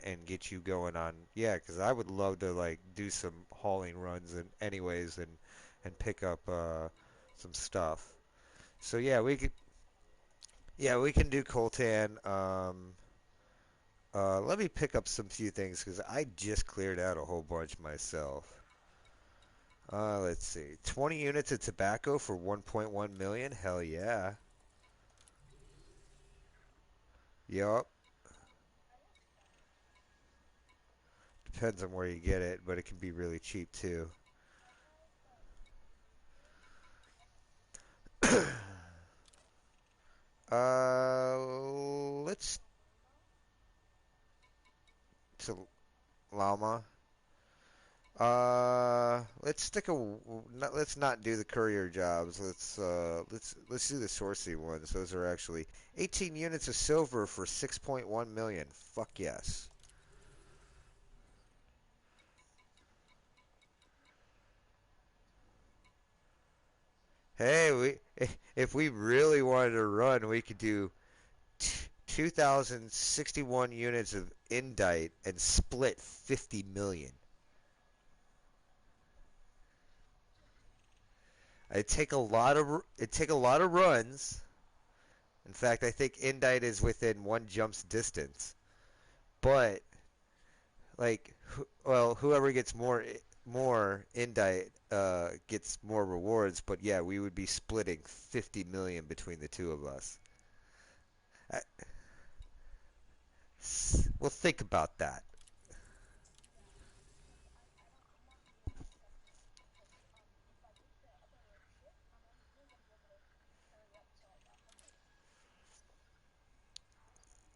and get you going on. Yeah, because I would love to like do some hauling runs and anyways and pick up some stuff. So we can do coltan. Let me pick up some few things because I just cleared out a whole bunch myself. Let's see. 20 units of tobacco for 1.1 million? Hell yeah. Yup. Depends on where you get it, but it can be really cheap too. Let's to llama. Let's stick a. Let's not do the courier jobs. Let's do the sourcing ones. Those are actually 18 units of silver for 6.1 million. Fuck yes. Hey, if we really wanted to run, we could do 2,061 units of indite and split 50 million. It'd take a lot of runs. In fact, I think indite is within one jump's distance. But like, well, whoever gets more indite gets more rewards. But yeah, we would be splitting 50 million between the two of us. I, well, think about that.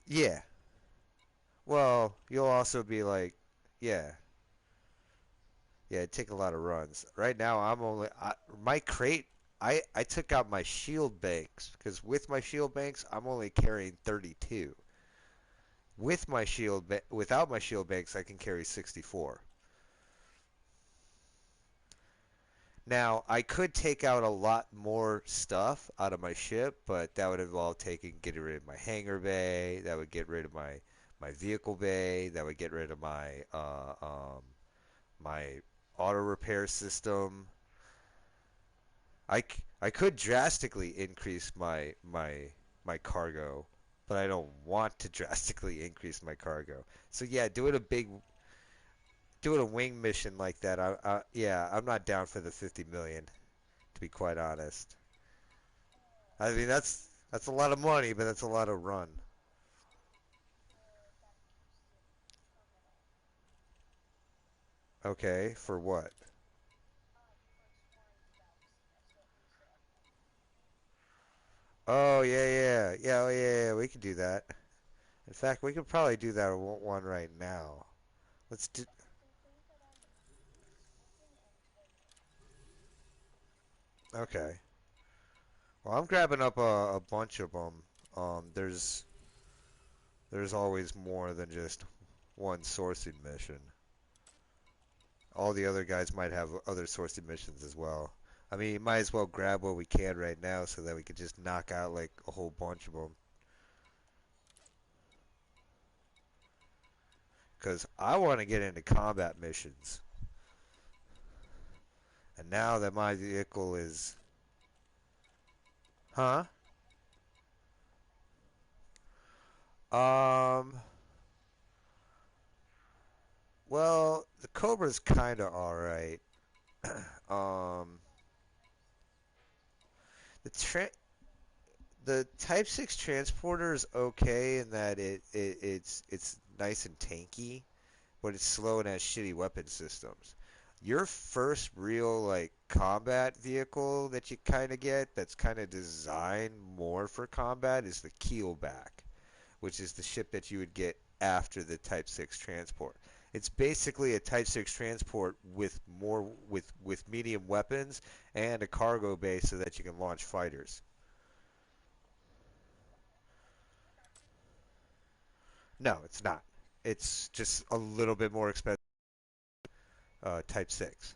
Yeah. Well, you'll also be like, yeah, yeah, it'd take a lot of runs. Right now, my crate. I took out my shield banks because with my shield banks, I'm only carrying 32. Without my shield banks, I can carry 64. Now, I could take out a lot more stuff out of my ship, but that would involve getting rid of my hangar bay. That would get rid of my vehicle bay. That would get rid of my auto repair system. I could drastically increase my cargo, but I don't want to drastically increase my cargo. So yeah, doing a wing mission like that. Yeah, I'm not down for the 50 million, to be quite honest. I mean that's a lot of money, but that's a lot of run. Okay, for what? Oh yeah. Oh yeah. We can do that. In fact, we could probably do that one right now. Let's do. Okay. Well, I'm grabbing up a bunch of them. There's always more than just one sourcing mission. All the other guys might have other sourcing missions as well. I mean, you might as well grab what we can right now so that we could just knock out like a whole bunch of them. Because I want to get into combat missions. And now that my vehicle is. Huh? Um. Well, the Cobra's kind of alright. um. The the Type 6 transporter is okay in that it's nice and tanky, but it's slow and has shitty weapon systems. Your first real like combat vehicle that you kind of get that's kind of designed more for combat is the Keelback, which is the ship that you would get after the Type 6 transport. It's basically a Type 6 transport with with medium weapons and a cargo bay so that you can launch fighters. No, it's not. It's just a little bit more expensive. Type 6.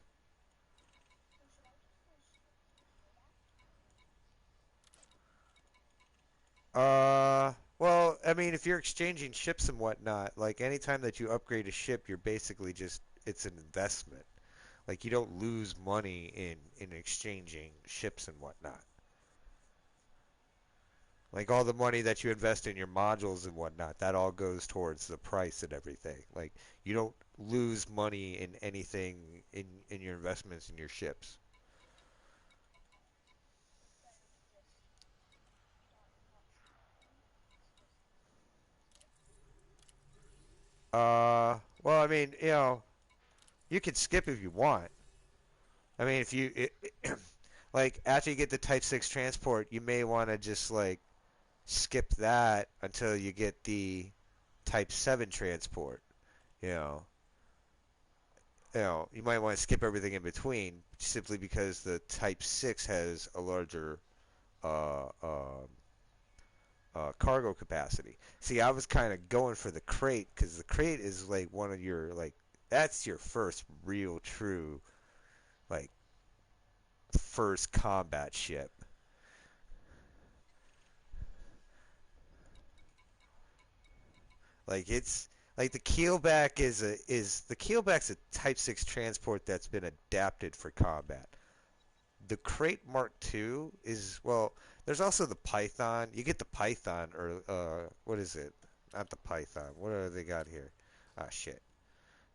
Well, I mean, if you're exchanging ships and whatnot, like anytime that you upgrade a ship, you're basically just it's an investment. Like you don't lose money in exchanging ships and whatnot. Like all the money that you invest in your modules and whatnot, that all goes towards the price and everything. Like you don't lose money in anything in your investments in your ships. Well, I mean, you can skip if you want. I mean, if you like after you get the Type 6 transport, you may want to just like skip that until you get the Type 7 transport. You know, you might want to skip everything in between simply because the Type 6 has a larger uh, uh, cargo capacity. See, I was kind of going for the crate because the crate is like one of your like that's your first real true like first combat ship. Like it's like the keelback is the keelback's a Type 6 transport that's been adapted for combat. The Crate Mark II is well. There's also the Python. You get the Python or what is it? Not the Python. What do they got here? Ah shit.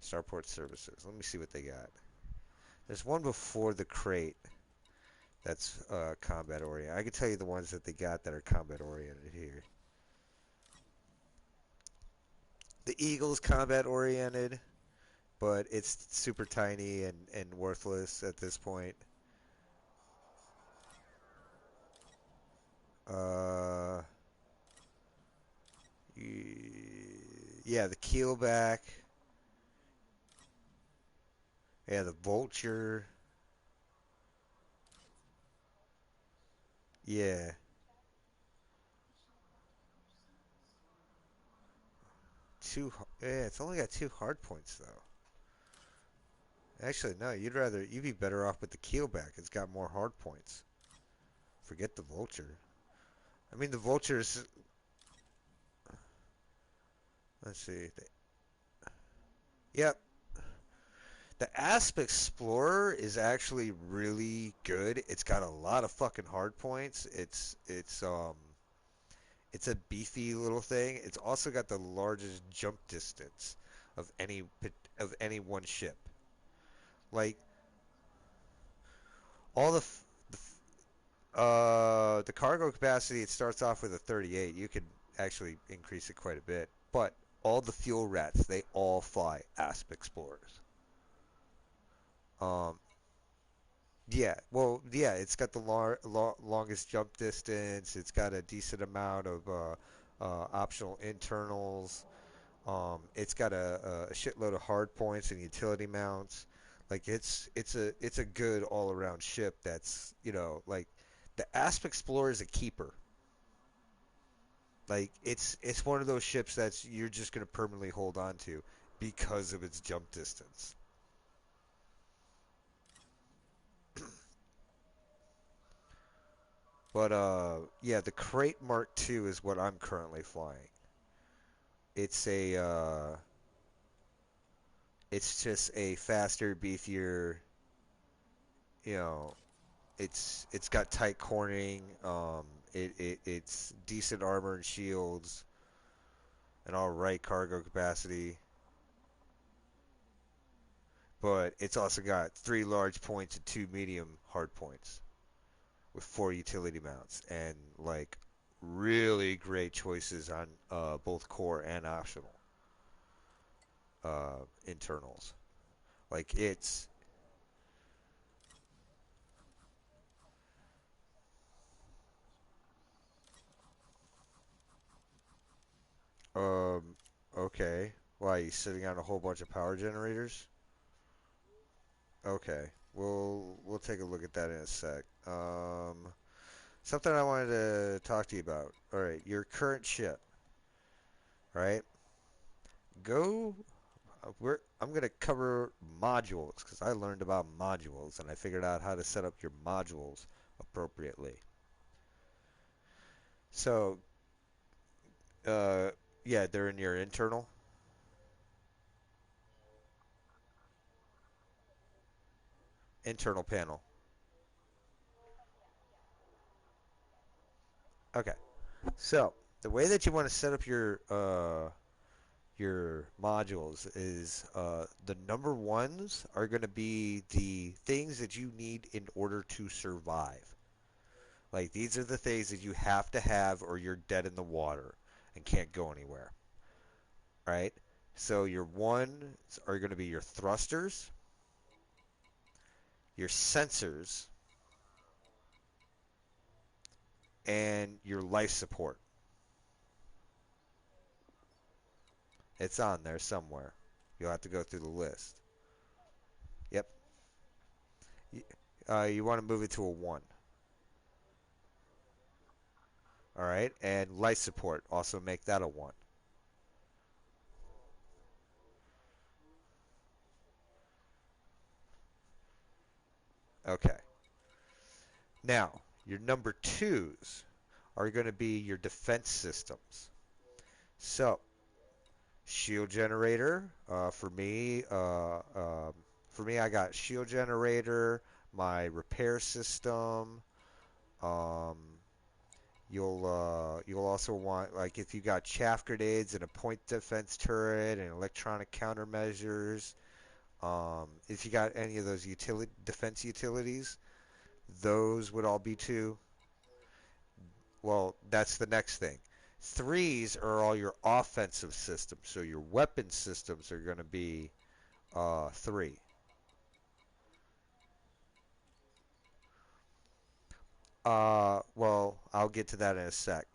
Starport Services. Let me see what they got. There's one before the Crate that's combat oriented. I can tell you the ones that they got that are combat oriented here. The Eagle's combat oriented, but it's super tiny and worthless at this point. Uh, yeah, the Keelback. Yeah, the Vulture. Yeah, two. Yeah, it's only got two hard points though. Actually, no. You'd be better off with the Keelback. It's got more hard points. Forget the Vulture. I mean, the Vulture's. Let's see. Yep, the Asp Explorer is actually really good. It's got a lot of fucking hard points. It's a beefy little thing. It's also got the largest jump distance of any one ship. Like all the cargo capacity, it starts off with a 38. You could actually increase it quite a bit, but all the fuel rats, they all fly Asp Explorers. Um, yeah, well, yeah, it's got the longest jump distance. It's got a decent amount of optional internals. It's got a shitload of hard points and utility mounts. Like it's a good all around ship. That's like the Asp Explorer is a keeper. Like it's one of those ships that's you're just gonna permanently hold on to because of its jump distance. But yeah, the Crate Mark II is what I'm currently flying. It's a it's just a faster, beefier. You know, it's got tight cornering. It's decent armor and shields, and all right cargo capacity. But it's also got three large points and two medium hard points with four utility mounts and like really great choices on both core and optional internals. Like it's um okay. Why are you sitting on a whole bunch of power generators? Okay, we'll take a look at that in a sec. Something I wanted to talk to you about. All right, your current ship, right? Go. I'm gonna cover modules because I learned about modules and I figured out how to set up your modules appropriately. So Uh, yeah, they're in your internal panel. Okay. So the way that you want to set up your modules is the number ones are going to be the things that you need in order to survive. Like these are the things that you have to have or you're dead in the water and can't go anywhere. Right? So your ones are going to be your thrusters, your sensors, and your life support. It's on there somewhere. You'll have to go through the list. Yep. You want to move it to a 1. All right. And life support, also make that a 1. Okay. Now, your number twos are going to be your defense systems. So, shield generator. For me, I got shield generator, my repair system. Um, you'll also want like if you got chaff grenades and a point defense turret and electronic countermeasures. If you got any of those utility defense utilities, those would all be 2. Well, that's the next thing. Threes are all your offensive systems, so your weapon systems are going to be 3. Well, I'll get to that in a sec.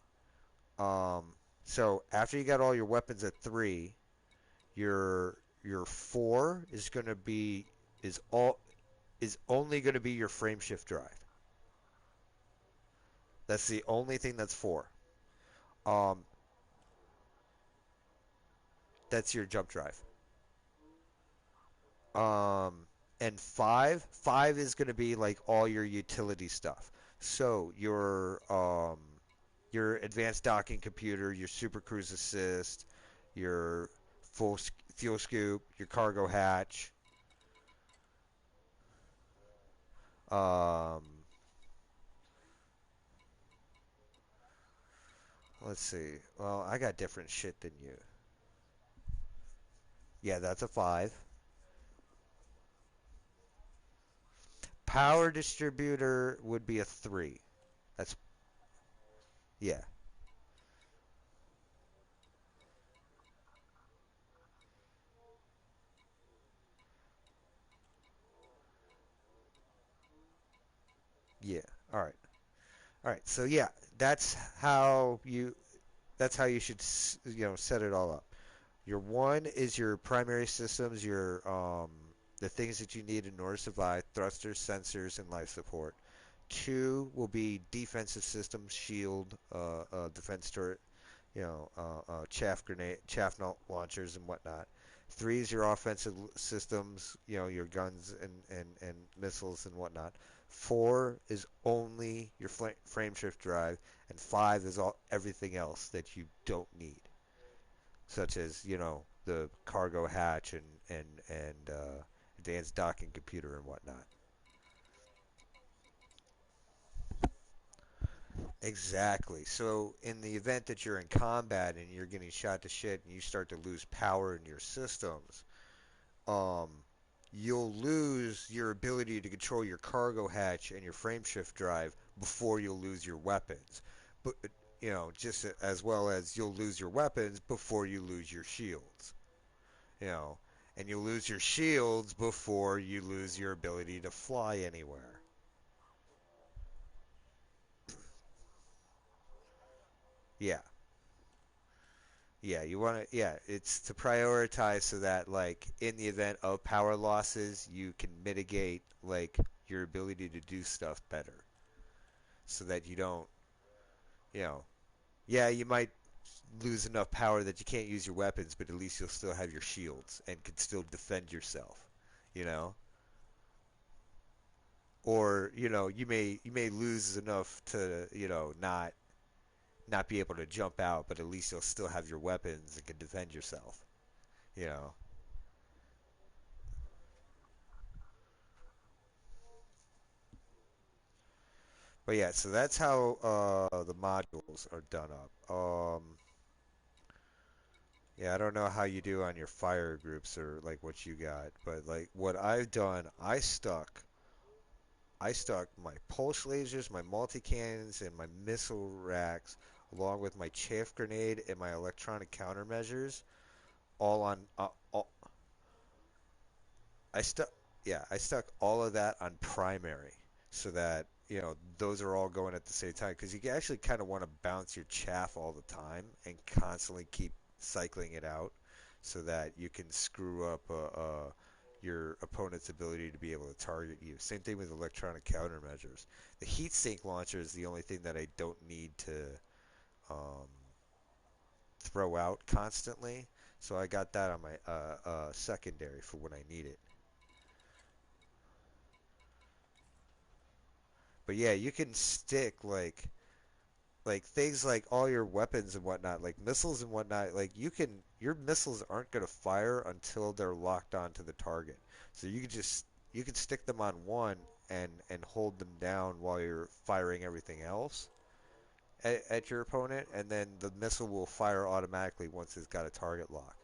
Um, so after you got all your weapons at 3, your 4 is going to be is only going to be your frame shift drive. That's the only thing that's 4. Um, that's your jump drive. Um, and five is going to be like all your utility stuff. So your advanced docking computer, your super cruise assist, your fuel scoop, your cargo hatch. Um, let's see. Well, I got different shit than you. Yeah, that's a 5. Power distributor would be a 3. That's yeah, yeah. All right, all right. So yeah, that's how you that's how you should set it all up. Your 1 is your primary systems, your the things that you need in order to survive: thrusters, sensors, and life support. 2 will be defensive systems, shield, defense turret, chaff launchers, and whatnot. 3 is your offensive systems, your guns and missiles and whatnot. 4 is only your frame shift drive, and 5 is all everything else that you don't need, such as the cargo hatch and advanced docking computer and whatnot. Exactly. So in the event that you're in combat and you're getting shot to shit and you start to lose power in your systems, um, you'll lose your ability to control your cargo hatch and your frame shift drive before you'll lose your weapons. But just as well as you'll lose your weapons before you lose your shields. You know, and you lose your shields before you lose your ability to fly anywhere. Yeah. Yeah, you want to, yeah, it's to prioritize so that, like, in the event of power losses, you can mitigate, like, your ability to do stuff better so that you don't, you know, yeah, you might lose enough power that you can't use your weapons, but at least you'll still have your shields and can still defend yourself, you know? Or, you may lose enough to, not not be able to jump out, but at least you'll still have your weapons and can defend yourself. You know. But yeah, so that's how the modules are done up. Yeah, I don't know how you do on your fire groups or like what you got, but like what I've done, I stuck my pulse lasers, my multi cannons, and my missile racks, along with my chaff grenade and my electronic countermeasures, all on I stuck, yeah, I stuck all of that on primary so that, those are all going at the same time because you actually kind of want to bounce your chaff all the time and constantly keep cycling it out so that you can screw up your opponent's ability to be able to target you. Same thing with electronic countermeasures. The heat sink launcher is the only thing that I don't need to um, throw out constantly. So I got that on my secondary for when I need it. But yeah, you can stick like things like all your weapons and whatnot, like missiles and whatnot. Like your missiles aren't gonna fire until they're locked onto the target. So you can stick them on one and hold them down while you're firing everything else at your opponent, and then the missile will fire automatically once it's got a target lock.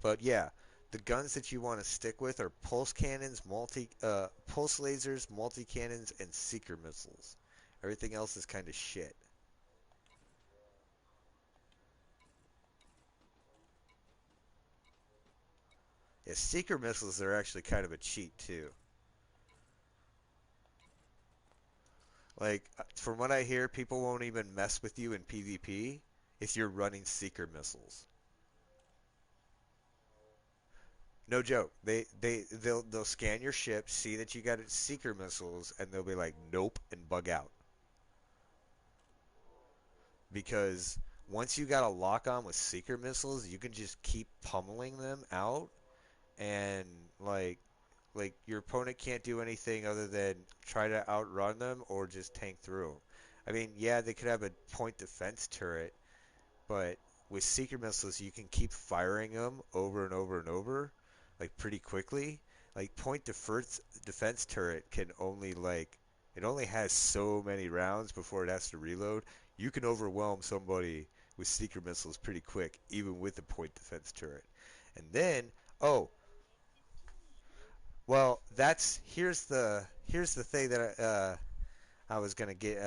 But yeah, the guns that you want to stick with are pulse cannons, pulse lasers, multi cannons, and seeker missiles. Everything else is kind of shit. Yeah, seeker missiles are actually kind of a cheat too. Like from what I hear, people won't even mess with you in PvP if you're running seeker missiles. No joke. They'll scan your ship, see that you got seeker missiles, and they'll be like, "Nope," and bug out. Because once you got a lock on with seeker missiles, you can just keep pummeling them out, and like your opponent can't do anything other than try to outrun them or just tank through 'em. I mean, yeah, they could have a point defense turret, but with seeker missiles, you can keep firing them over and over and over, like pretty quickly. Like defense turret can only it only has so many rounds before it has to reload. You can overwhelm somebody with seeker missiles pretty quick, even with the point defense turret. And then, oh, well, that's here's the thing that I was gonna get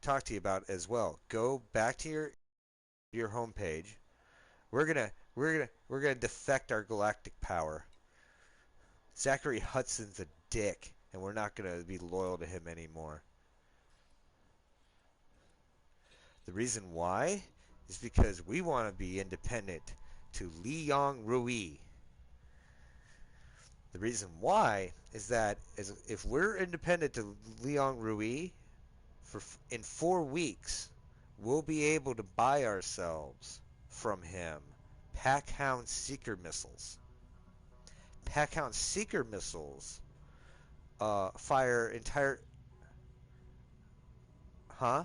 talk to you about as well. Go back to your homepage. We're gonna defect our galactic power. Zachary Hudson's a dick, and we're not gonna be loyal to him anymore. The reason why is because we want to be independent to Li Yong Rui. The reason why is that if we're independent to Li Yong Rui for in 4 weeks, we'll be able to buy ourselves from him Packhound Seeker missiles. Packhound Seeker missiles fire entire. Huh?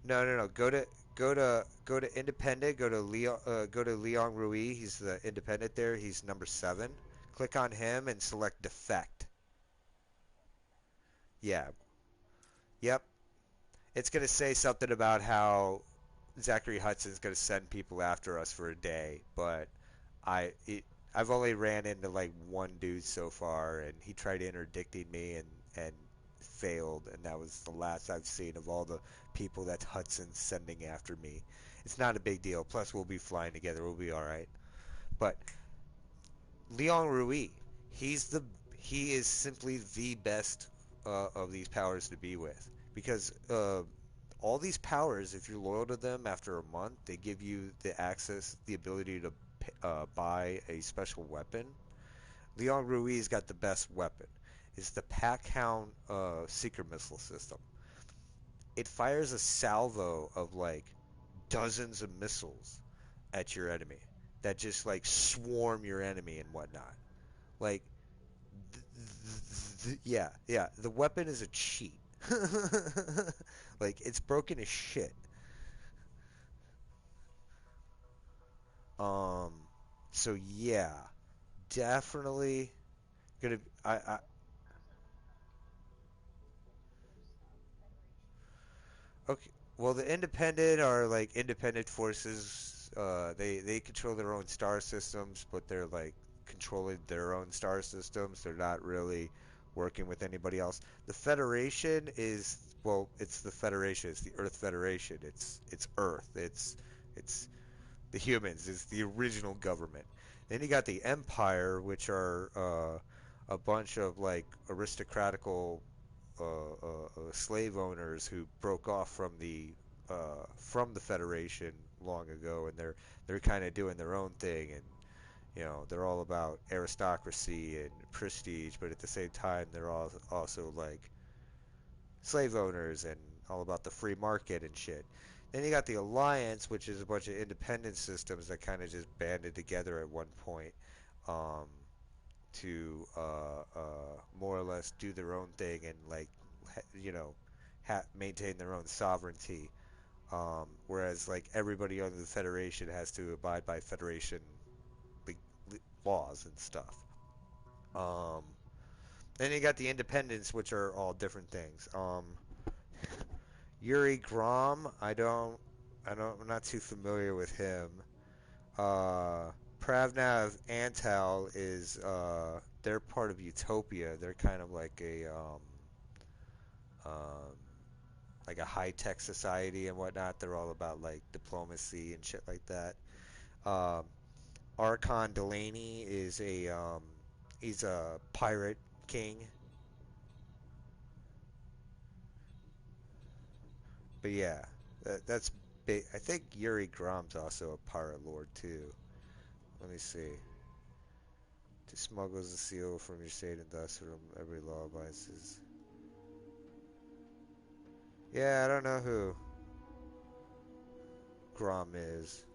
No, no, no. Go to Independent. Go to Leon Rui. He's the Independent there. He's number 7. Click on him and select Defect. Yeah. Yep. It's gonna say something about how Zachary Hudson's gonna send people after us for a day, but I it, I've only ran into like one dude so far, and he tried interdicting me and failed, and that was the last I've seen of all the people that Hudson's sending after me. It's not a big deal. Plus, we'll be flying together. We'll be all right. But Leon Rui, he's the he is simply the best of these powers to be with because all these powers, if you're loyal to them after a month, they give you the ability to buy a special weapon. Leon Ruiz got the best weapon. It's the Packhound Seeker missile system. It fires a salvo of like dozens of missiles at your enemy that just like swarm your enemy and whatnot. Like Yeah, yeah. The weapon is a cheat. Like it's broken as shit. Um, so yeah, definitely gonna. I Okay. Well, the independent are like independent forces. They control their own star systems, but they're like controlling their own star systems. They're not really working with anybody else. The Federation is, well, it's the Federation. It's the Earth Federation. It's Earth. It's the humans. It's the original government. Then you got the Empire, which are a bunch of like aristocratical slave owners who broke off from the Federation long ago, and they're kind of doing their own thing, and they're all about aristocracy and prestige, but at the same time they're all also like slave owners and all about the free market and shit. Then you got the Alliance, which is a bunch of independent systems that kind of just banded together at one point. Um, to more or less do their own thing and like you know maintain their own sovereignty. Whereas like everybody under the Federation has to abide by Federation laws and stuff. Um, then you got the Independents, which are all different things. Yuri Grom, I'm not too familiar with him. Pravnav Antal is they're part of Utopia. They're kind of um, like a high tech society and whatnot. They're all about like diplomacy and shit like that. Um, Archon Delaney is he's a pirate king, but yeah, that's big. I think Yuri Grom's also a pirate lord too. Let me see. To smuggles the seal from your state and thus from every law abides. Yeah, I don't know who Grom is.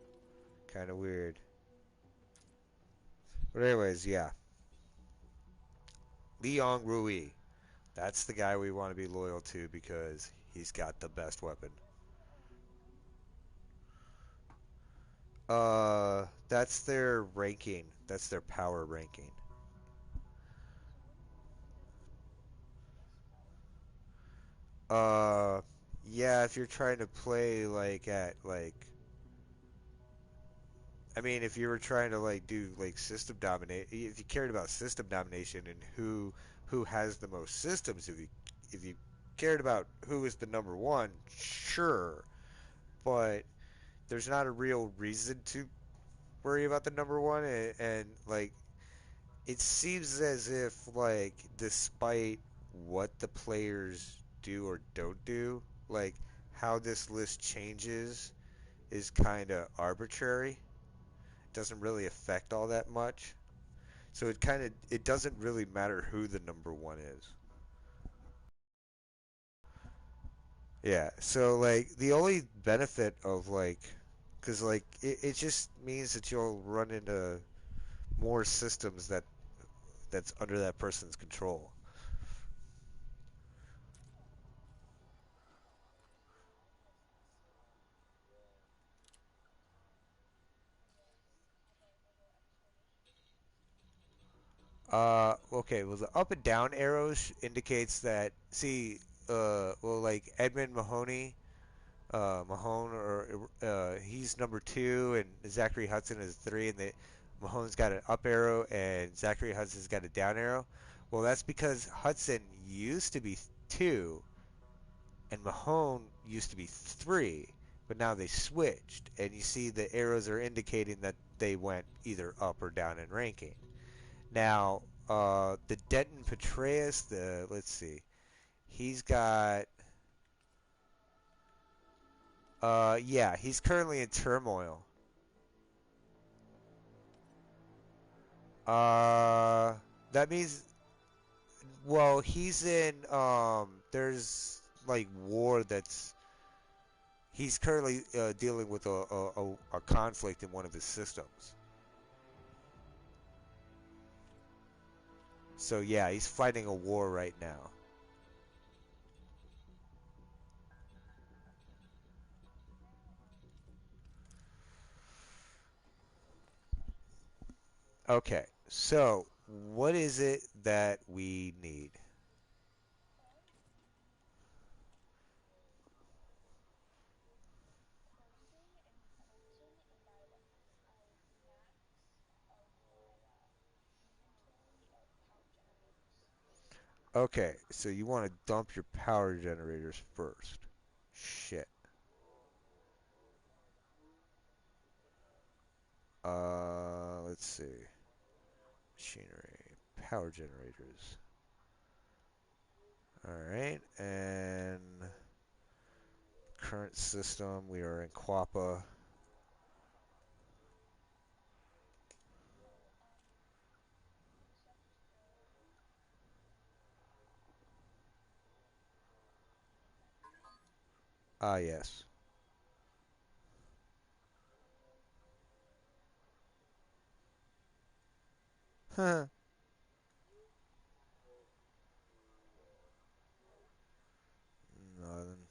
Kind of weird. But anyways, yeah. Liang Rui. That's the guy we want to be loyal to because he's got the best weapon. That's their ranking. That's their power ranking. Uh, yeah, if you're trying to play like at like, I mean, if you were trying to like do like system dominate, if you cared about system domination and who has the most systems, if you cared about who is the number one, sure, but there's not a real reason to worry about the number one, and like it seems as if like despite what the players do or don't do, like how this list changes is kind of arbitrary. It doesn't really affect all that much. So it doesn't really matter who the number one is. Yeah. So like the only benefit of like cuz like it just means that you'll run into more systems that's under that person's control. Okay, well, the up and down arrows indicates that, see, well, like Edmund Mahoney, Mahone, or he's number two, and Zachary Hudson is three, and Mahone's got an up arrow, and Zachary Hudson's got a down arrow. Well, that's because Hudson used to be two, and Mahone used to be three, but now they switched, and you see the arrows are indicating that they went either up or down in ranking. Now, the Denton Petraeus, the let's see, he's got yeah, he's currently in turmoil. Uh, that means well, he's in there's like war that's he's currently dealing with a conflict in one of his systems. So yeah, he's fighting a war right now. Okay, so what is it that we need? Okay, so you want to dump your power generators first. Shit. Let's see. Machinery, power generators. All right, and current system, we are in Quappa. Ah, yes. Huh. Nothing.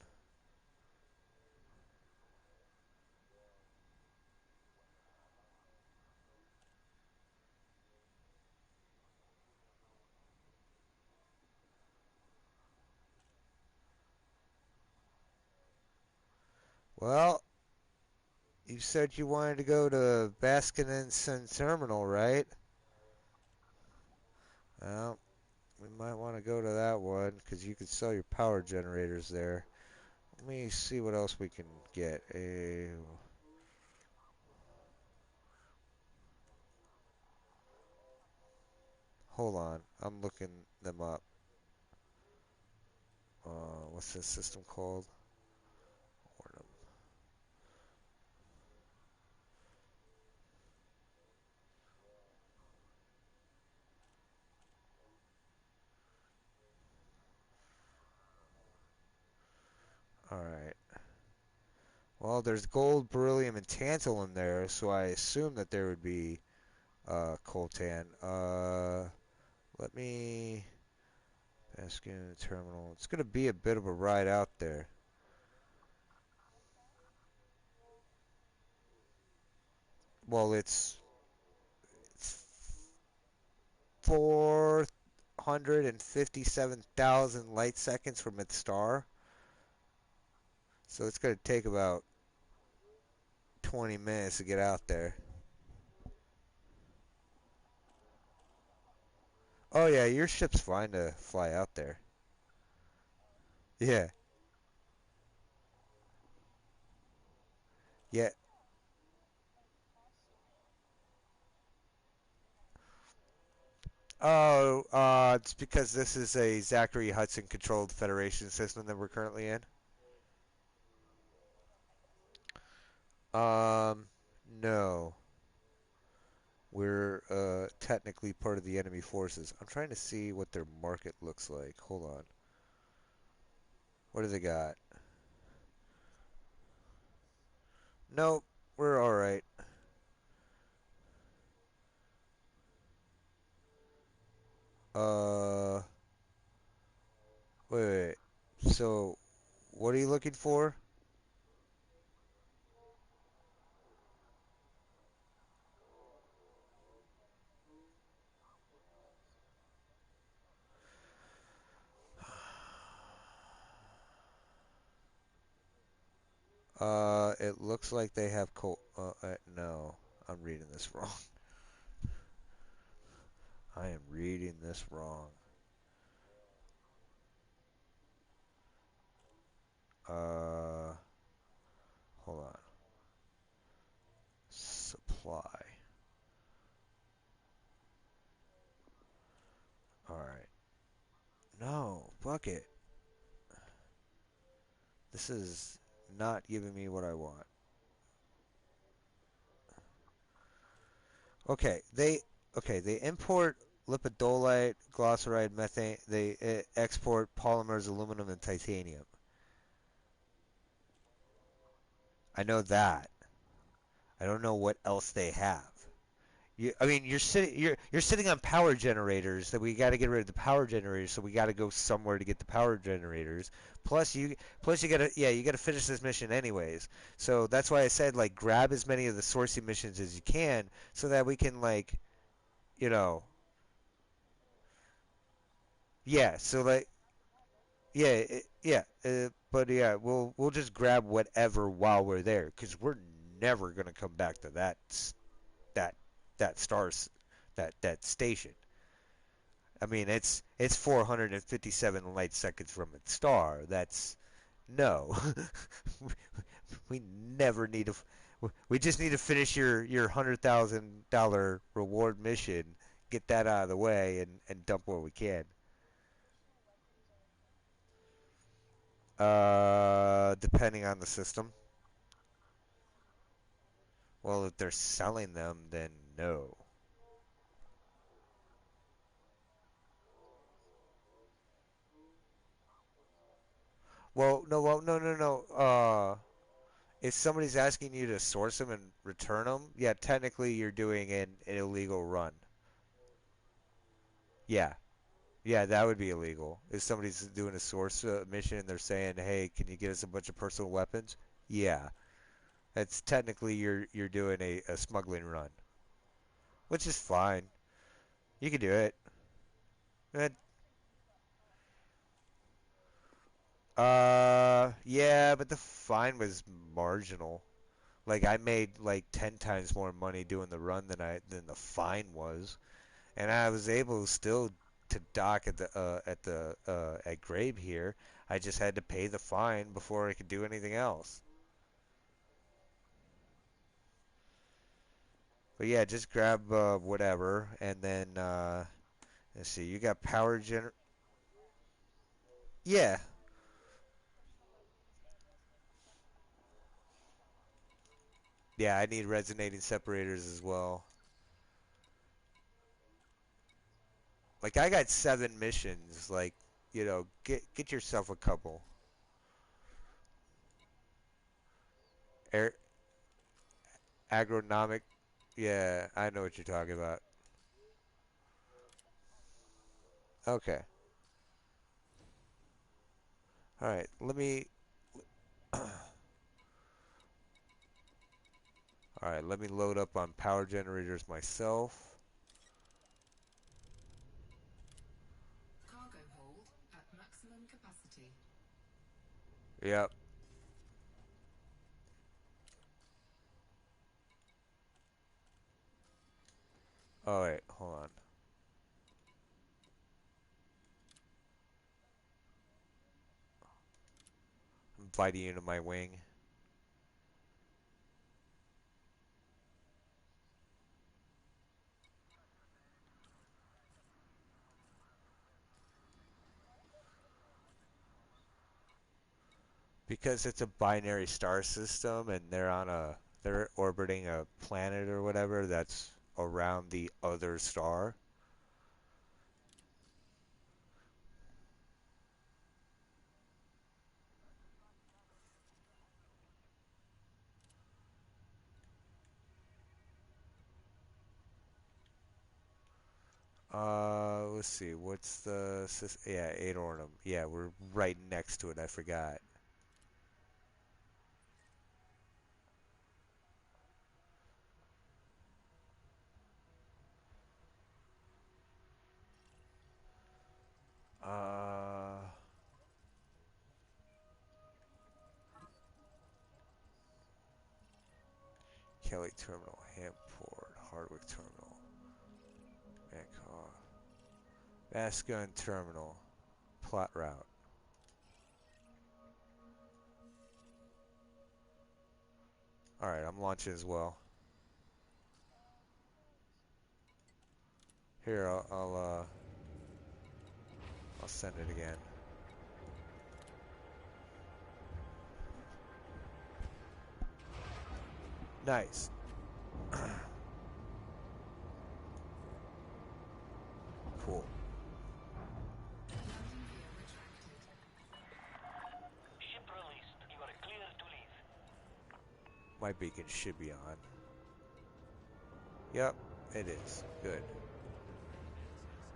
Well, you said you wanted to go to Baskin and Sun Terminal, right? Well, we might want to go to that one because you could sell your power generators there. Let me see what else we can get. Hold on, I'm looking them up. What's this system called? Ornum. All right. Well, there's gold, beryllium, and tantalum there, so I assume that there would be coltan. Let me Baskin Terminal. It's gonna be a bit of a ride out there. Well, it's 457,000 light seconds from its star, so it's gonna take about 20 minutes to get out there. Oh yeah, your ship's fine to fly out there. Yeah, yeah. Oh, it's because this is a Zachary Hudson controlled Federation system that we're currently in. Um, no. We're technically part of the enemy forces. I'm trying to see what their market looks like. Hold on. What do they got? Nope, we're all right. Uh, wait. So, what are you looking for? It looks like they have no, I'm reading this wrong. I am reading this wrong. Uh, hold on. Supply. All right. No, fuck it. This is not giving me what I want. Okay, they import lipidolite, glyceride, methane. They export polymers, aluminum, and titanium. I know that. I don't know what else they have. I mean, you're sitting on power generators. That we got to get rid of the power generators, so we got to go somewhere to get the power generators. Plus you gotta you gotta finish this mission anyways. So that's why I said like grab as many of the sourcing missions as you can, so that we can like you know yeah. So like but yeah, we'll just grab whatever while we're there, because we're never gonna come back to that that stars that station. I mean, it's 457 light seconds from its star. That's no. We never need to. We just need to finish your $100,000 reward mission, get that out of the way, and dump what we can. Depending on the system. Well, if they're selling them, then no. Well, no, no, no. If somebody's asking you to source them and return them, yeah, technically you're doing an illegal run. Yeah, yeah, that would be illegal. If somebody's doing a source mission and they're saying, "Hey, can you get us a bunch of personal weapons?" Yeah, that's technically you're doing a smuggling run, which is fine. You can do it. Eh, yeah, but the fine was marginal. Like I made like 10 times more money doing the run than the fine was, and I was able still to dock at Grabe here. I just had to pay the fine before I could do anything else. But yeah, just grab whatever, and then let's see. You got power gener. Yeah, yeah. I need resonating separators as well. Like I got 7 missions. Like get yourself a couple. Air agronomic. Yeah, I know what you're talking about. Okay. All right. All right. Let me load up on power generators myself. Cargo hold at maximum capacity. Yep. Oh wait, hold on. I'm inviting you to my wing. Because it's a binary star system and they're orbiting a planet or whatever that's around the other star. Let's see. What's yeah, 8 Ornum. Yeah, we're right next to it. I forgot. Uh, Kelly Terminal, Hamport, Hardwick Terminal, Vancouver, Vascon Terminal, plot route. All right, I'm launching as well. Here, I'll send it again. Nice. Cool. Landing gear retracted. Ship released. You are clear to leave. My beacon should be on. Yep, It is. Good.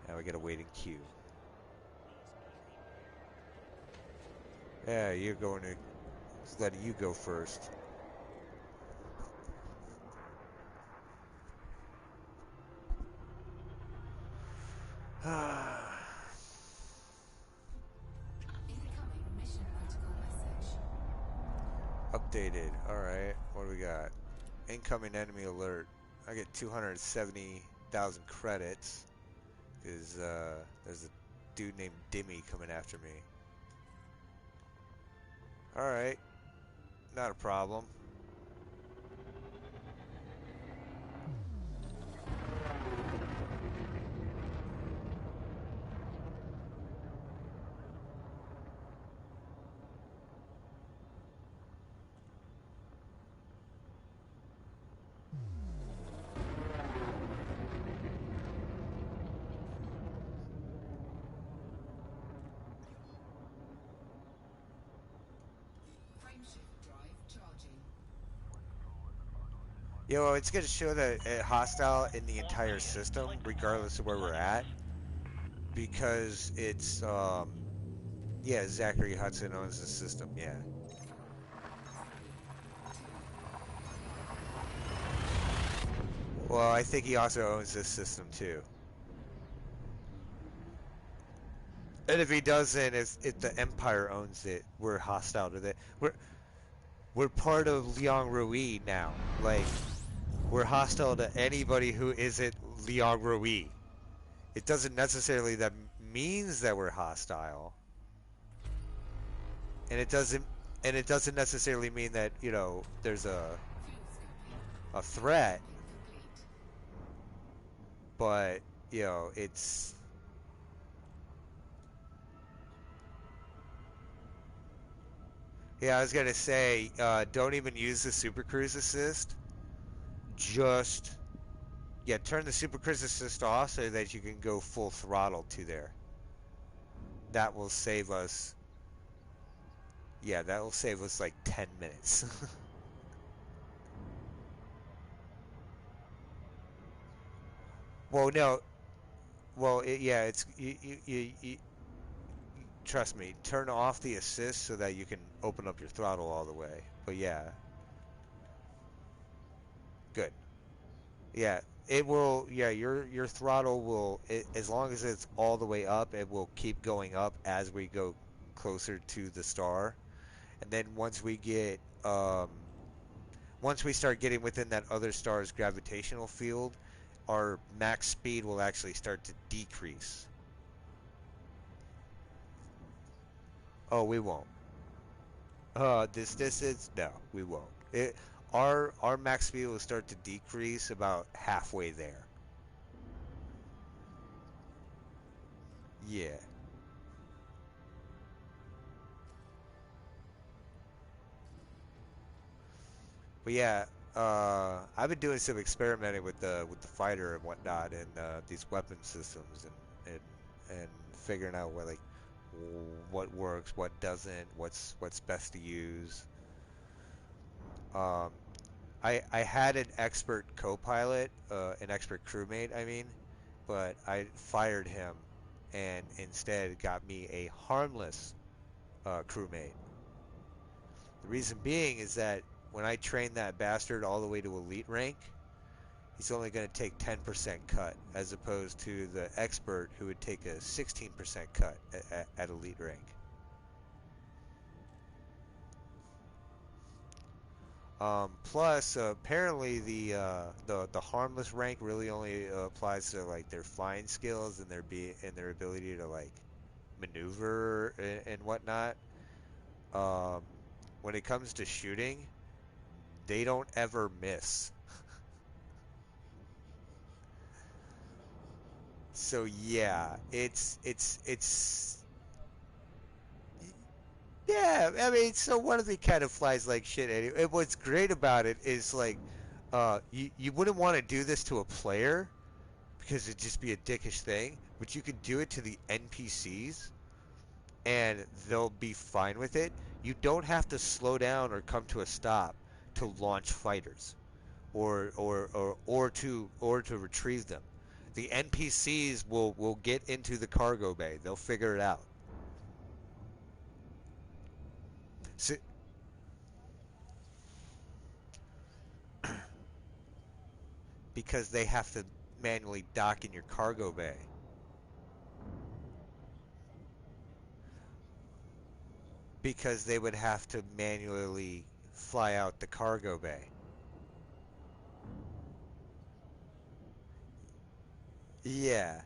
Now we gotta wait in queue. Yeah, you're going to letting you go first. Incoming mission critical message. Updated. Alright, what do we got? Incoming enemy alert. I get 270,000 credits because there's a dude named Dimmy coming after me. Alright, not a problem. Frameshift drive charging. Yo, it's gonna show that hostile in the Almost entire there. system, Like the car. regardless of where we're Slightly at, less. because it's yeah, Zachary Hudson owns the system. Yeah. Well, I think he also owns this system too. And if he doesn't, if the Empire owns it, we're hostile to that. We're part of Liang Rui now. Like we're hostile to anybody who isn't Liang Rui. It doesn't necessarily that means that we're hostile, and it doesn't necessarily mean that there's Fuel scoping. a Fuel threat, scoping complete. but it's yeah. I was gonna say, don't even use the Super Cruise Assist. Just yeah, turn the Super Cruise Assist off so that you can go full throttle to there. That will save us. Yeah, that will save us like 10 minutes. Well, no. Well, yeah, it's trust me. Turn off the assist so that you can open up your throttle all the way. But yeah, good. Yeah, it will. Yeah, your throttle will, as long as it's all the way up, it will keep going up as we go closer to the star. And then once we start getting within that other star's gravitational field, our max speed will actually start to decrease. Oh, we won't. This distance? No, we won't. Our max speed will start to decrease about halfway there. Yeah. But yeah, I've been doing some experimenting with the fighter and whatnot, and these weapon systems, and figuring out what works, what doesn't, what's best to use. Um, I had an expert co-pilot, an expert crewmate, I mean, but I fired him and instead got me a harmless crewmate. The reason being is that when I trained that bastard all the way to elite rank, he's only going to take 10% cut, as opposed to the expert who would take a 16% cut at elite rank. Plus, apparently the harmless rank really only applies to like their flying skills and their ability to like maneuver and whatnot. Um, when it comes to shooting, they don't ever miss. So yeah, it's yeah. I mean, so one of the kind of flies like shit. Anyway. And what's great about it is like, you wouldn't want to do this to a player because it'd just be a dickish thing, but you can do it to the NPCs and they'll be fine with it. You don't have to slow down or come to a stop to launch fighters. or to retrieve them. The NPCs will get into the cargo bay. They'll figure it out. So, because they have to manually dock in your cargo bay. Because they would have to manually fly out the cargo bay. Yeah.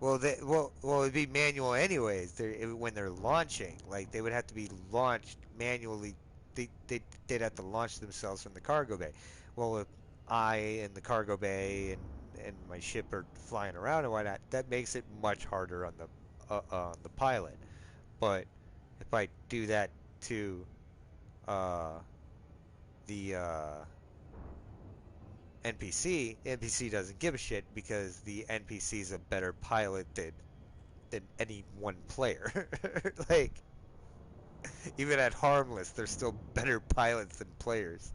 It'd be manual anyways. When they're launching, like they would have to be launched manually. They'd have to launch themselves from the cargo bay. Well, if I in the cargo bay and my ship are flying around and whatnot, that makes it much harder on the pilot. But if I do that to uh, the NPC doesn't give a shit because the NPC is a better pilot than any one player. Like even at harmless, they're still better pilots than players.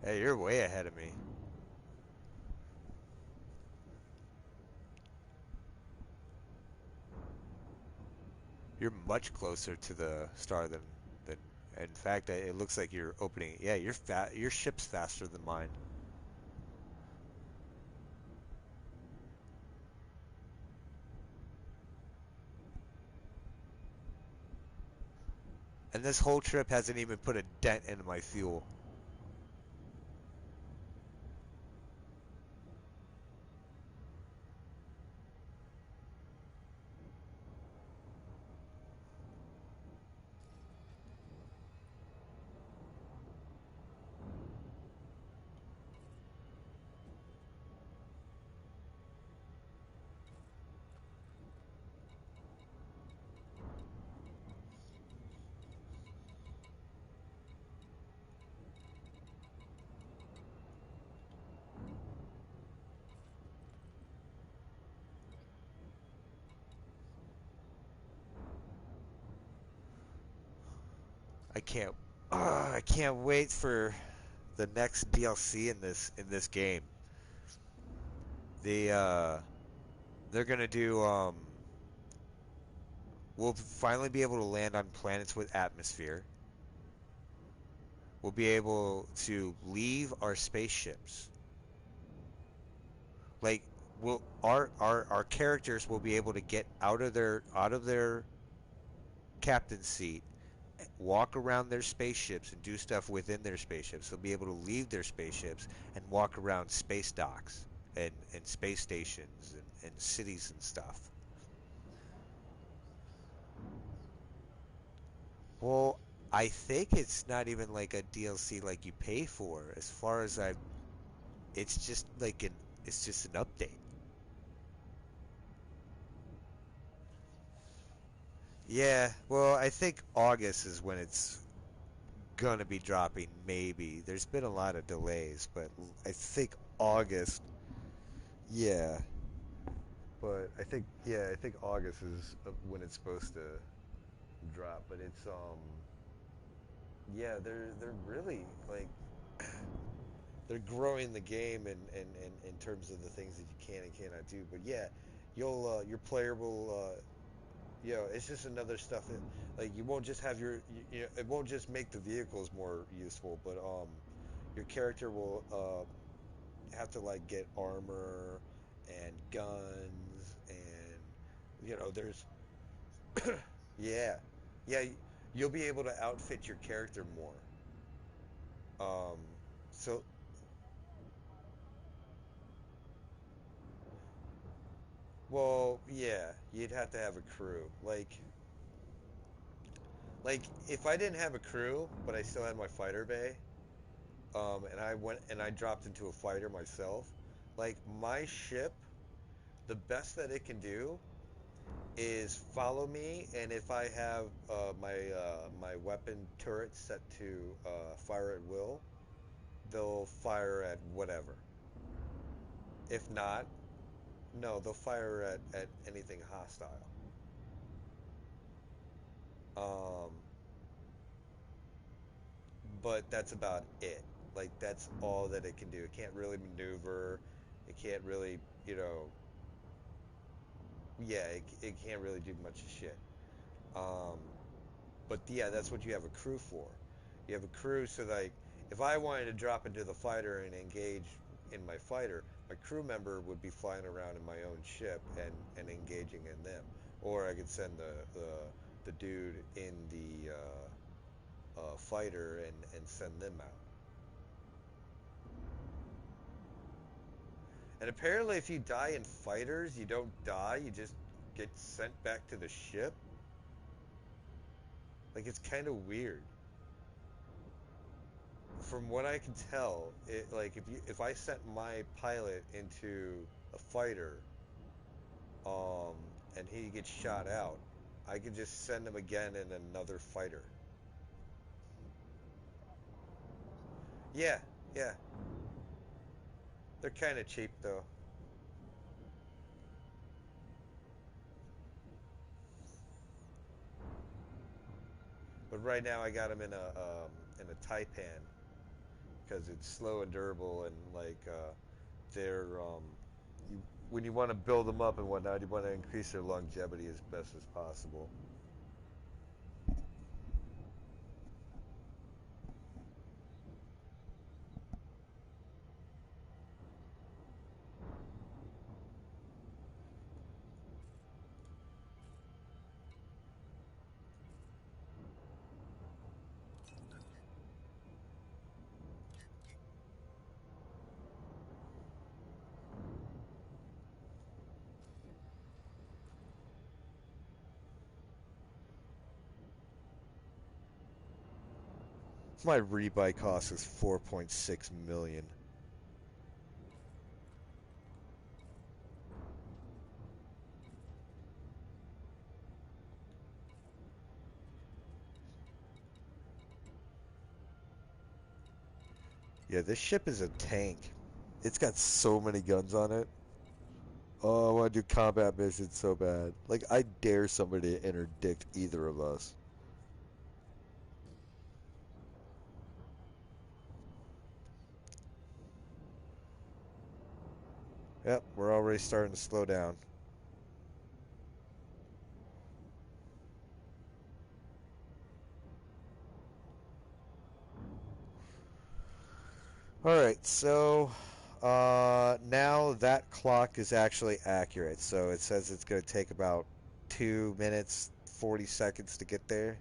Hey, you're way ahead of me. You're much closer to the star than. In fact, it looks like you're opening. Yeah, your ship's faster than mine. And this whole trip hasn't even put a dent into my fuel. I can't. I can't wait for the next DLC in this game. They they're gonna do we'll finally be able to land on planets with atmosphere. We'll be able to leave our spaceships. Like our characters will be able to get out of their captain seat, walk around their spaceships and do stuff within their spaceships. They'll be able to leave their spaceships and walk around space docks and space stations and cities and stuff. Well, I think it's not even like a DLC like you pay for. As far as I, it's just an update. Yeah, well, I think August is when it's gonna be dropping. Maybe there's been a lot of delays, but I think August. Yeah, but I think August is when it's supposed to drop. But it's yeah, they're really like they're growing the game and in terms of the things that you can and cannot do. But yeah, your player will it's just another stuff that like you won't just have it won't just make the vehicles more useful, but your character will have to like get armor and guns and there's yeah. Yeah, you'll be able to outfit your character more. Um so well, yeah, you'd have to have a crew. Like if I didn't have a crew, but I still had my fighter bay, and I dropped into a fighter myself, like my ship, the best that it can do is follow me, and if I have my weapon turret set to fire at will, they'll fire at whatever. If not, No, they'll fire at anything hostile. Um, but that's about it. Like that's all that it can do. It can't really maneuver. It can't really, you know, yeah, it can't really do much of shit. Um, but yeah, that's what you have a crew for. You have a crew so like if I wanted to drop into the fighter and engage in my fighter, my crew member would be flying around in my own ship and engaging in them, or I could send the dude in the fighter and send them out. And apparently, if you die in fighters, you don't die. You just get sent back to the ship. Like it's kind of weird. From what I can tell, it like if I sent my pilot into a fighter, um, and he gets shot out, I could just send him again in another fighter. Yeah, yeah. They're kind of cheap though. But right now I got him in a Taipan because it's slow and durable and like they're you when you want to build them up and whatnot, you want to increase their longevity as best as possible. My rebuy cost is 4.6 million. Yeah, this ship is a tank. It's got so many guns on it. Oh, I want to do combat missions so bad. Like, I dare somebody to interdict either of us. Yep, we're already starting to slow down. Alright, so now that clock is actually accurate. So it says it's going to take about 2 minutes, 40 seconds to get there.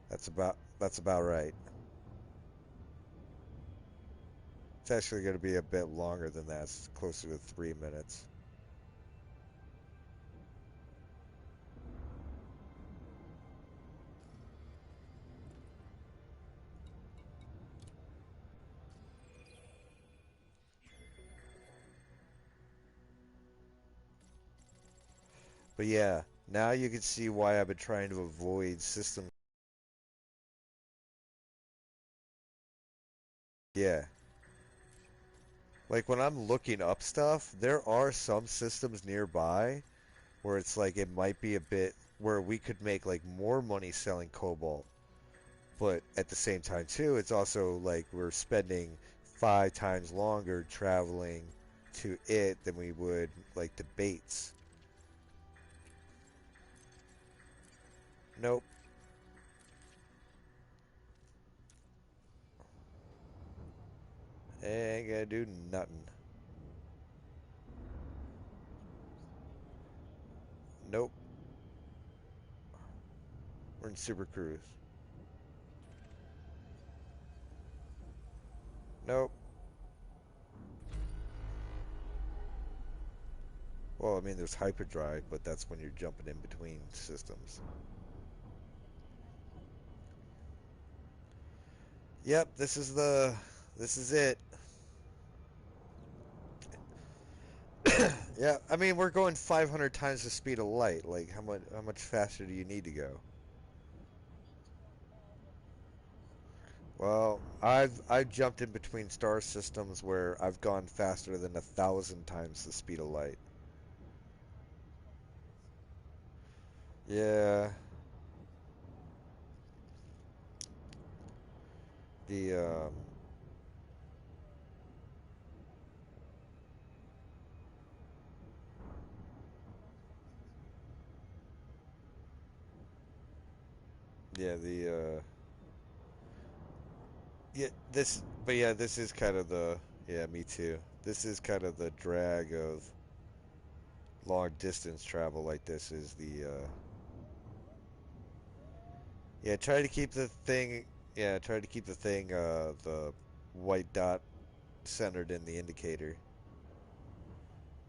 That's about right. It's actually going to be a bit longer than that. It's closer to 3 minutes. But yeah, now you can see why I've been trying to avoid systems. Yeah. Like when I'm looking up stuff, there are some systems nearby where it's like it might be a bit where we could make like more money selling cobalt. But at the same time too, it's also like we're spending 5 times longer traveling to it than we would like the Bates. Nope. Ain't gonna do nothing. Nope. We're in Super Cruise. Nope. Well, I mean, there's hyperdrive, but that's when you're jumping in between systems. Yep, this is it. Yeah, I mean, we're going 500 times the speed of light. Like, how much faster do you need to go? Well, I've jumped in between star systems where I've gone faster than 1,000 times the speed of light. Yeah, the yeah the yeah this but yeah this is kind of the yeah me too. This is kind of the drag of long distance travel like this is the yeah try to keep the thing try to keep the thing the white dot centered in the indicator.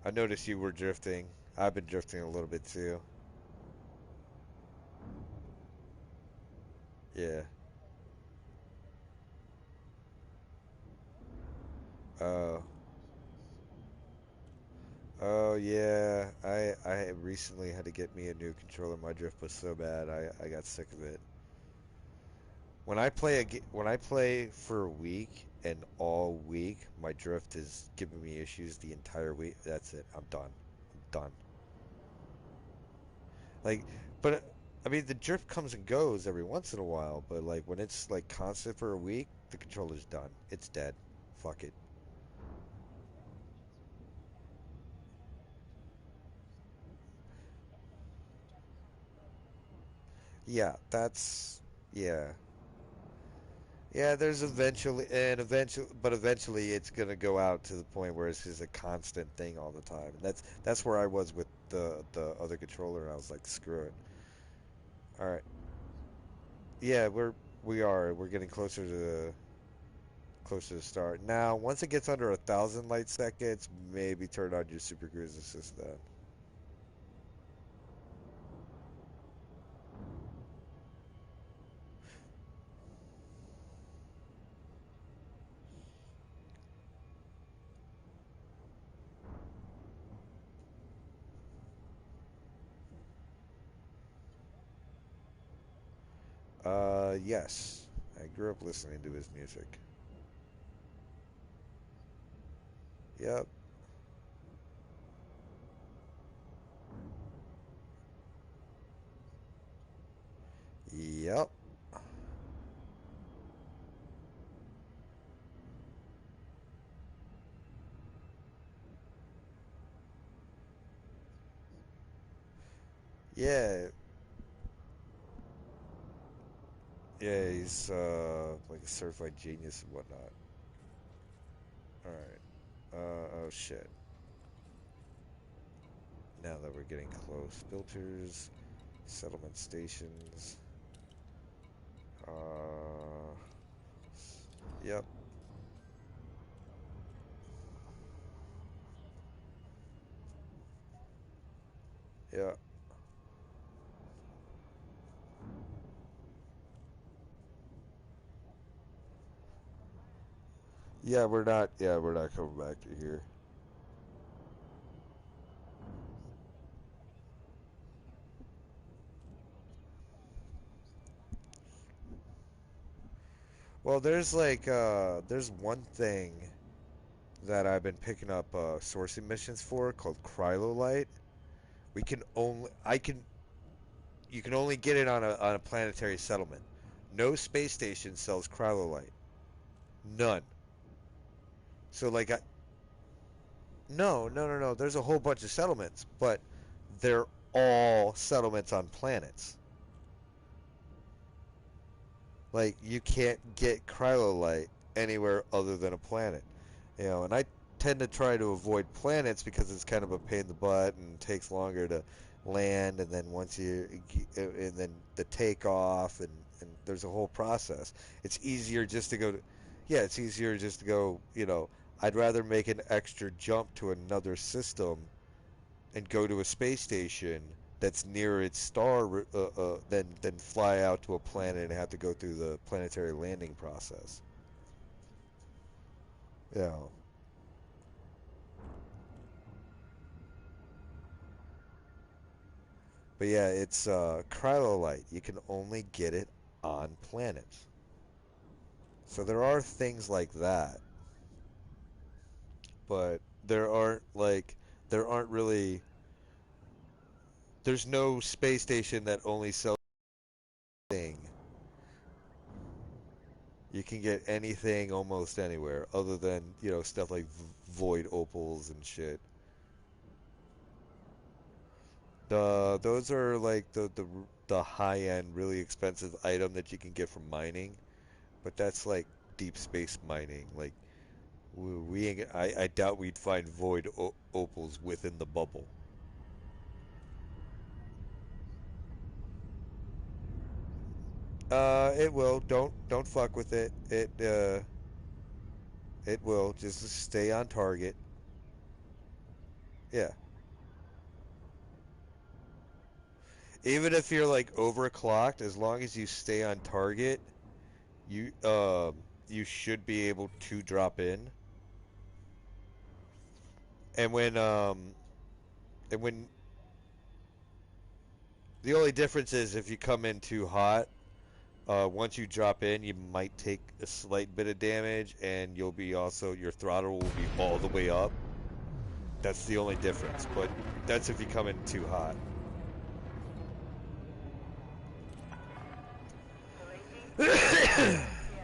I noticed you were drifting. I've been drifting a little bit too. Yeah. Oh. Oh yeah. I recently had to get me a new controller. My drift was so bad. I got sick of it. When I play for a week and all week my drift is giving me issues the entire week. That's it. I'm done. I'm done. Like, but I mean the drift comes and goes every once in a while, but like when it's like constant for a week, the controller's done. It's dead. Fuck it. Yeah, that's yeah. Yeah, there's eventually it's gonna go out to the point where it's just a constant thing all the time. And that's where I was with the other controller, and I was like, screw it. All right, yeah, we're getting closer to the start now. Once it gets under 1,000 light seconds, maybe turn on your Super Cruise Assist then. Yes, I grew up listening to his music. Yep, yep, yeah, yeah. He's like a certified genius and whatnot. All right. Oh shit. Now that we're getting close, filters, settlement stations. Uh, yep. Yeah. Yeah, we're not. Yeah, we're not coming back to here. Well, there's one thing that I've been picking up sourcing missions for called Cryolite. We can only I can You can only get it on a planetary settlement. No space station sells Cryolite. None. So like no. There's a whole bunch of settlements, but they're all settlements on planets. Like you can't get cryolite anywhere other than a planet. And I tend to try to avoid planets because it's kind of a pain in the butt and takes longer to land, and then and then the takeoff, and there's a whole process. It's easier just to go to, yeah, it's easier just to go. I'd rather make an extra jump to another system and go to a space station that's near its star than fly out to a planet and have to go through the planetary landing process. Yeah, but yeah, it's cryolite. You can only get it on planets. So there are things like that, but there aren't really there's no space station that only sells thing. You can get anything almost anywhere other than, stuff like void opals and shit. Those are like the high end, really expensive item that you can get from mining, but that's like deep space mining. Like we ain't, I doubt we'd find void opals within the bubble. It will. Don't fuck with it. It will. Just stay on target. Yeah. Even if you're like overclocked, as long as you stay on target, you you should be able to drop in. And when the only difference is if you come in too hot, once you drop in, you might take a slight bit of damage, and you'll be also your throttle will be all the way up. That's the only difference, but that's if you come in too hot.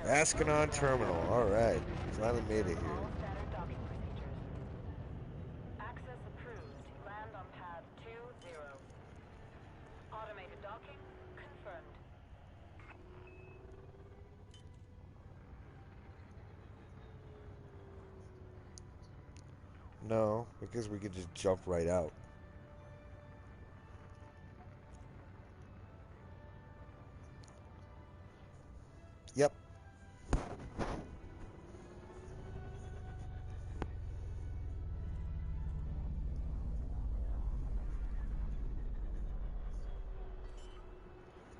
Ascanon Terminal. All right, finally made it here. All standard docking procedures. Access approved. Land on pad 20. Automated docking confirmed. No, because we could just jump right out. Yep.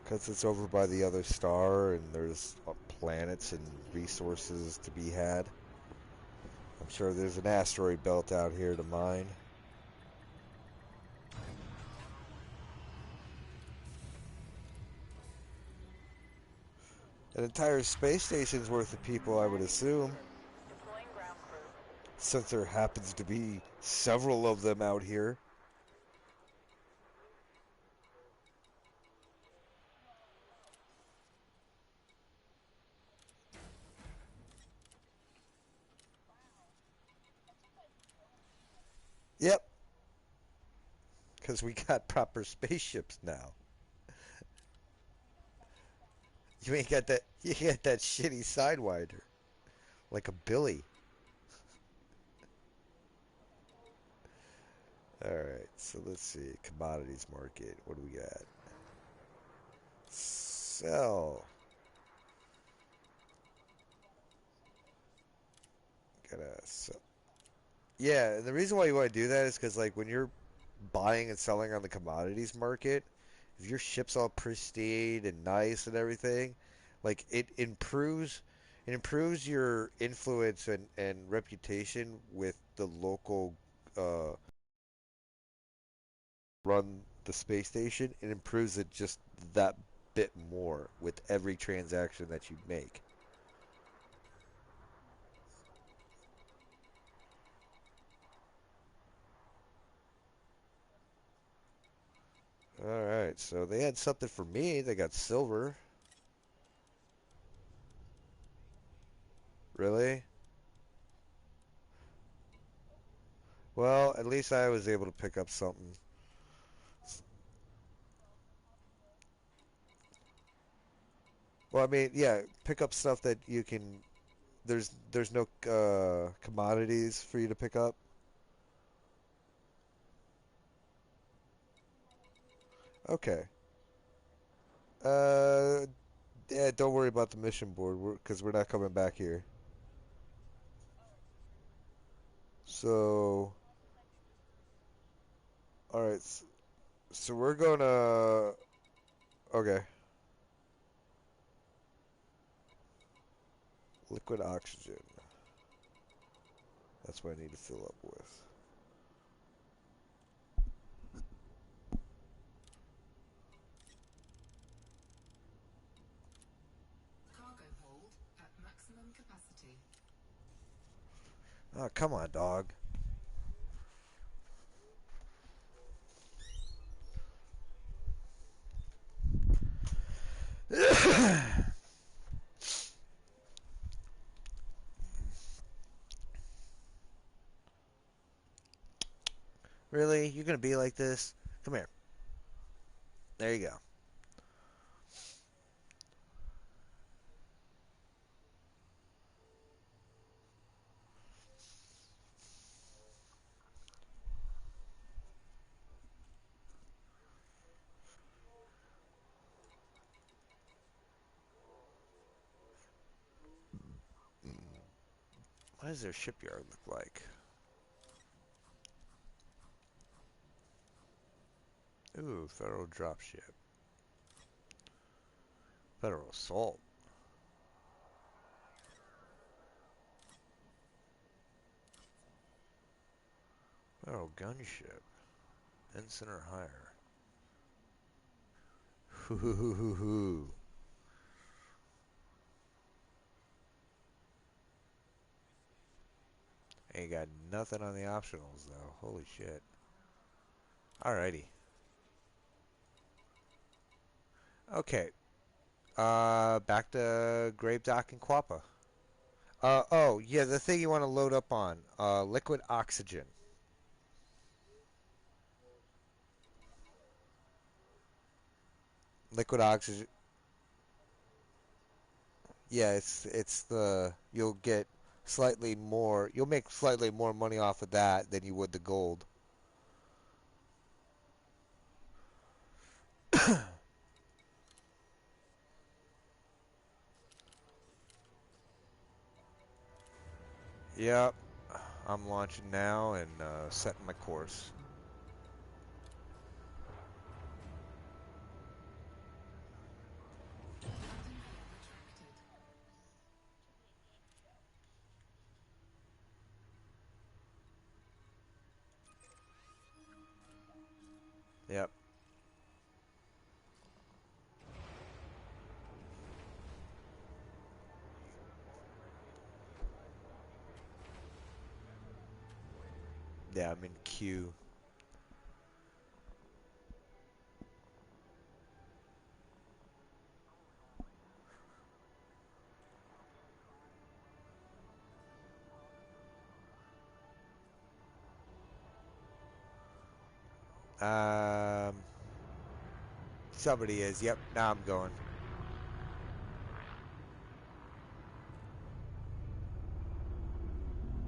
Because it's over by the other star, and there's planets and resources to be had. I'm sure there's an asteroid belt out here to mine. An entire space station's worth of people, I would assume, Deploying ground crew. since there happens to be several of them out here. Yep, because we got proper spaceships now. You ain't got that. You got that shitty sidewinder, like a Billy. All right, so let's see. Commodities market. What do we got? Sell. Gotta sell. Yeah, and the reason why you want to do that is because, like, when you're buying and selling on the commodities market, if your ship's all pristine and nice and everything, like it improves your influence and reputation with the local run the space station. It improves it just that bit more with every transaction that you make. All right, so they had something for me. They got silver. Really? Well, at least I was able to pick up something. Well, I mean, yeah, pick up stuff that you can. There's no commodities for you to pick up. Okay. Uh, yeah, don't worry about the mission board because we're not coming back here. So, all right. So we're gonna. Okay. Liquid oxygen. That's what I need to fill up with. Cargo hold at maximum Oh, come on, dog. Really? You're gonna be like this? Come here. There you go. What does their shipyard look like? Ooh, Federal dropship. Federal assault. Federal gunship. Ensign or higher. Hoo hoo hoo hoo hoo. Ain't got nothing on the optionals though. Holy shit. Alrighty. Okay. Back to Grape Dock and Quappa. Oh, yeah, the thing you want to load up on. Liquid oxygen. Liquid oxygen. Yeah, it's the you'll get slightly more. You'll make slightly more money off of that than you would the gold. Yep. I'm launching now and setting my course. Landing gear retracted. Yep. Yeah, I'm in queue. Um, Somebody is. Yep. Now I'm going.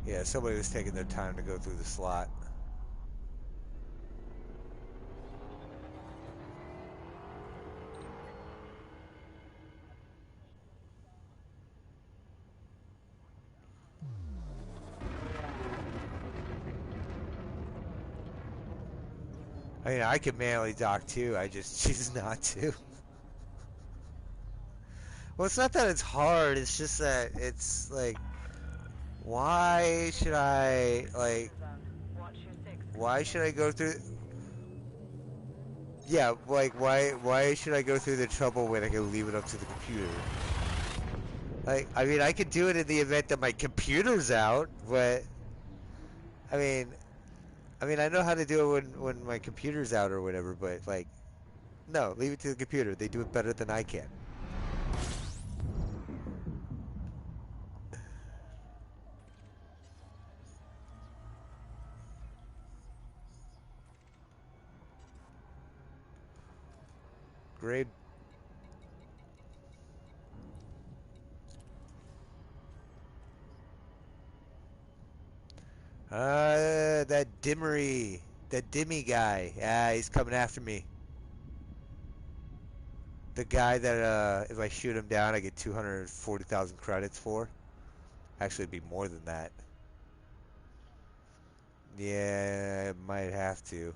Yeah, somebody was taking their time to go through the slot. I mean, I could manually dock too. I just choose not to. Well, it's not that it's hard. It's just that it's like, why should I like? Mission zone. Watch your six Why should closing. I go through? Yeah, like why should I go through the trouble when I can leave it up to the computer? Like, I mean, I could do it in the event that my computer's out, but I mean, I know how to do it when my computer's out or whatever. But like, no, leave it to the computer. They do it better than I can. Grade. That Dimmery, that Dimmy guy. Yeah, he's coming after me. The guy that if I shoot him down, I get 240,000 credits for. Actually, it'd be more than that. Yeah, might have to.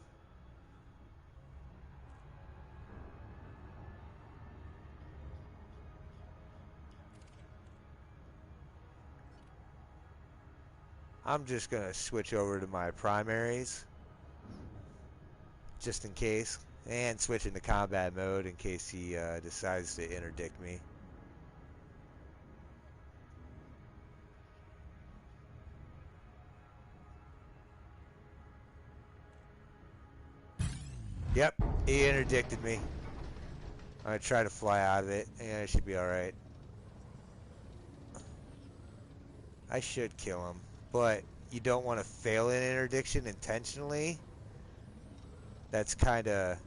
I'm just gonna switch over to my primaries, just in case, and switch into combat mode in case he decides to interdict me. Yep, he interdicted me. I'm gonna try to fly out of it. Yeah, it should be alright. I should kill him, but you don't want to fail an interdiction intentionally. That's kind of...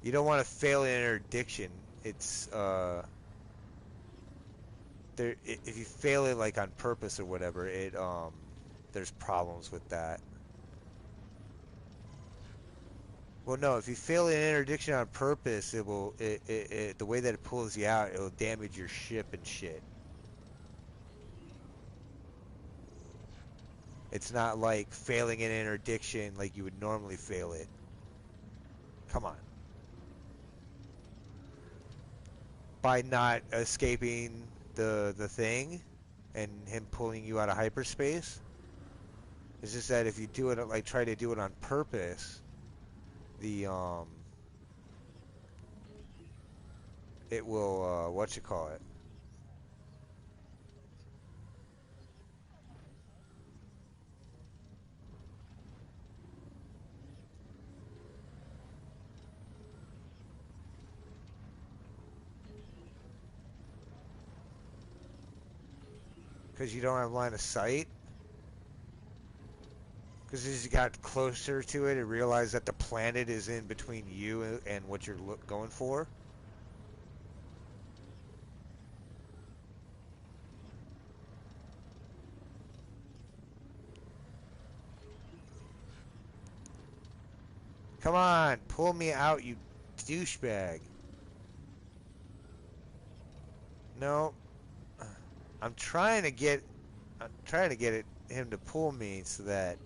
You don't want to fail an interdiction. It's, if you fail it, like, on purpose or whatever, there's problems with that. Well, no, if you fail an interdiction on purpose, the way that it pulls you out, it'll damage your ship and shit. It's not like failing an interdiction like you would normally fail it. Come on. By not escaping the thing and him pulling you out of hyperspace. It's just that if you do it, like, try to do it on purpose, the it will what you call it? Because you don't have line of sight. Because as you got closer to it and realized that the planet is in between you and what you're going for. Come on, pull me out, you douchebag. No, I'm trying to get, him to pull me so that.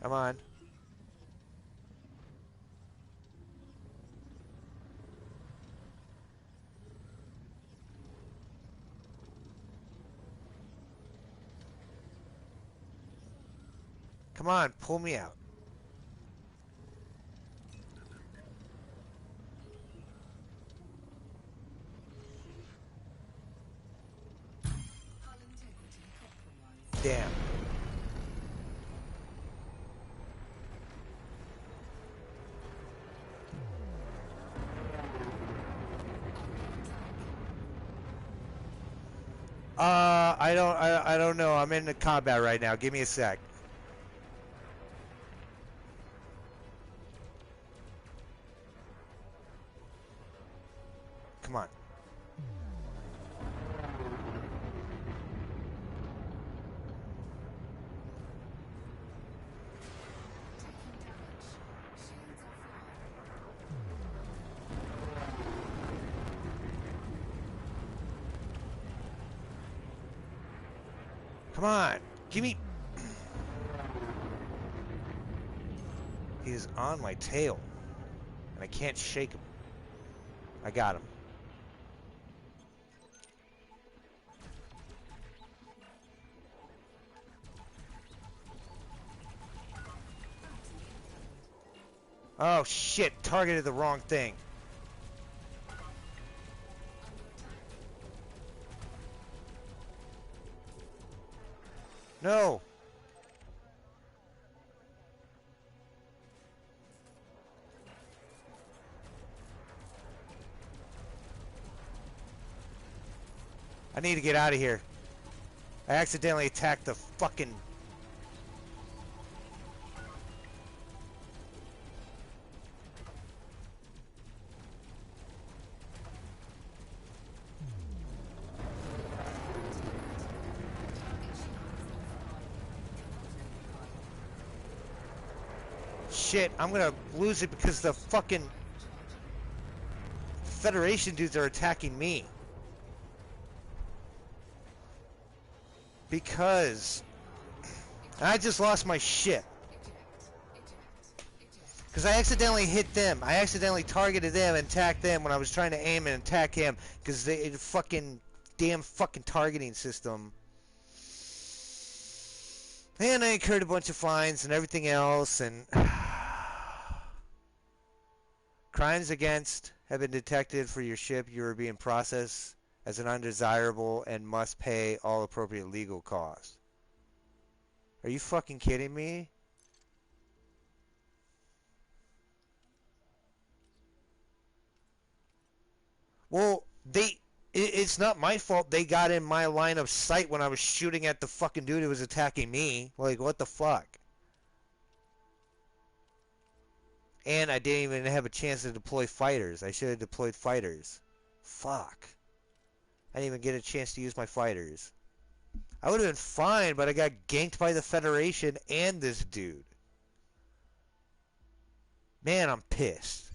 Come on. Come on, pull me out. Hull integrity compromised. Damn. I don't know. I'm in the combat right now. Give me a sec. Come on. Taking damage. Shields offline. Come on. Give me. He is on my tail. And I can't shake him. I got him. Oh shit, targeted the wrong thing. No. I need to get out of here. I accidentally attacked the fucking... Shit, I'm gonna lose it because the fucking Federation dudes are attacking me. Because I just lost my ship. Because I accidentally hit them. I accidentally targeted them and attacked them when I was trying to aim and attack him. Because the fucking damn fucking targeting system. And I incurred a bunch of fines and everything else. And crimes against have been detected for your ship. You are being processed as an undesirable and must pay all appropriate legal costs. Are you fucking kidding me? Well, it's not my fault they got in my line of sight when I was shooting at the fucking dude who was attacking me. Like, what the fuck? And I didn't even have a chance to deploy fighters. I should have deployed fighters. Fuck. I didn't even get a chance to use my fighters. I would have been fine, but I got ganked by the Federation and this dude. Man, I'm pissed.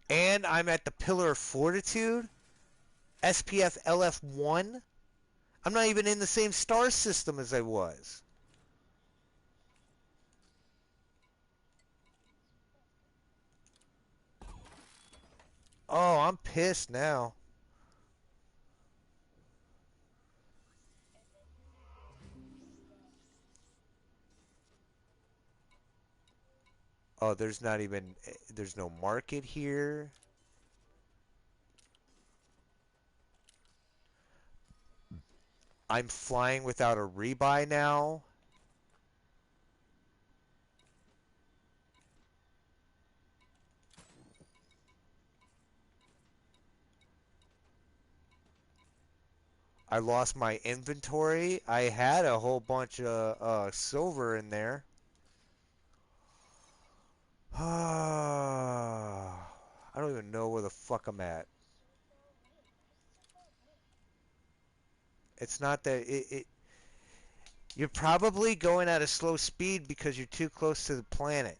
And I'm at the Pillar of Fortitude? SPF LF1? I'm not even in the same star system as I was. Oh, I'm pissed now. Oh, there's not even, there's no market here. I'm flying without a rebuy now. I lost my inventory. I had a whole bunch of silver in there. I don't even know where the fuck I'm at. It's not that you're probably going at a slow speed because you're too close to the planet.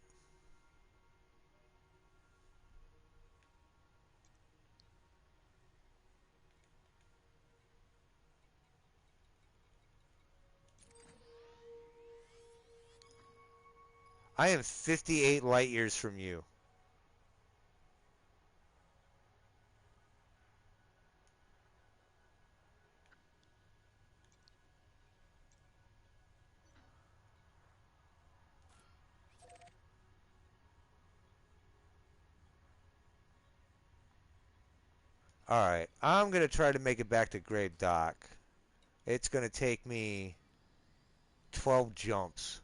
I am 58 light years from you. Alright, I'm going to try to make it back to Grave Dock. It's going to take me 12 jumps.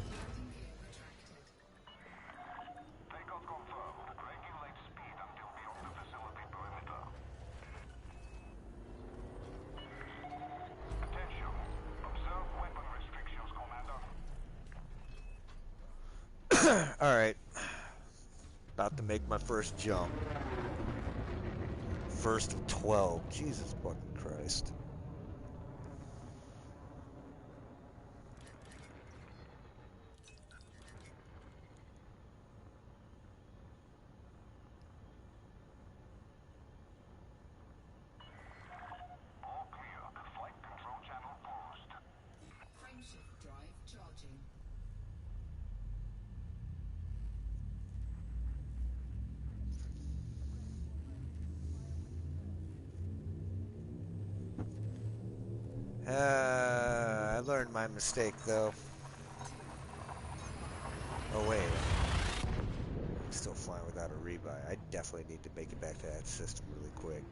Landing gear retracted. Takeoff confirmed. Regulate speed until beyond the facility perimeter. Attention. Observe weapon restrictions, Commander. Alright, about to make my first jump. First of 12. Jesus fucking Christ. All clear. Flight control channel closed. Frameshift drive charging. I learned my mistake though. Oh wait. I'm still flying without a rebuy. I definitely need to make it back to that system really quick.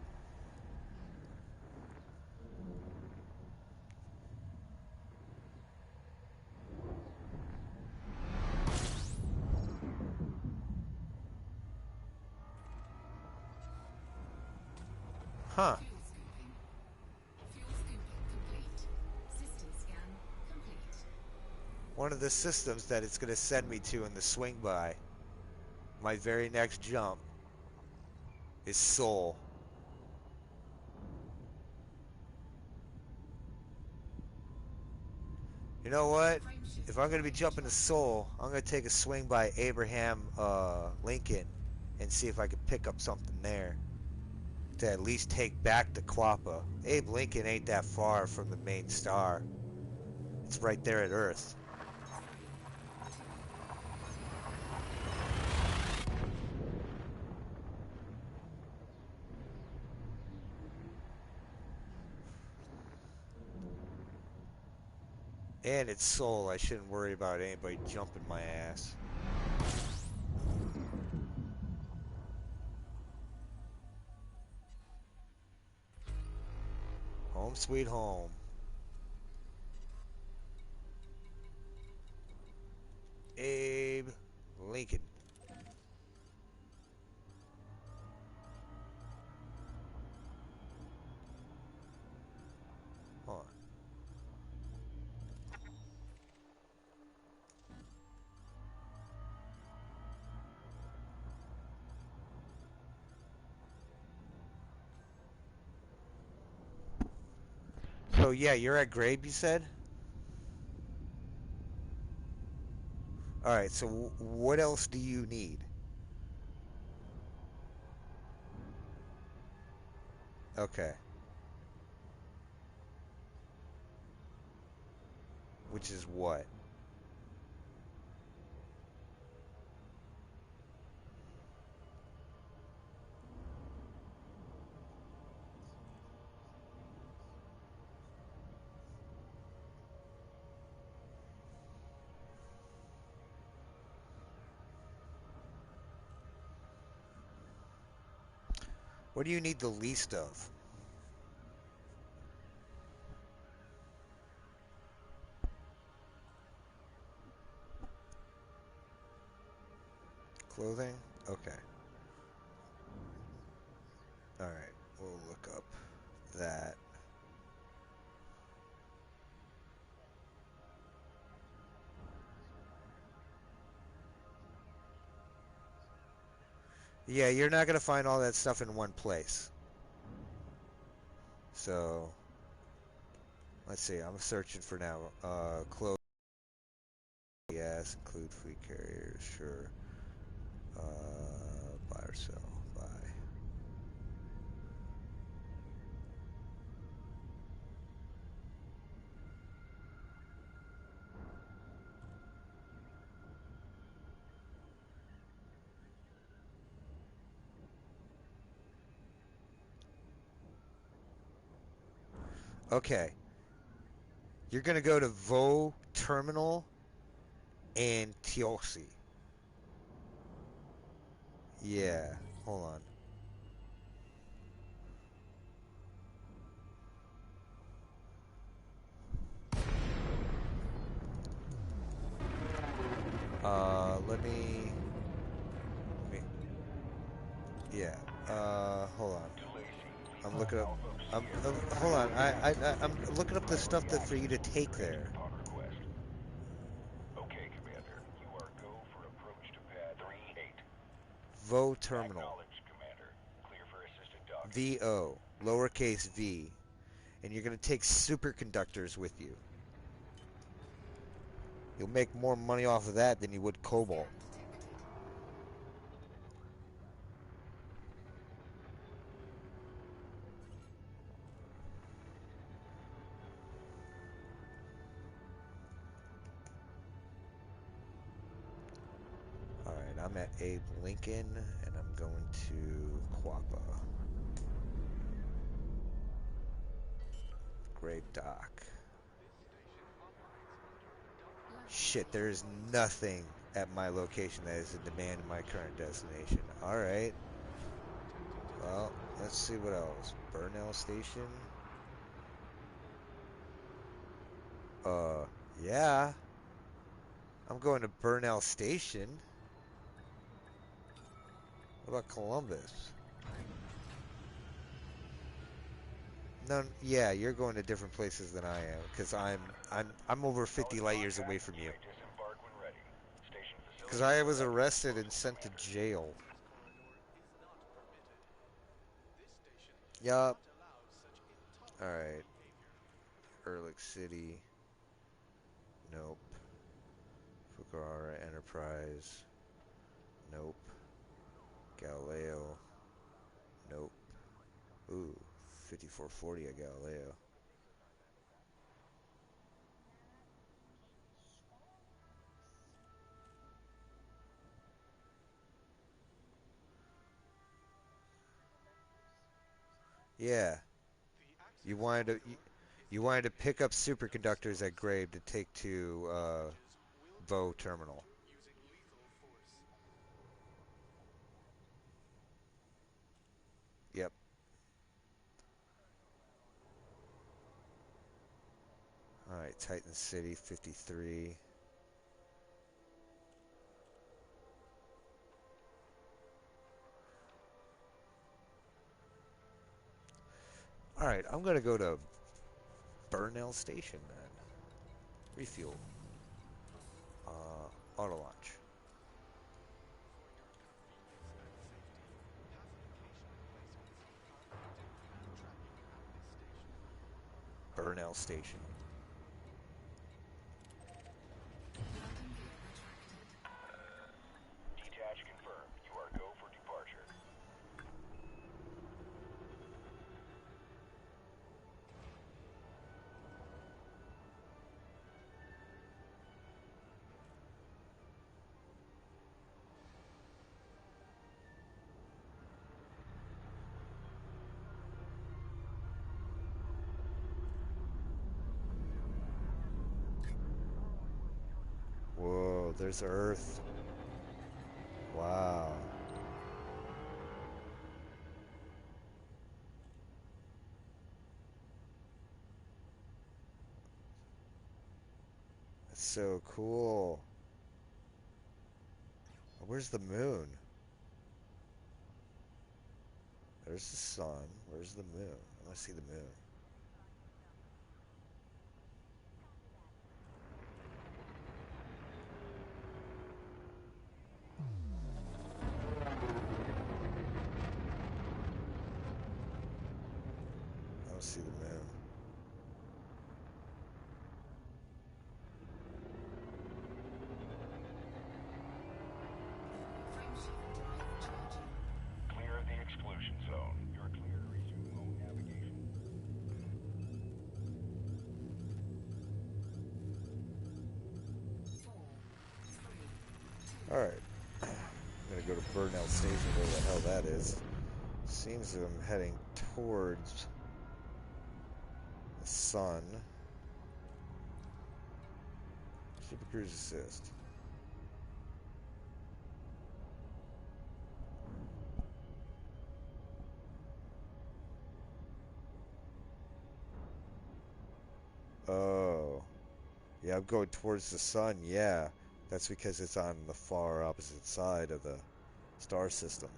Huh. Fuel scooping. Fuel scooping complete. System scan complete. One of the systems that it's going to send me to in the swing by, my very next jump, is Soul. You know what? Frame shift If I'm gonna be range jumping to Seoul, I'm gonna take a swing by Abraham Lincoln and see if I can pick up something there to at least take back to Quappa. Abe Lincoln ain't that far from the main star. It's right there at Earth. 3, 2, 1. And it's Seoul. I shouldn't worry about anybody jumping my ass. Home sweet home. Abe Lincoln. Hold on. So yeah, you're at Grabe, you said? Alright, so what else do you need? Okay. Which is what? What do you need the least of? Clothing? Okay. Alright, we'll look up that. Yeah, you're not gonna find all that stuff in one place. So, let's see, I'm searching for now. Clothing, yes, include fleet carriers, sure. Buy or sell, buy. Okay, you're gonna go to Vo Terminal and Tiosi. Yeah, hold on. Let me, yeah. Hold on. I'm looking up. Hold on. I'm looking up the stuff that for you to take there. Upon request. Okay, Commander. You are go for approach to pad 3-8. Vo Terminal. Acknowledged, Commander. Clear for assisted docking. VO, lowercase v. And you're going to take superconductors with you. You'll make more money off of that than you would cobalt. Scan detected. Alright, I'm at Abe Lincoln, and I'm going to Quappa. Grape Dock. Shit, there is Lastandfirstman. nothing at my location that is in demand in my current destination. Alright. Well, let's see what else. Burnell Station. Uh, yeah. I'm going to Burnell Station. What about Columbus? No, yeah, you're going to different places than I am, because I'm over 50 Acknowledge light years away contact. from You you. may disembark when ready. Station Because facilities I are was evacuated arrested and close to sent to Commander. jail. Yup. Alright. Ehrlich City. Nope. Fukuhara Enterprise. Nope. Galileo. Nope. Ooh, 5440 at Galileo. Yeah, you wanted to you wanted to pick up superconductors at Grave to take to Bow Terminal. Yep. All right, Titan City 53. All right, I'm gonna go to Burnell Station then. Refuel. Auto launch. Burnell Station. Landing gear retracted. Detach confirmed. You are go for departure. Whoa, there's Earth. Wow. That's so cool. Where's the moon? There's the sun. Where's the moon? I want to see the moon. I want to see the moon. Frameshift drive charging. Clear of the exclusion zone. You're clear to resume home navigation. Four, three, two, All right. I'm gonna go to Burnell Station, where the hell that is. Seems I'm heading towards the sun. Super Cruise Assist. Oh. Yeah, I'm going towards the sun, yeah. That's because it's on the far opposite side of the star system.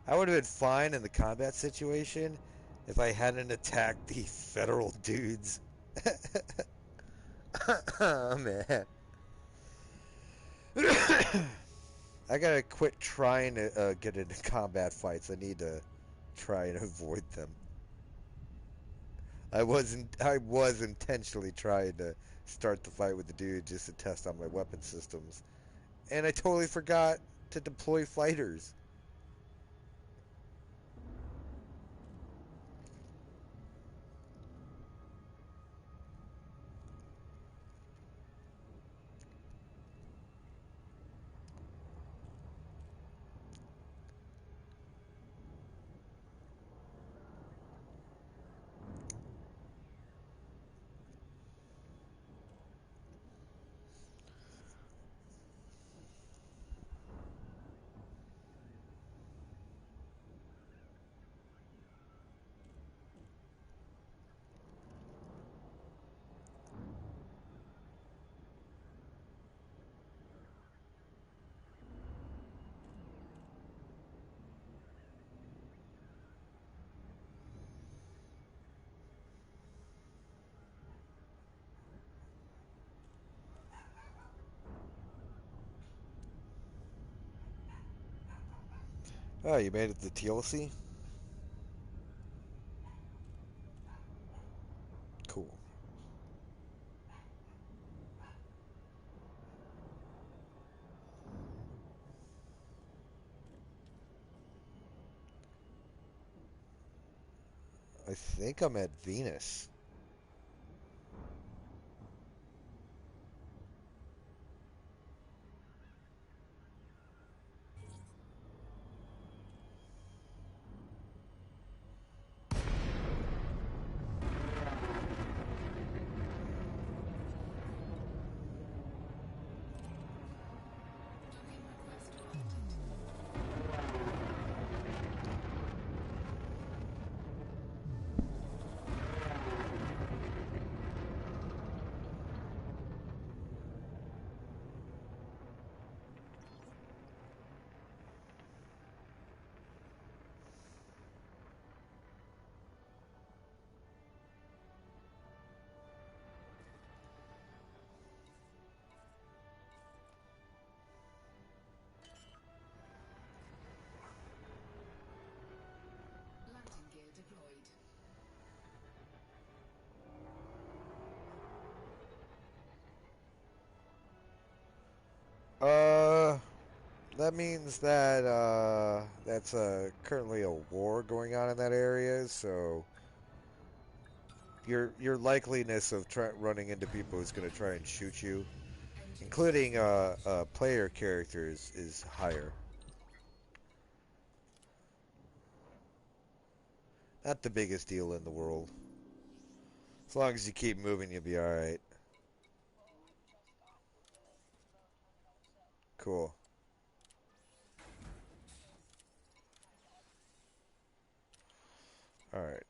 I would have been fine in the combat situation if I hadn't attacked the federal dudes. Oh, man. I gotta quit trying to get into combat fights. I need to try and avoid them. I was intentionally trying to start the fight with the dude just to test out my weapon systems. And I totally forgot to deploy fighters. Oh, you made it to TLC? Cool. I think I'm at Venus. Docking request granted. Landing gear deployed. Uh, that means that that's currently a war going on in that area. So your likeliness of running into people who's going to try and shoot you, Engines including disengaged. player characters, is higher. Not the biggest deal in the world. As long as you keep moving, you'll be all right. Cool. All right.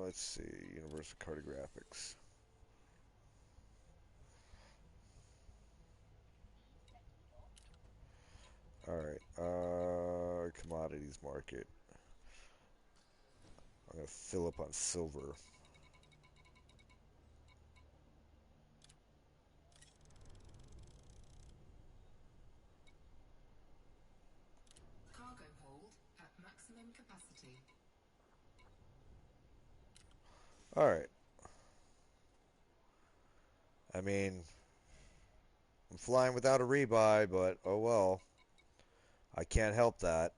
Let's see. Universal cartographics. All right. Commodities market. I'm gonna fill up on silver. Cargo hold at maximum capacity. All right. I mean, I'm flying without a rebuy, but oh well. I can't help that.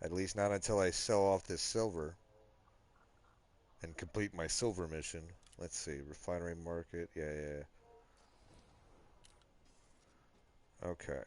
At least not until I sell off this silver and complete my silver mission. Let's see. Refinery market. Yeah, yeah, yeah. Okay.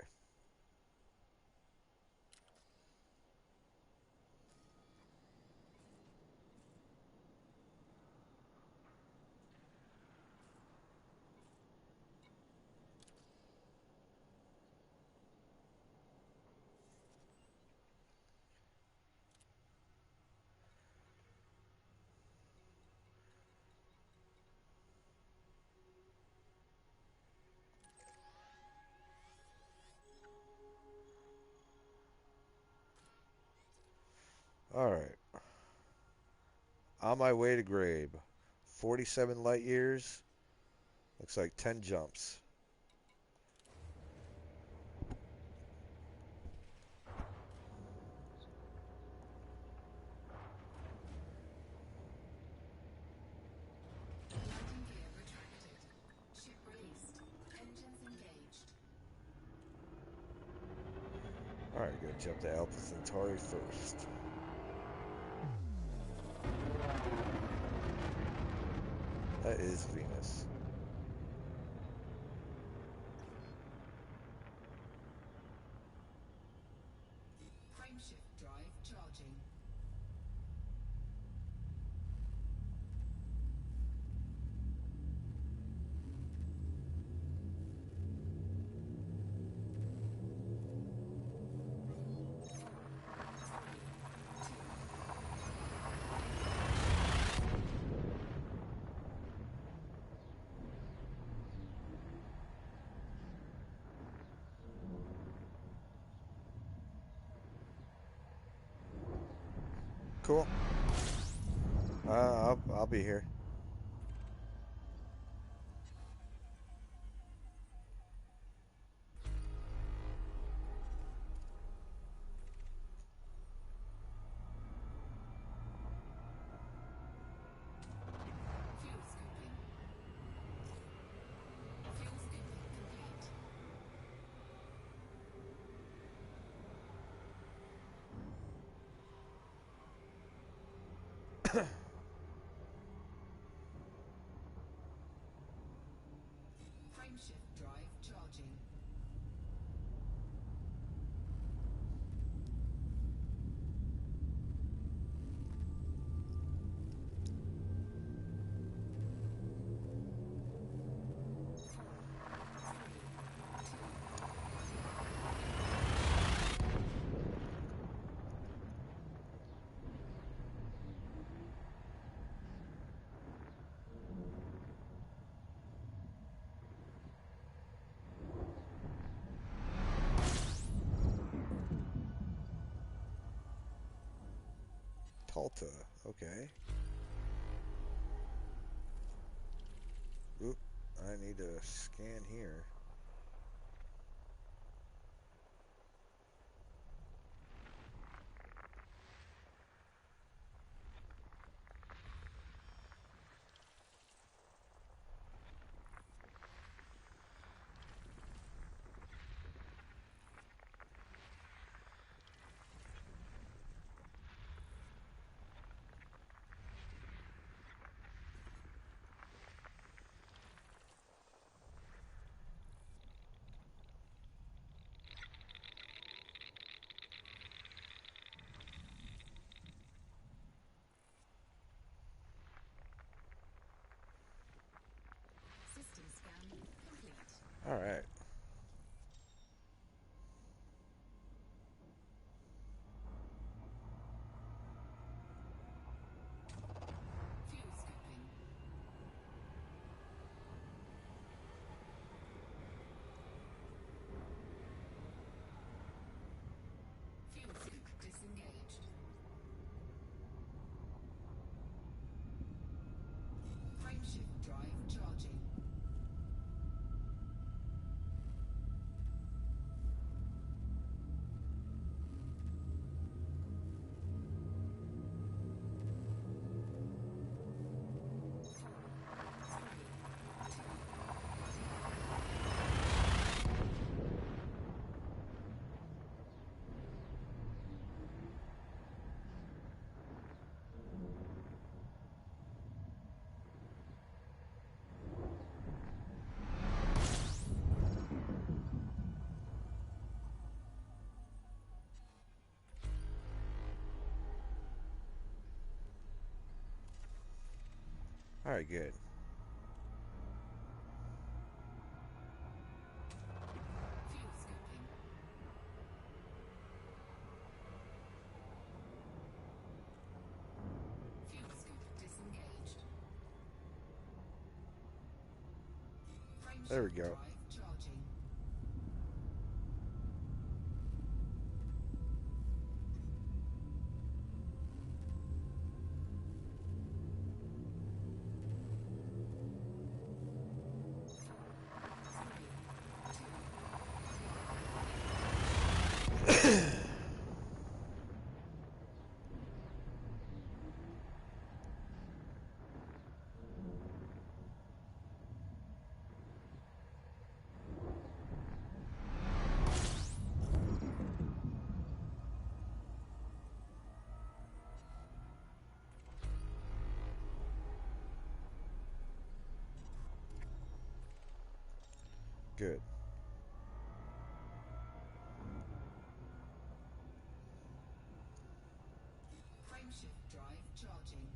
All right. On my way to Grabe. 47 light years. Looks like 10 jumps. Landing gear retracted. Ship released. Engines engaged. All right, gonna jump to Alpha Centauri first. That is Venus. Frameshift drive charging. Cool. I'll be here. Frameshift drive charging. Talta, okay. Oop, I need to scan here. System scan complete. All right. Fuel scooping. Fuel scoop disengaged. Frameshift drive charging. All right, good. Fuel scooping. Fuel scoop disengaged. There we Frameshift go. drive charging. Good. Frameshift drive charging.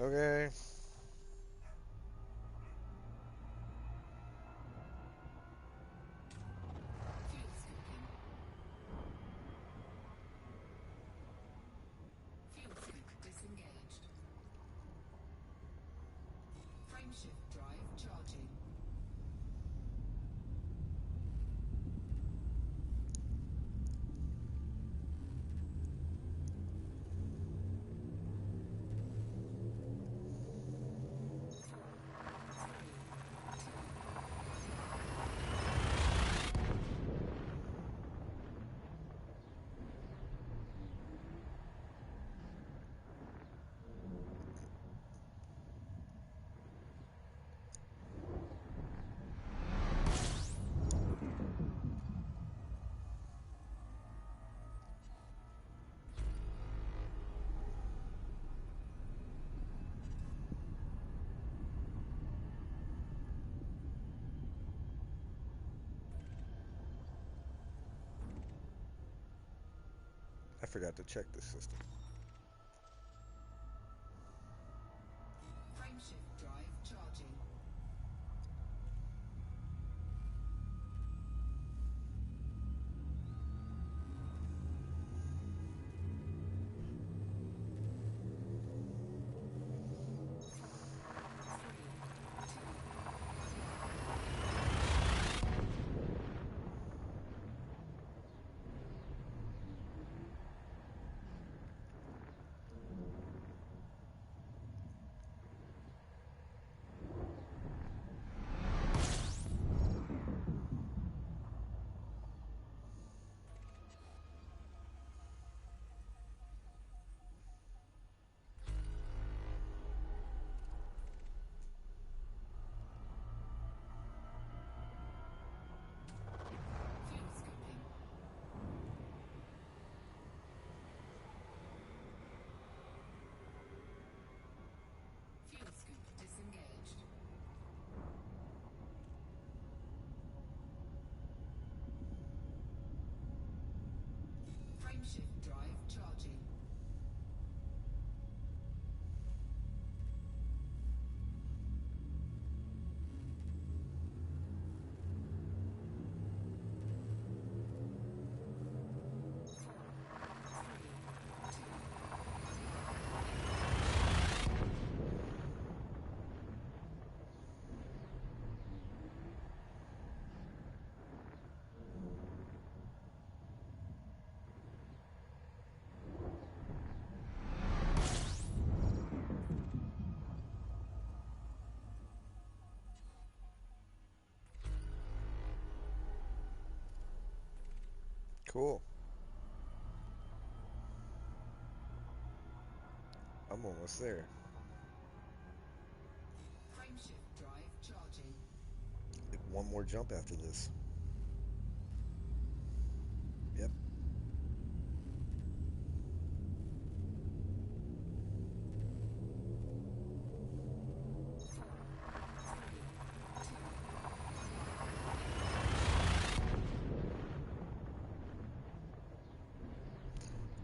Okay. Fuel scooping. Fuel scoop disengaged. Frameshift drive forgot to check this system. Frameshift drive charging. Fuel scooping. Fuel scoop disengaged. Frameshift drive charging. Cool. I'm almost there. Frameshift drive charging. Like one more jump after this. Yep.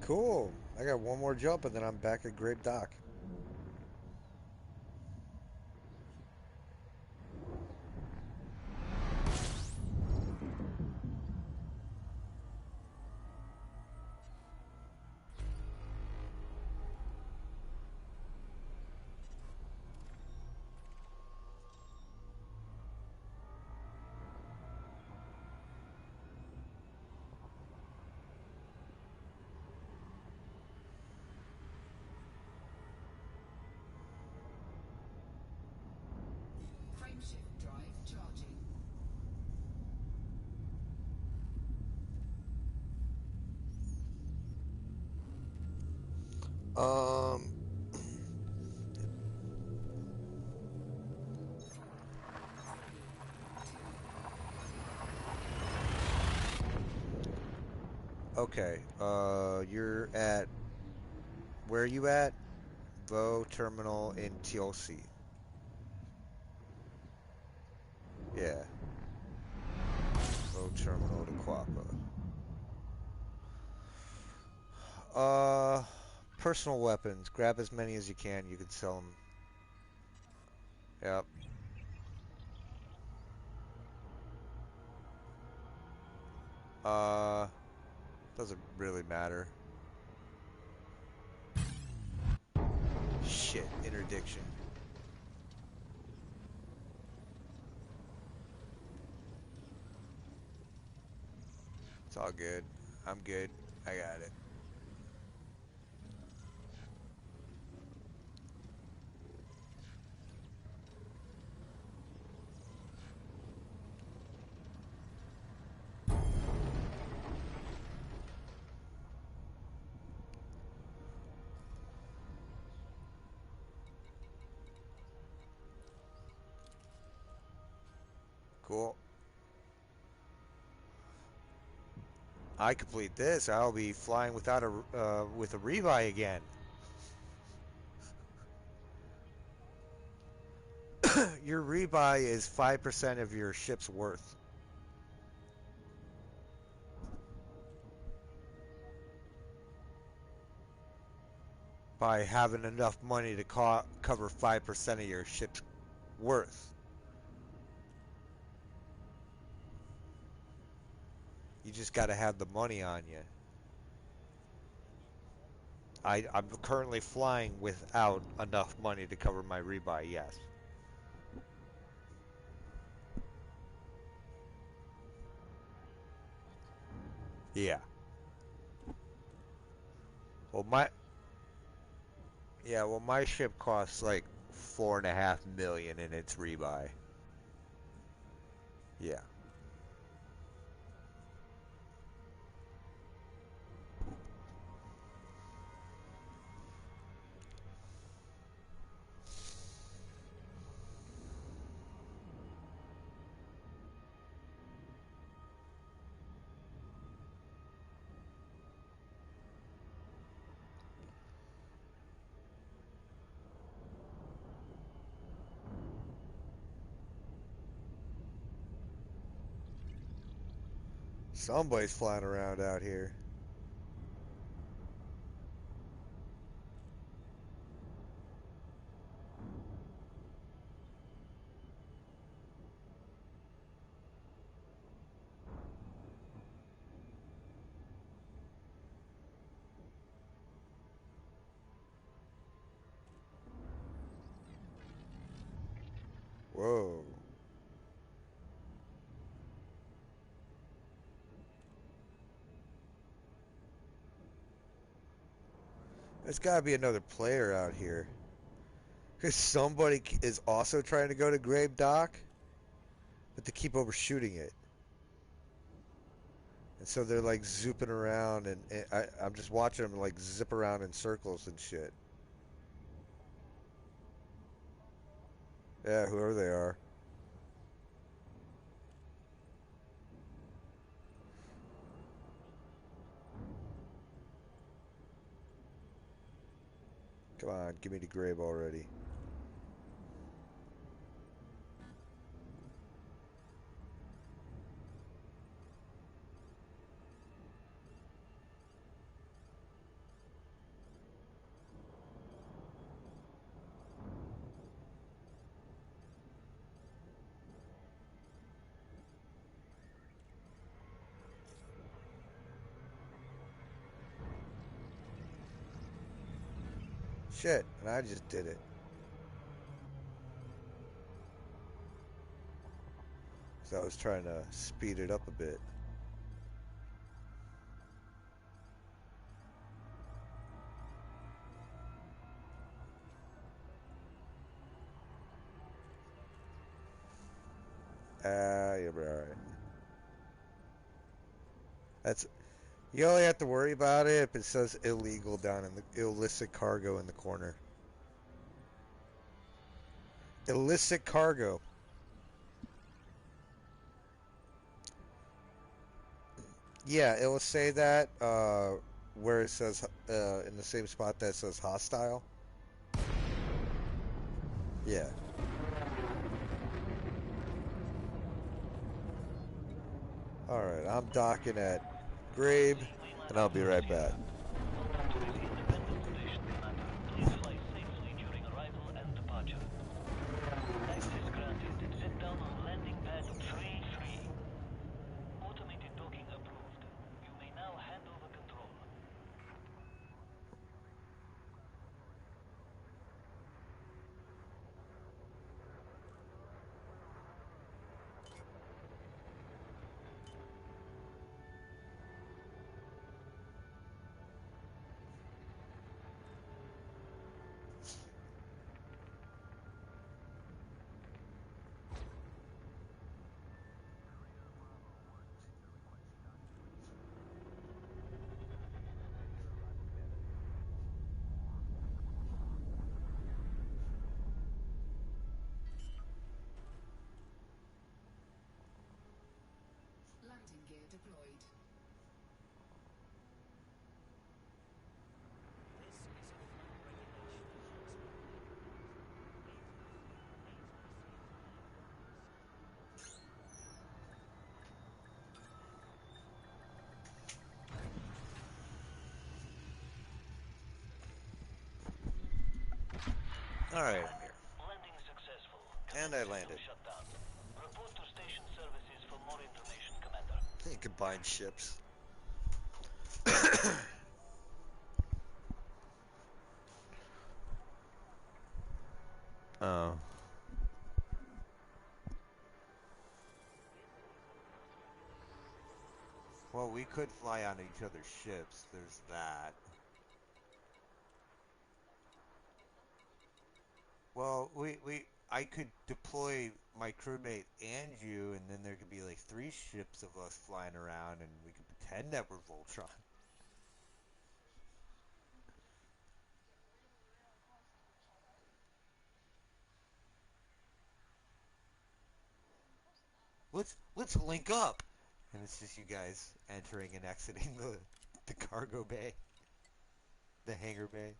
Cool. I got one more jump and then I'm back at Grape Dock. Frameshift drive charging. Um, okay. You're at, where are you at? Vo Terminal in TLC. Yeah. Vo Terminal to Quappa. Uh, Personal weapons. Grab as many as you can. You can sell them. Yep. Uh, doesn't really matter. Shit. Interdiction. It's all good. I'm good. I got it. Cool. I complete this, I'll be flying without a with a rebuy again. Your rebuy is 5% of your ship's worth. by having enough money to cover 5% of your ship's worth. You just got to have the money on you. I'm currently flying without enough money to cover my rebuy, yes. Yeah. Well, my ship costs like 4.5 million in its rebuy. Yeah. Somebody's flying around out here. Whoa. There's got to be another player out here. Because somebody is also trying to go to Grave Dock, but they keep overshooting it. And so they're like zooping around, and I'm just watching them like zip around in circles and shit. Yeah, whoever they are. Come on, give me the grave already. Shit, and I just did it. So I was trying to speed it up a bit. You'll be alright. That's You only have to worry about it if it says illegal down in the illicit cargo in the corner. Illicit cargo. Yeah, it will say that where it says in the same spot that says hostile. Yeah. Alright, I'm docking at Grabe, and I'll be right back. All right, I'm here. Landing successful. And Commence I system landed. shutdown. Report to station services for more information, Commander. Combined ships. Oh. Well, we could fly on each other's ships. There's that. Well, I could deploy my crewmate and you, and then there could be like 3 ships of us flying around, and we could pretend that we're Voltron. Let's link up, and it's just you guys entering and exiting the cargo bay, the hangar bay.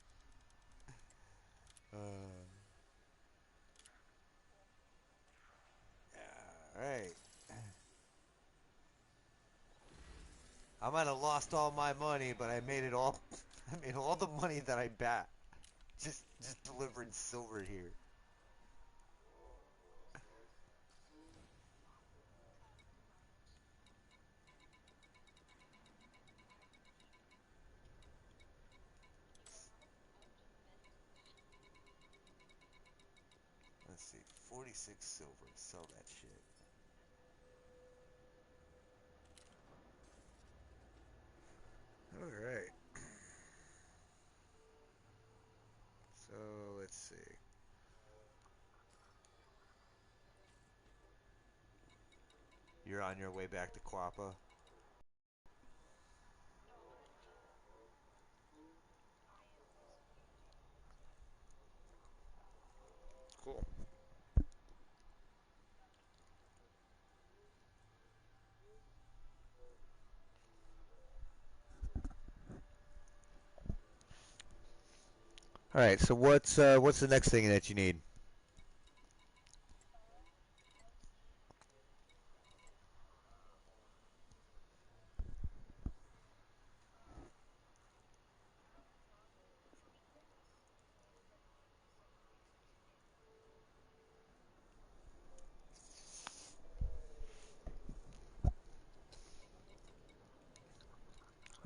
Yeah, all right. I might have lost all my money, but I made it all. I made all the money that I bet. Just delivering silver here. Let's see, 46 silver. Sell that shit. All right. So let's see. You're on your way back to Quappa. Cool. All right. So what's the next thing that you need?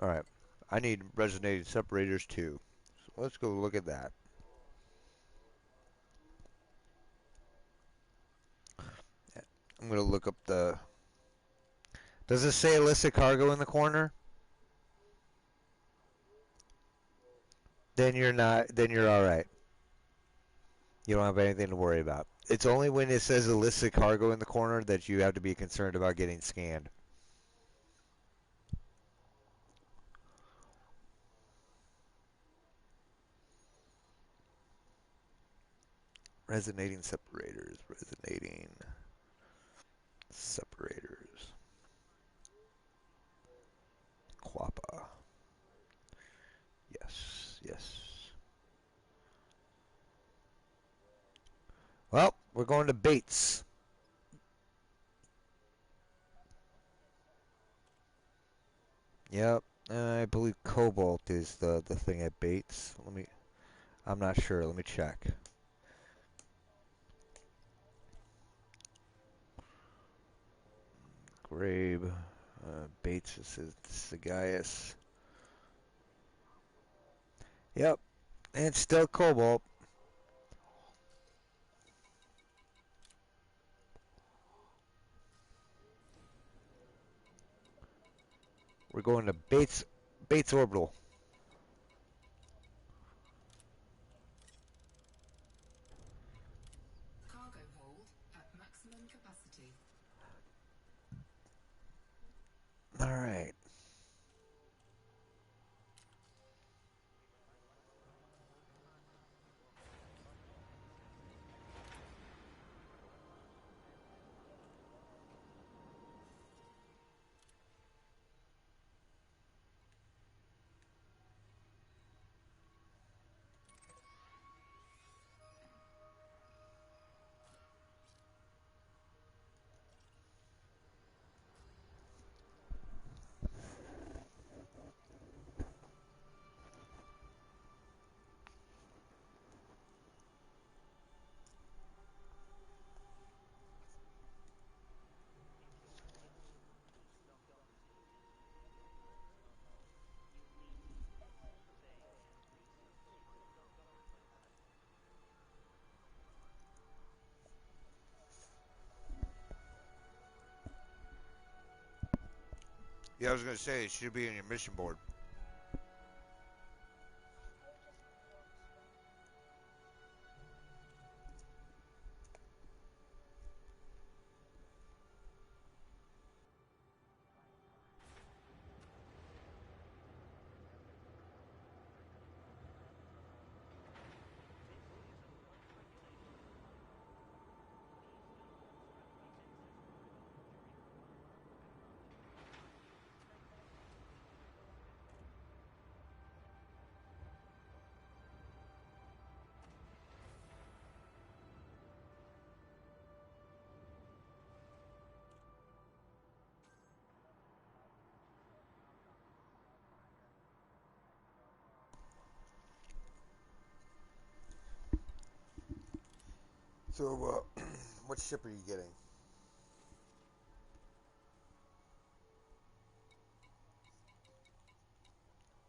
All right. I need resonating separators too. So let's go look at that. I'm gonna look up the. Does it say illicit cargo in the corner? Then you're not. Then you're all right. You don't have anything to worry about. It's only when it says illicit cargo in the corner that you have to be concerned about getting scanned. Resonating separators. Resonating separators. Quappa. Yes. Yes. Well, we're going to Bates. Yep. I believe Cobalt is the thing at Bates. Let me. I'm not sure. Let me check. Grabe. Bates is the Gaius. Yep. And it's still Cobalt. We're going to Bates Orbital. Cargo hold at maximum capacity. All right. Yeah, I was gonna say it should be in your mission board. So, what ship are you getting?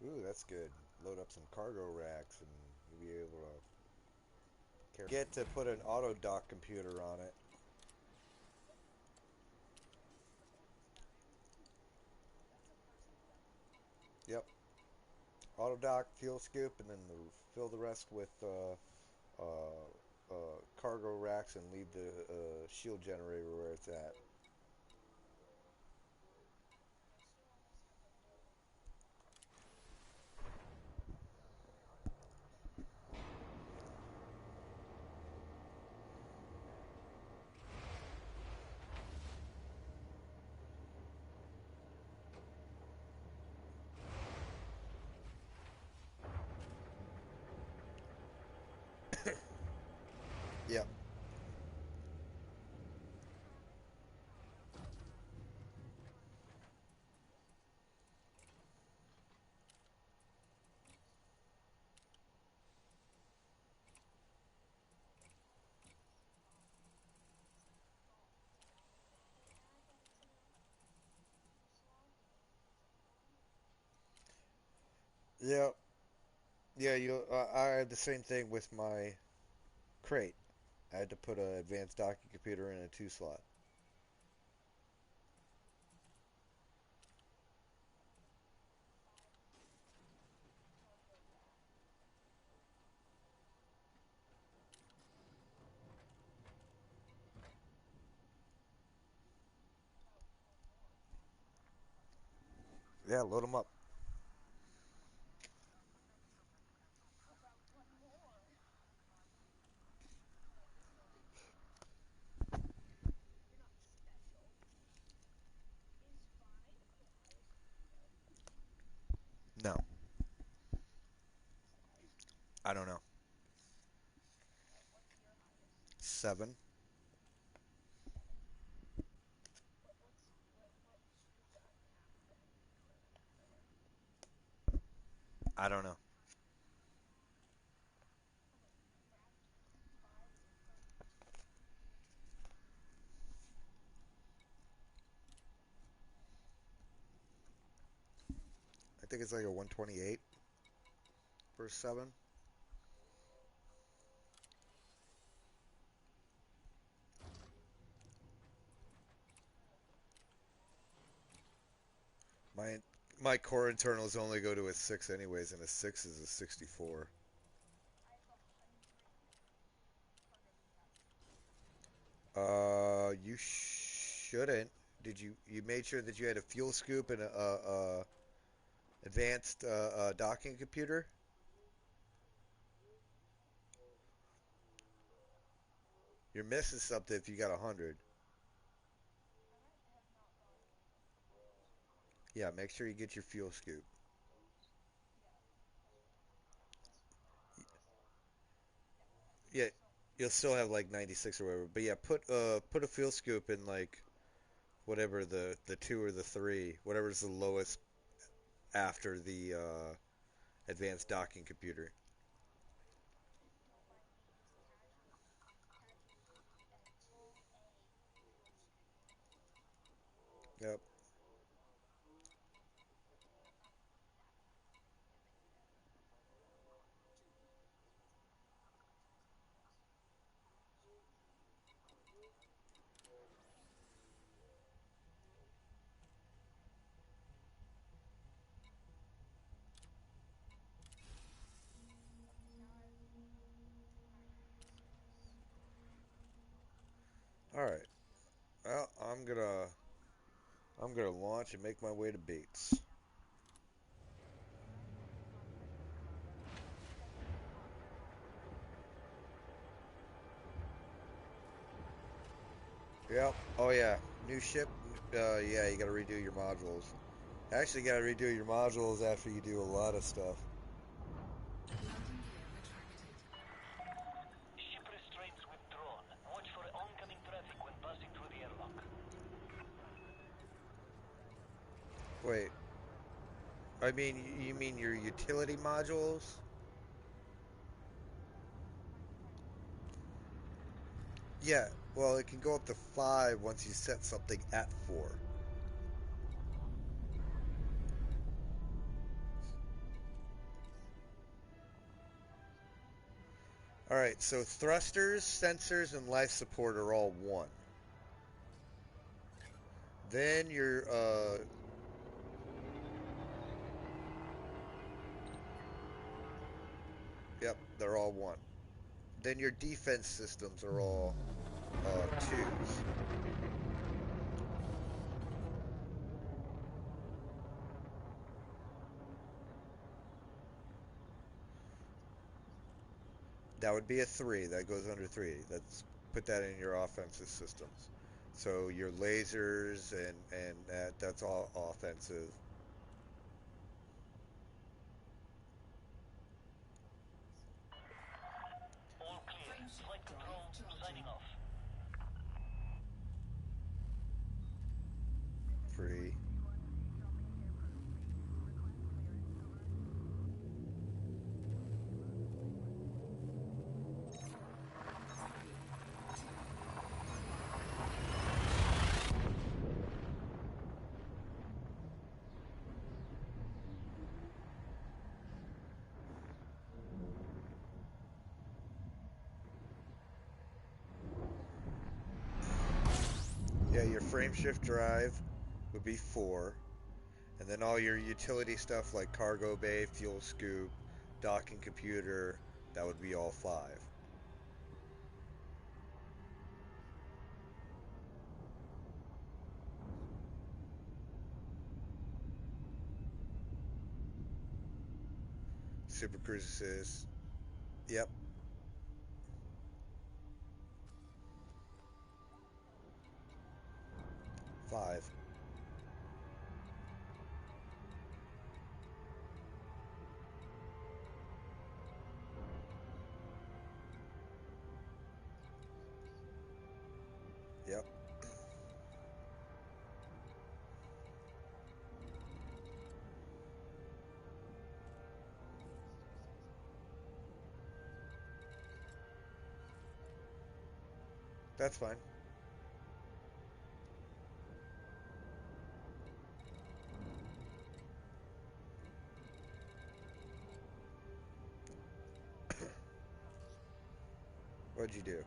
Ooh, that's good. Load up some cargo racks and you'll be able to get to put an auto dock computer on it. Yep. Auto dock, fuel scoop, and then fill the rest with cargo racks and leave the shield generator where it's at. Yep. Yep. Yeah, I had the same thing with my crate. I had to put an advanced docking computer in a 2 slot. Yeah, load them up. No, I don't know. 7. I don't know. I think it's like a 128 for 7. My my core internals only go to a 6 anyways, and a 6 is a 64. You shouldn't. Did you made sure that you had a fuel scoop and a advanced docking computer? You're missing something if you got 100. Yeah, make sure you get your fuel scoop. Yeah, you'll still have like 96 or whatever. But yeah, put a fuel scoop in like whatever the 2 or the 3, whatever's the lowest after the advanced docking computer. Yep. All right. Well, I'm gonna launch and make my way to Bates. Yep. Oh yeah. New ship. Yeah, you gotta redo your modules. Actually, you gotta redo your modules after you do a lot of stuff. Landing gear retracted. Ship restraints withdrawn. Watch for oncoming traffic when passing through the airlock. Wait. I mean, you mean your utility modules? Yeah. Well, it can go up to 5 once you set something at 4. All right. So thrusters, sensors, and life support are all 1. Then your yep, they're all 1. Then your defense systems are all 2s. That would be a 3. That goes under 3. Let's put that in your offensive systems. So your lasers and that's all offensive. All clear. Frameshift Flight drive control charging. signing off. Free. Three, two, one. Ignition. Yeah, your frame shift drive would be 4. And then all your utility stuff like cargo bay, fuel scoop, docking computer, that would be all 5. Super cruise assist. Yep, 5. Yep, that's fine. What'd you do?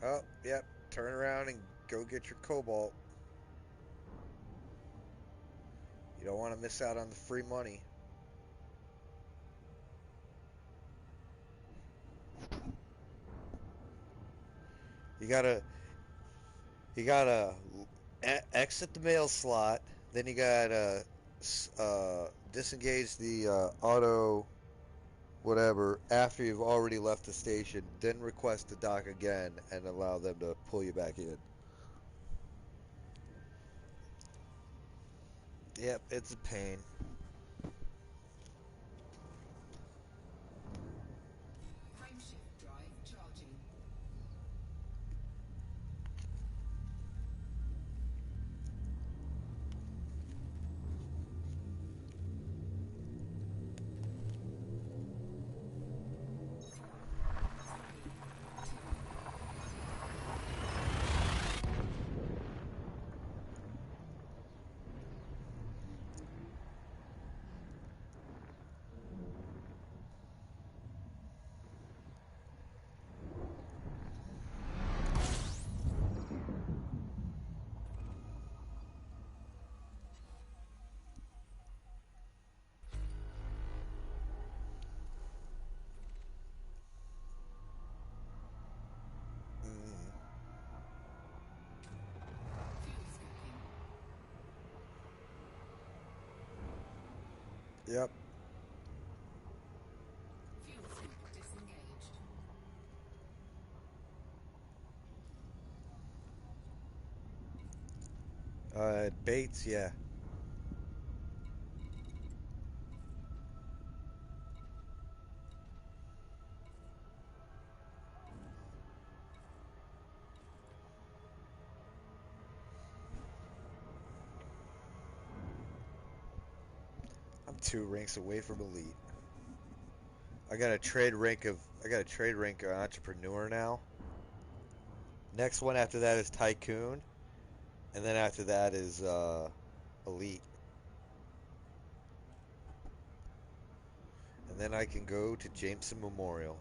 Oh, yep. Turn around and go get your cobalt. You don't want to miss out on the free money. You gotta you gotta exit the mail slot. Then you gotta disengage the auto whatever after you've already left the station. Then request to dock again and allow them to pull you back in. Yep, it's a pain. Frameshift drive charging. Three, two, one. Ignition. Yep. Fuel scoop disengaged. Baits, yeah. I'm 2 ranks away from elite. I got a trade rank of entrepreneur now. Next one after that is tycoon, and then after that is elite. And then I can go to Jameson Memorial.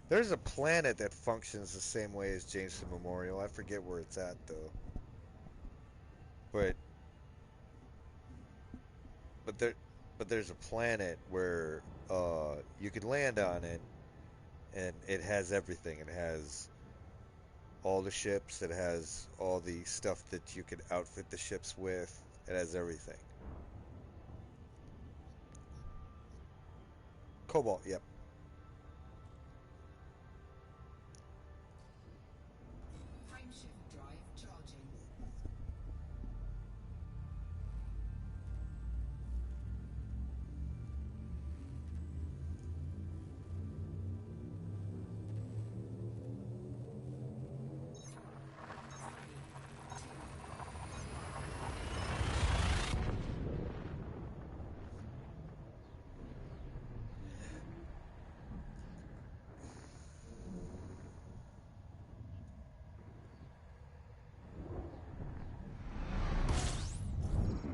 There's a planet that functions the same way as Jameson Memorial. I forget where it's at though. But but there but there's a planet where you can land on it and it has everything. It has all the ships, it has all the stuff that you can outfit the ships with. It has everything. Cobalt, yep. Frameshift drive charging.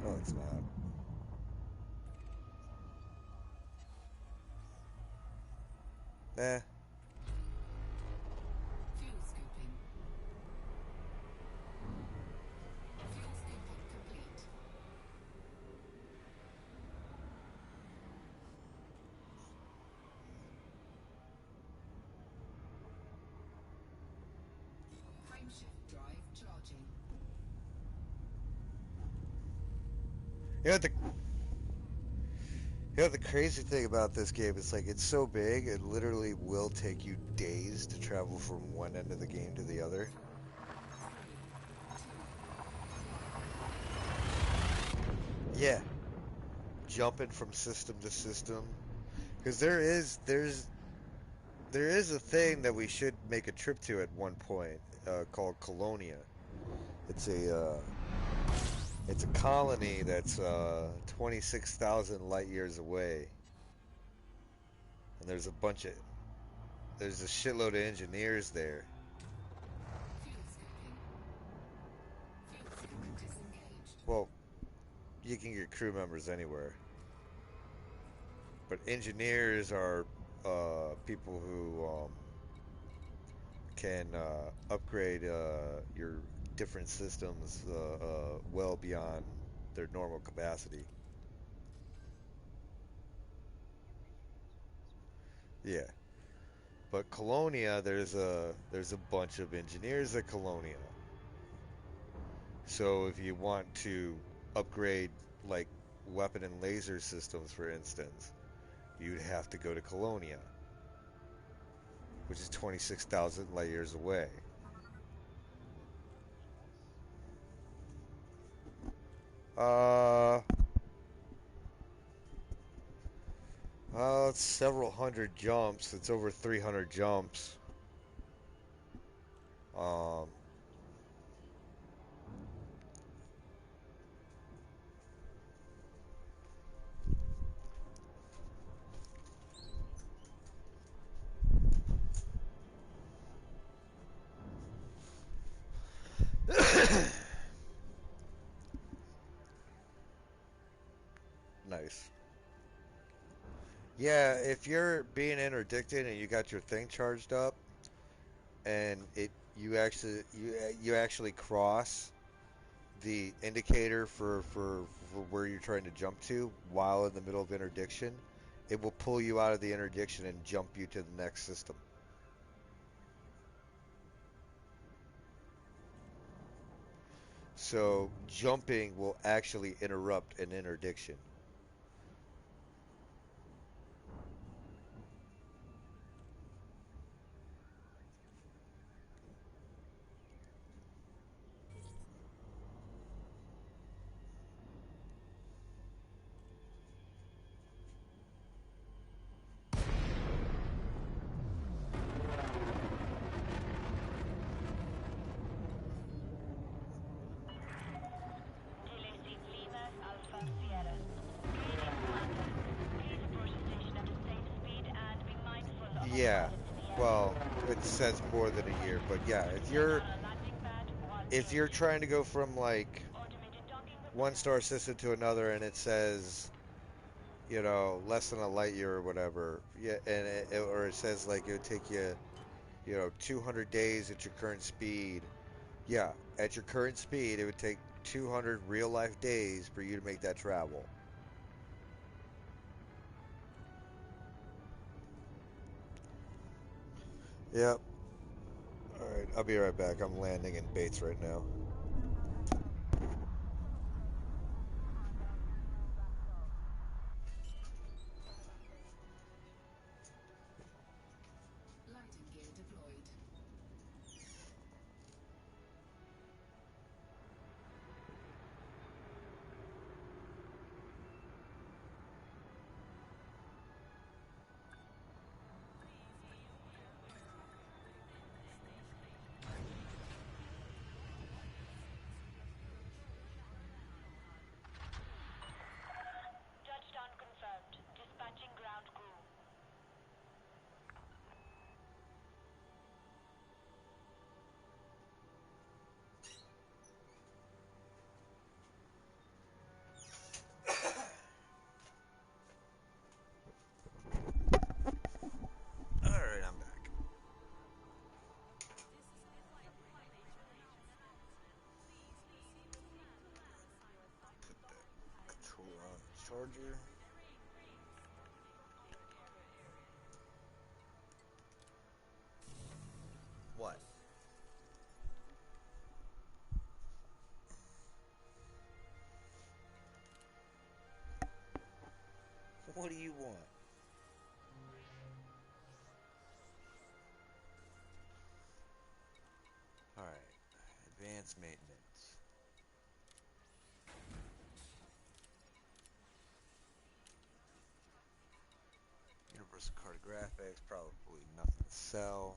No, it's not. Eh. Fuel scooping. Fuel scooping complete. Frameshift drive charging. You know the the crazy thing about this game is like it's so big it literally will take you days to travel from one end of the game to the other. Yeah, jumping from system to system because there is a thing that we should make a trip to at one point called Colonia. It's it's a colony that's 26,000 light years away, and there's a shitload of engineers there. Fuel scooping. Fuel scoop disengaged. Well, you can get crew members anywhere, but engineers are people who can upgrade your different systems well beyond their normal capacity. Yeah, but Colonia, there's a bunch of engineers at Colonia. So if you want to upgrade like weapon and laser systems, for instance, you'd have to go to Colonia, which is 26,000 light years away. Uh, it's several hundred jumps. It's over 300 jumps. Um, nice. Yeah, if you're being interdicted and you got your thing charged up, and it you actually cross the indicator for where you're trying to jump to while in the middle of interdiction, it will pull you out of the interdiction and jump you to the next system. So jumping will actually interrupt an interdiction. Delisting Lima Alpha Sierra. Greetings, Commander. Please approach the station at a safe speed and be mindful of any Yeah. pilots in the area. Well, it says more than a year, but yeah, Remain on a landing pad while if you're POC. trying to go from like Automated docking will one commence. star system to another and it says, less than a light year or whatever, yeah, and or it says like it would take you, 200 days at your current speed. Yeah, at your current speed, it would take 200 real life days for you to make that travel. Yep. All right, I'll be right back. I'm landing in Bates right now. Lighting gear deployed. Touchdown confirmed. Dispatching ground crew. All right, I'm back. Put that controller on the charger. What? What do you want? All right, advanced maintenance. Universal card graphics, probably nothing to sell.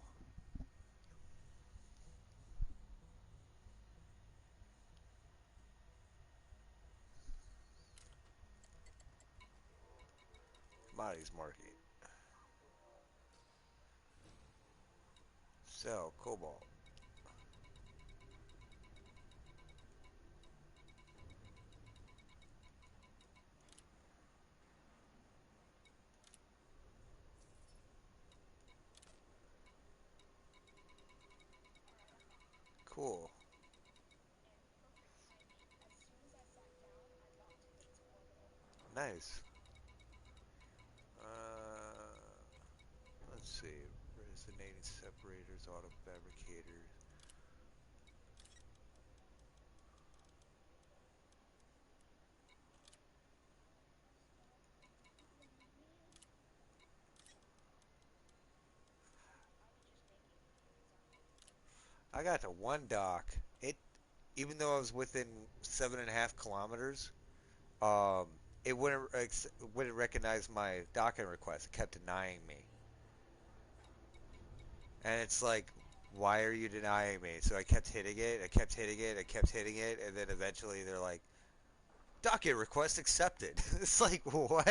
Commodities market. Sell cobalt. Cool. Nice. Uh, let's see. Resonating separators, auto fabricators. I got to one dock. Even though I was within 7.5 kilometers, it wouldn't recognize my docking request. It kept denying me, and it's like, why are you denying me? So I kept hitting it. I kept hitting it. I kept hitting it, and then eventually they're like, docket request accepted. It's like, what?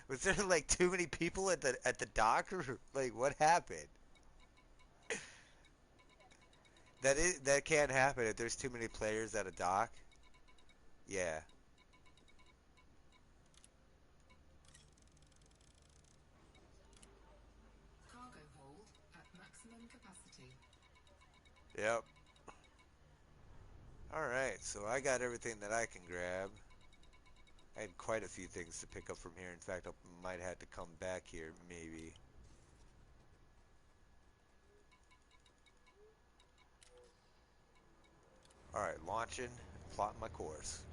Was there like too many people at the dock, or like what happened? That can't happen if there's too many players at a dock. Yeah. Cargo hold at maximum capacity. Yep. All right. So I got everything that I can grab. I had quite a few things to pick up from here. In fact, I might have to come back here, maybe. Alright, launching, plotting my course.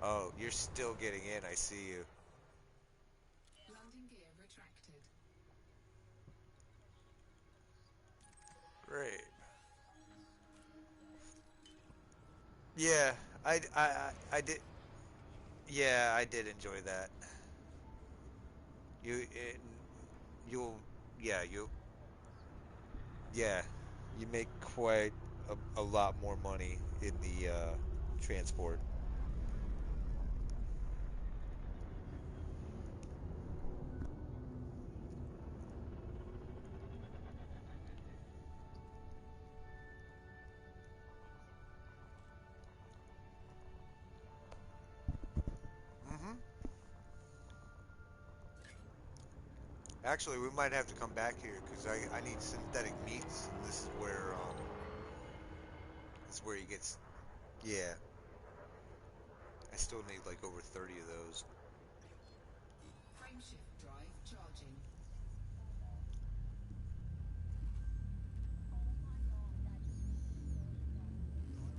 Oh, you're still getting in, I see you. Landing gear retracted. Great. Yeah, I did. Yeah, I did enjoy that. You, it, you'll, yeah, yeah, you make quite a lot more money in the transport. Mm-hmm. Actually, we might have to come back here because I need synthetic meats, and this is where he gets. Yeah, I still need like over 30 of those. Frameshift drive charging.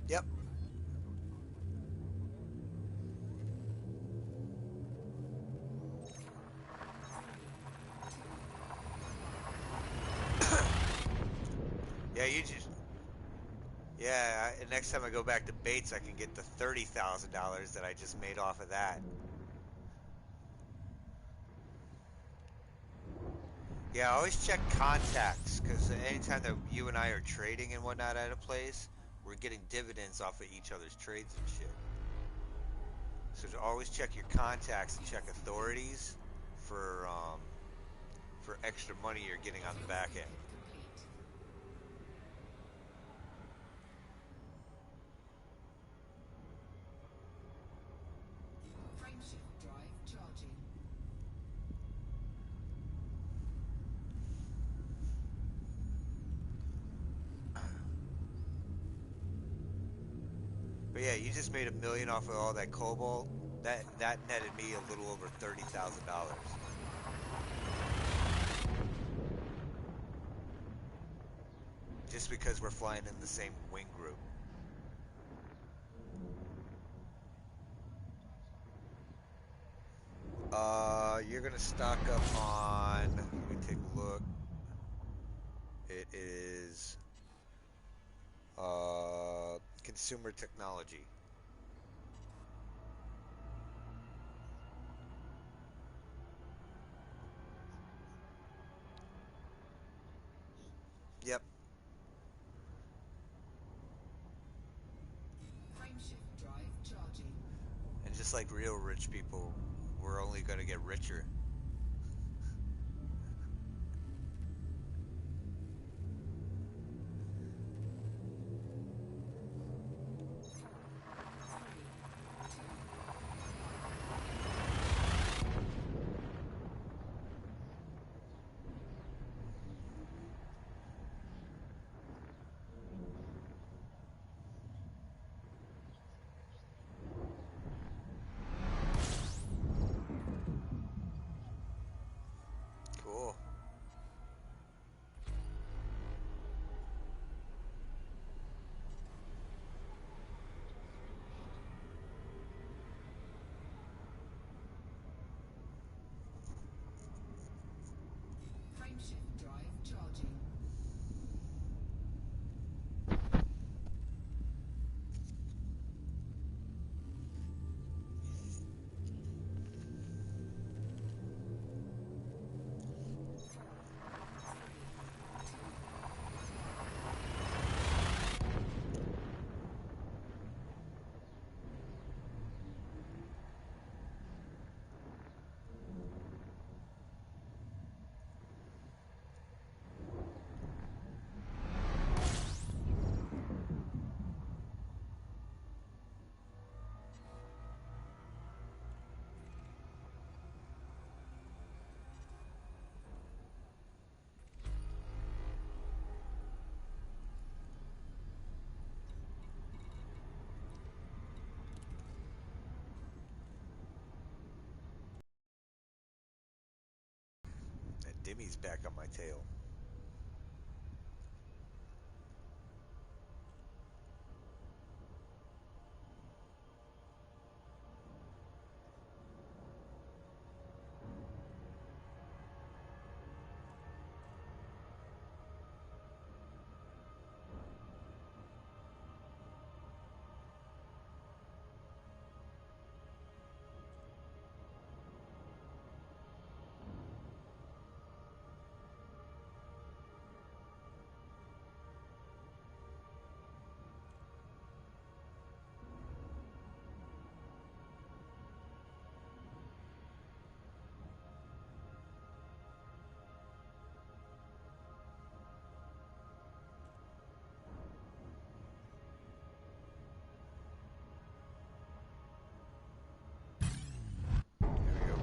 Yep. Yeah, you just. Yeah, next time I go back to Bates, I can get the $30,000 that I just made off of that. Yeah, always check contacts because anytime that you and I are trading and whatnot at a place, we're getting dividends off of each other's trades and shit. So to always check your contacts and check authorities for um, for extra money you're getting on the Fuel back end. skimping complete. Frameshift drive charging. But yeah, you just made a million off of all that cobalt. That netted me a little over $30,000 just because we're flying in the same wing group. You're gonna stock up on. Let me take a look. It is consumer technology. Yep. Frameshift drive charging. And just like real rich people, we're only gonna get richer. bees back on my tail. Here we go.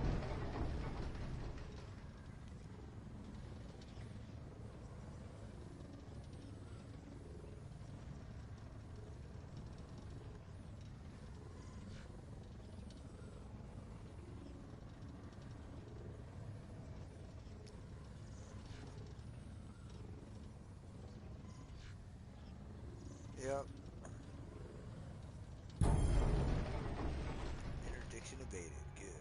Yep. Interdiction evaded. Good.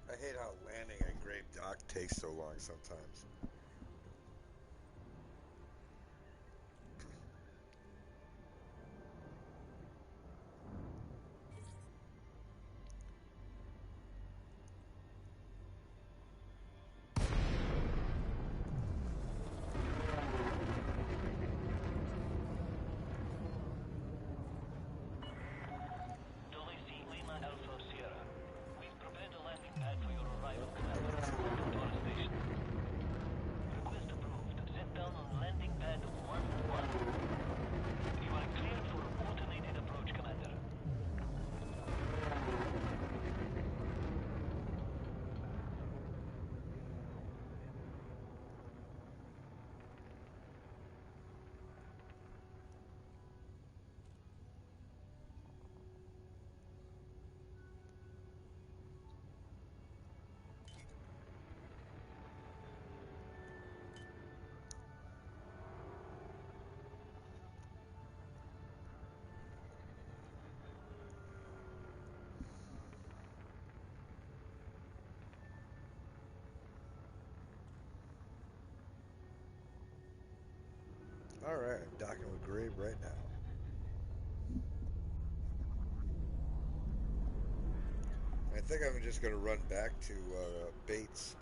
I hate how landing at Grape Dock takes so long sometimes. Dolly Lima Alpha Sierra. We've prepared a landing pad for your arrival, Commander. Welcome to our station. Request approved. Set down on landing pad 1-1. You are cleared for automated approach, Commander. Alright, I'm docking with Grape right now. I think I'm just going to run back to Bates.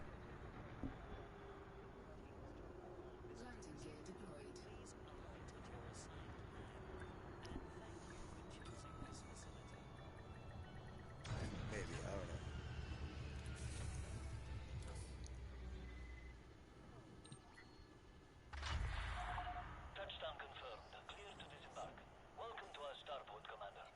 Landing gear deployed. Please alight at your assigned pad. And thank you for choosing this facility. Maybe, I don't know. Touchdown confirmed. Clear to disembark. Welcome to our starport, Commander.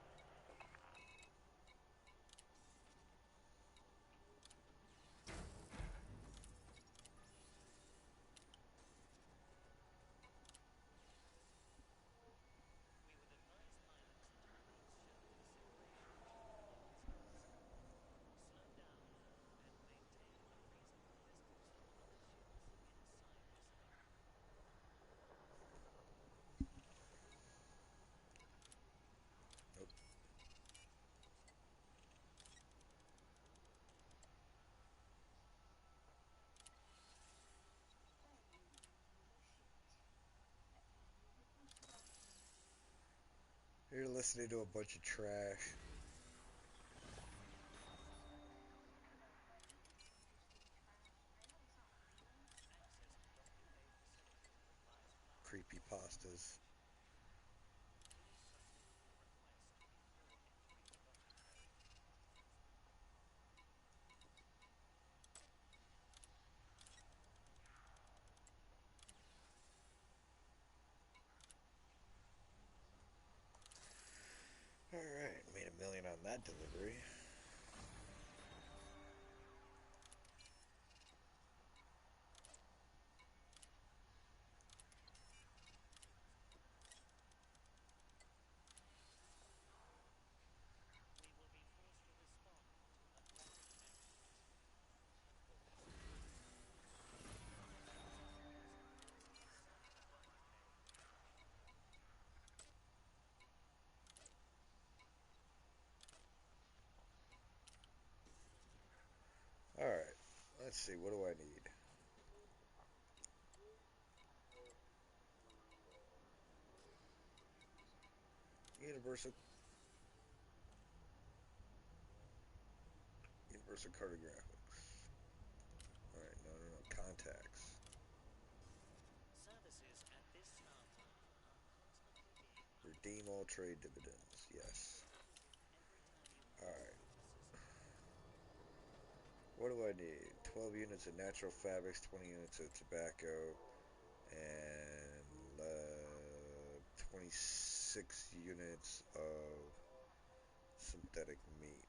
You're listening to a bunch of trash. Access to WA facility requires flight Creepy control. pastas. Please submit your request before entering WA. Alright, made $1 million on that delivery. We will be forced to respond to Atlantic actions. Please accept WA. Alright, let's see, what do I need? Universal Universal cartographics. Alright, no. Contacts. Services at this startup are constantly being Redeem updated. all trade dividends. Yes. Every time you Alright. restart the system, What do I need? 12 units of natural fabrics, 20 units of tobacco, and 26 units of synthetic meat.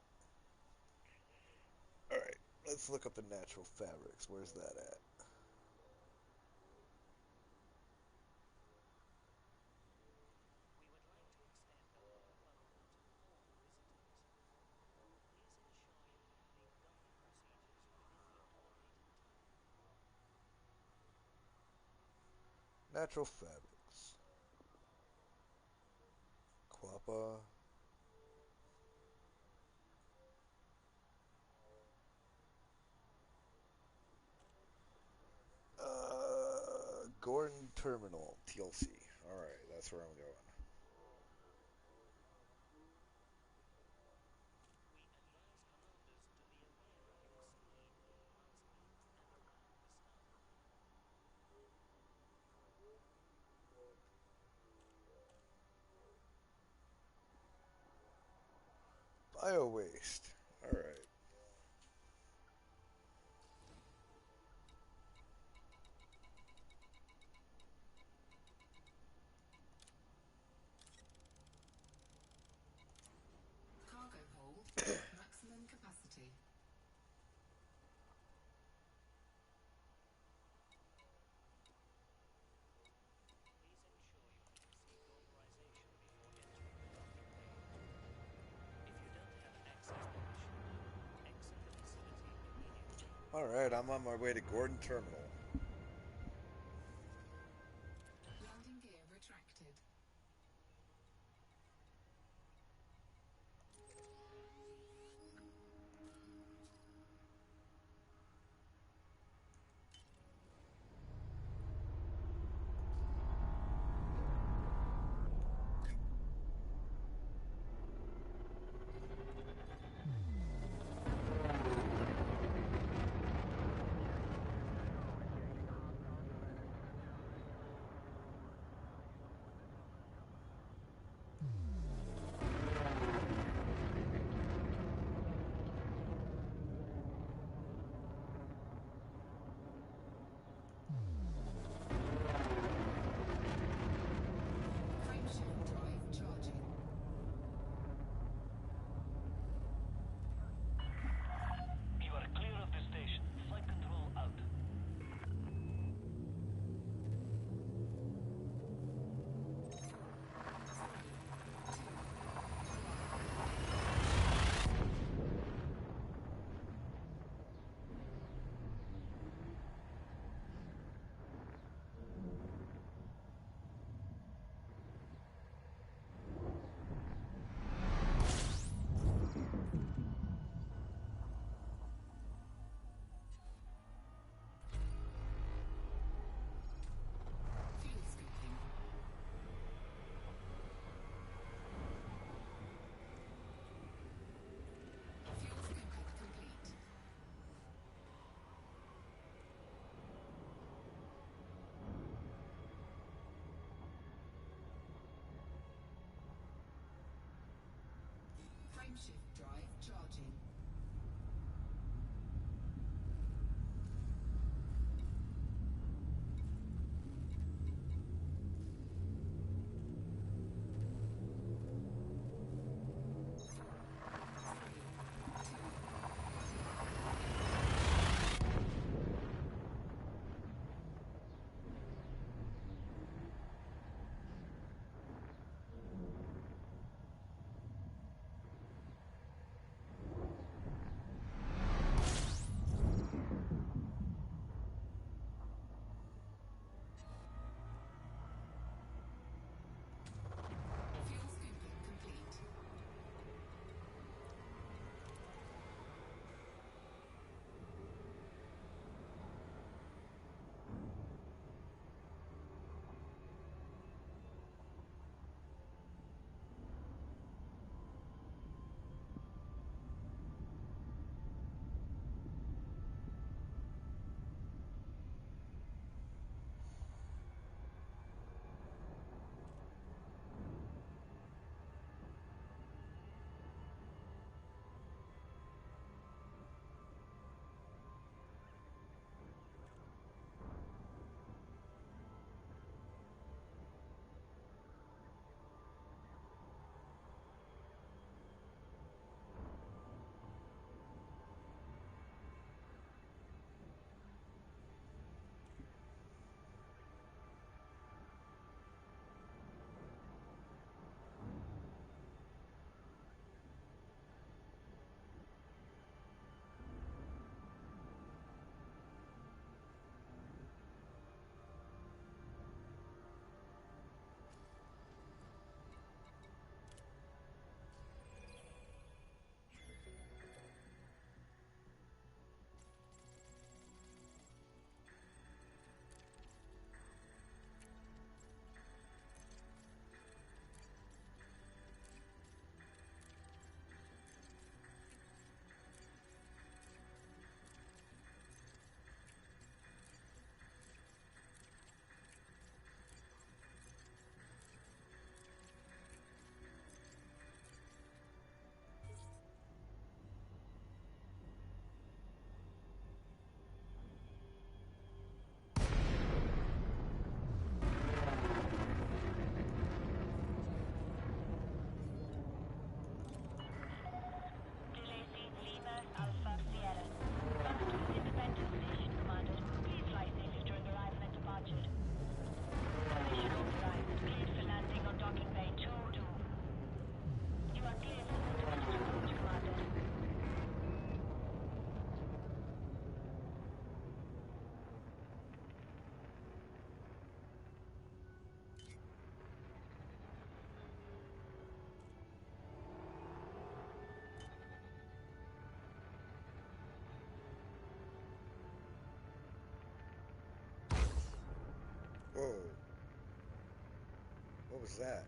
Alright, let's look up the natural fabrics. Where's that at? we would like to extend a warm welcome to all visitors. Please ensure you complete docking procedures within the allocated time. Natural fabrics. Quappa. Gordon Terminal, TLC. Alright, that's where I'm going. We advise commanders to be aware of your speed, advancement, and around the star. Bio waste. Alright. Cargo hold at maximum capacity. Please ensure you have received authorization before entering the docking bay. If you don't have access permission, exit the facility immediately. Alright, I'm on my way to Gordon Terminal. Landing gear retracted. What was that?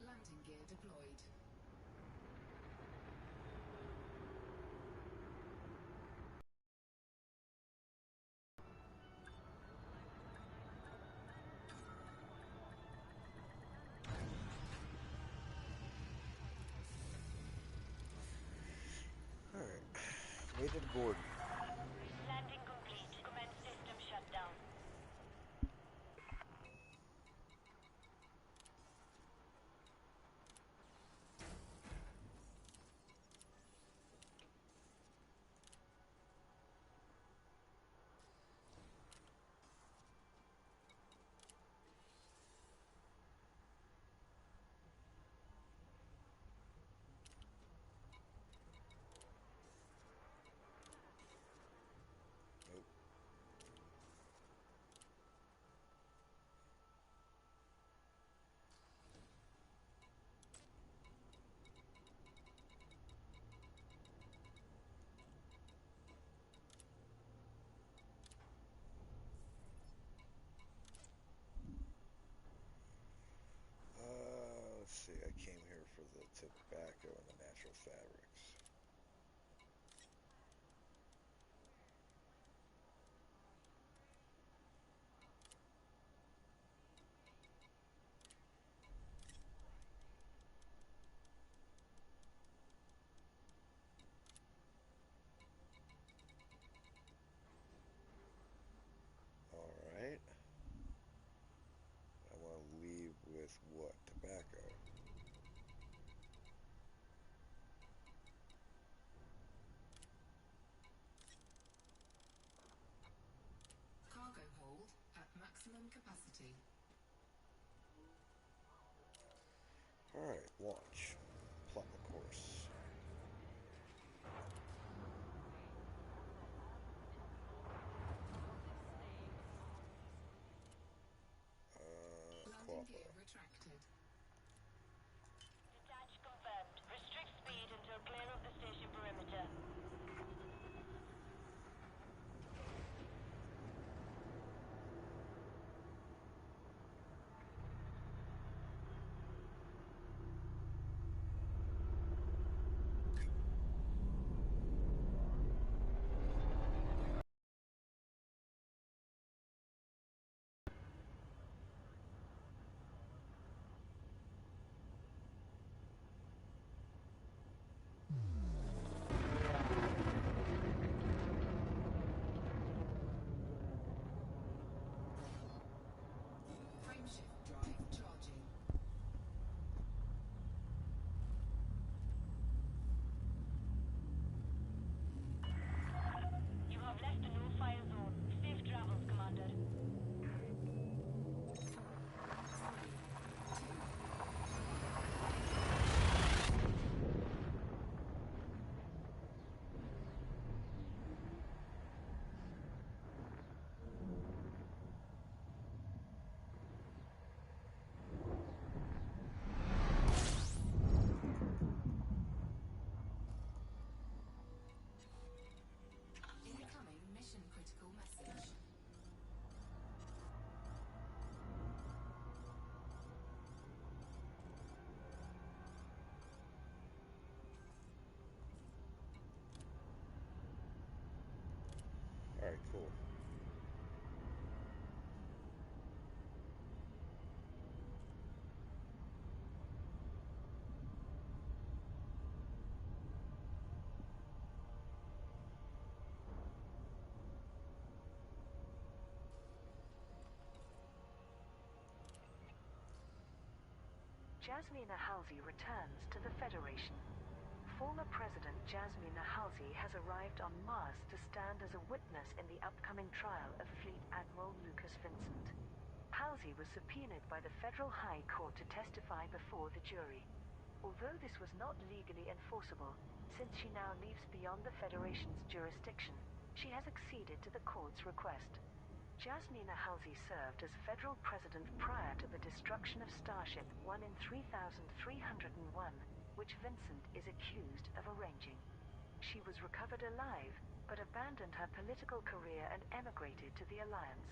Landing gear deployed. Alright. Made it aboard. Landing complete. Commence system shutdown. Nope. Let's see. I came here for the tobacco and the natural fabrics. Alright. I want to leave with what? Tobacco. Cargo hold at maximum capacity. Alright, launch. Plot the course. Landing Quappa. gear retracted. Detach confirmed. Restrict speed until clear of the station perimeter. Frameshift drive charging. You have left the no-fire zone. Safe travels, Commander. 4, 3, 2, 1. Incoming mission critical message. Alright, cool. Jasmina Halsey returns to the Federation. Former President Jasmina Halsey has arrived on Mars to stand as a witness in the upcoming trial of Fleet Admiral Lucas Vincent. Halsey was subpoenaed by the Federal High Court to testify before the jury. Although this was not legally enforceable, since she now lives beyond the Federation's jurisdiction, she has acceded to the court's request. Jasmina Halsey served as federal president prior to the destruction of Starship 1 in 3301, which Vincent is accused of arranging. She was recovered alive, but abandoned her political career and emigrated to the Alliance.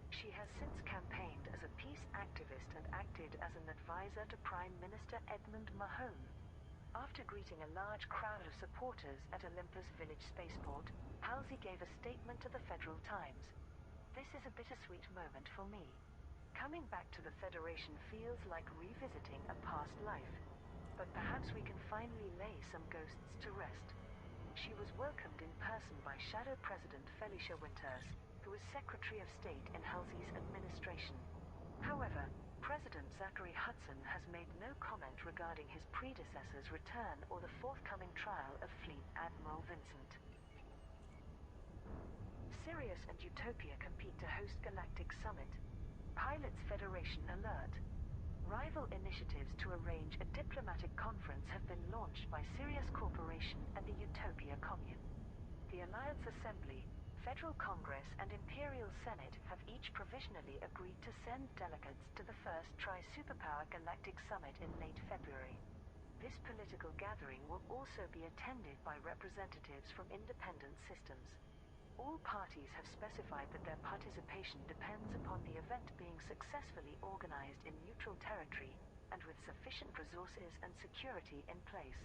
She has since campaigned as a peace activist and acted as an advisor to Prime Minister Edmund Mahone. After greeting a large crowd of supporters at Olympus Village Spaceport, Halsey gave a statement to the Federal Times. "This is a bittersweet moment for me. Coming back to the Federation feels like revisiting a past life. But perhaps we can finally lay some ghosts to rest." She was welcomed in person by Shadow President Felicia Winters, who was Secretary of State in Halsey's administration. However, President Zachary Hudson has made no comment regarding his predecessor's return or the forthcoming trial of Fleet Admiral Vincent. Sirius and Utopia compete to host Galactic Summit. Pilots Federation alert. Rival initiatives to arrange a diplomatic conference have been launched by Sirius Corporation and the Utopia Commune. The Alliance Assembly, Federal Congress, and Imperial Senate have each provisionally agreed to send delegates to the first Tri-Superpower Galactic Summit in late February. This political gathering will also be attended by representatives from independent systems. All parties have specified that their participation depends upon the event being successfully organized in neutral territory and with sufficient resources and security in place.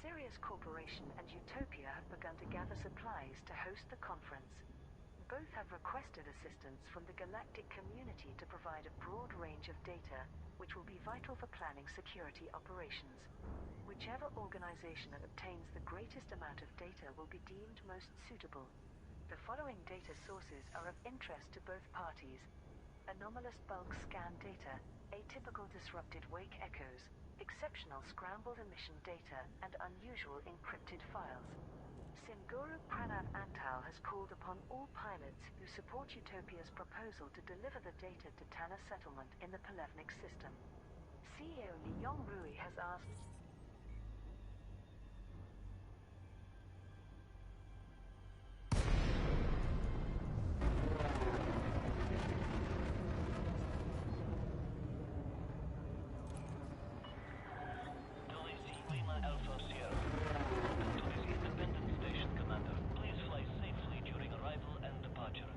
Sirius Corporation and Utopia have begun to gather supplies to host the conference. Both have requested assistance from the galactic community to provide a broad range of data, which will be vital for planning security operations. Whichever organization obtains the greatest amount of data will be deemed most suitable. The following data sources are of interest to both parties: anomalous bulk scan data, atypical disrupted wake echoes, exceptional scrambled emission data, and unusual encrypted files. Simguru Pranav Antal has called upon all pilots who support Utopia's proposal to deliver the data to Tanner settlement in the Pelevnik system. CEO Li Yongrui has asked Lima Alpha Sierra. Welcome to this independent station, Commander. Please fly safely during arrival and departure.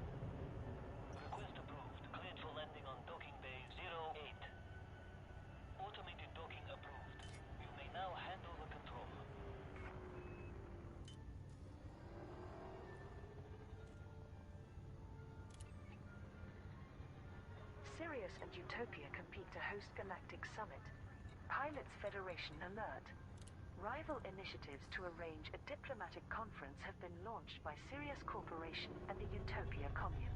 Request approved. Cleared for landing on docking bay 08. Automated docking approved. You may now hand over control. Sirius and Utopia compete to host Galactic Summit. Pilots Federation alert. Rival initiatives to arrange a diplomatic conference have been launched by Sirius Corporation and the Utopia Commune.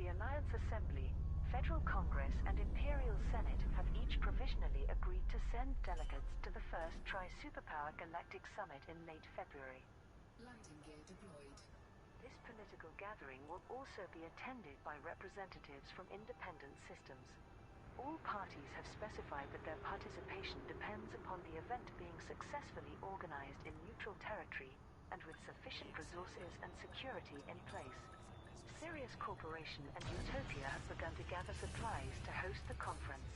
The Alliance Assembly, Federal Congress, and Imperial Senate have each provisionally agreed to send delegates to the first Tri-Superpower Galactic Summit in late February. Landing gear deployed. This political gathering will also be attended by representatives from independent systems. All parties have specified that their participation depends upon the event being successfully organized in neutral territory and with sufficient resources and security in place. Sirius Corporation and Utopia have begun to gather supplies to host the conference.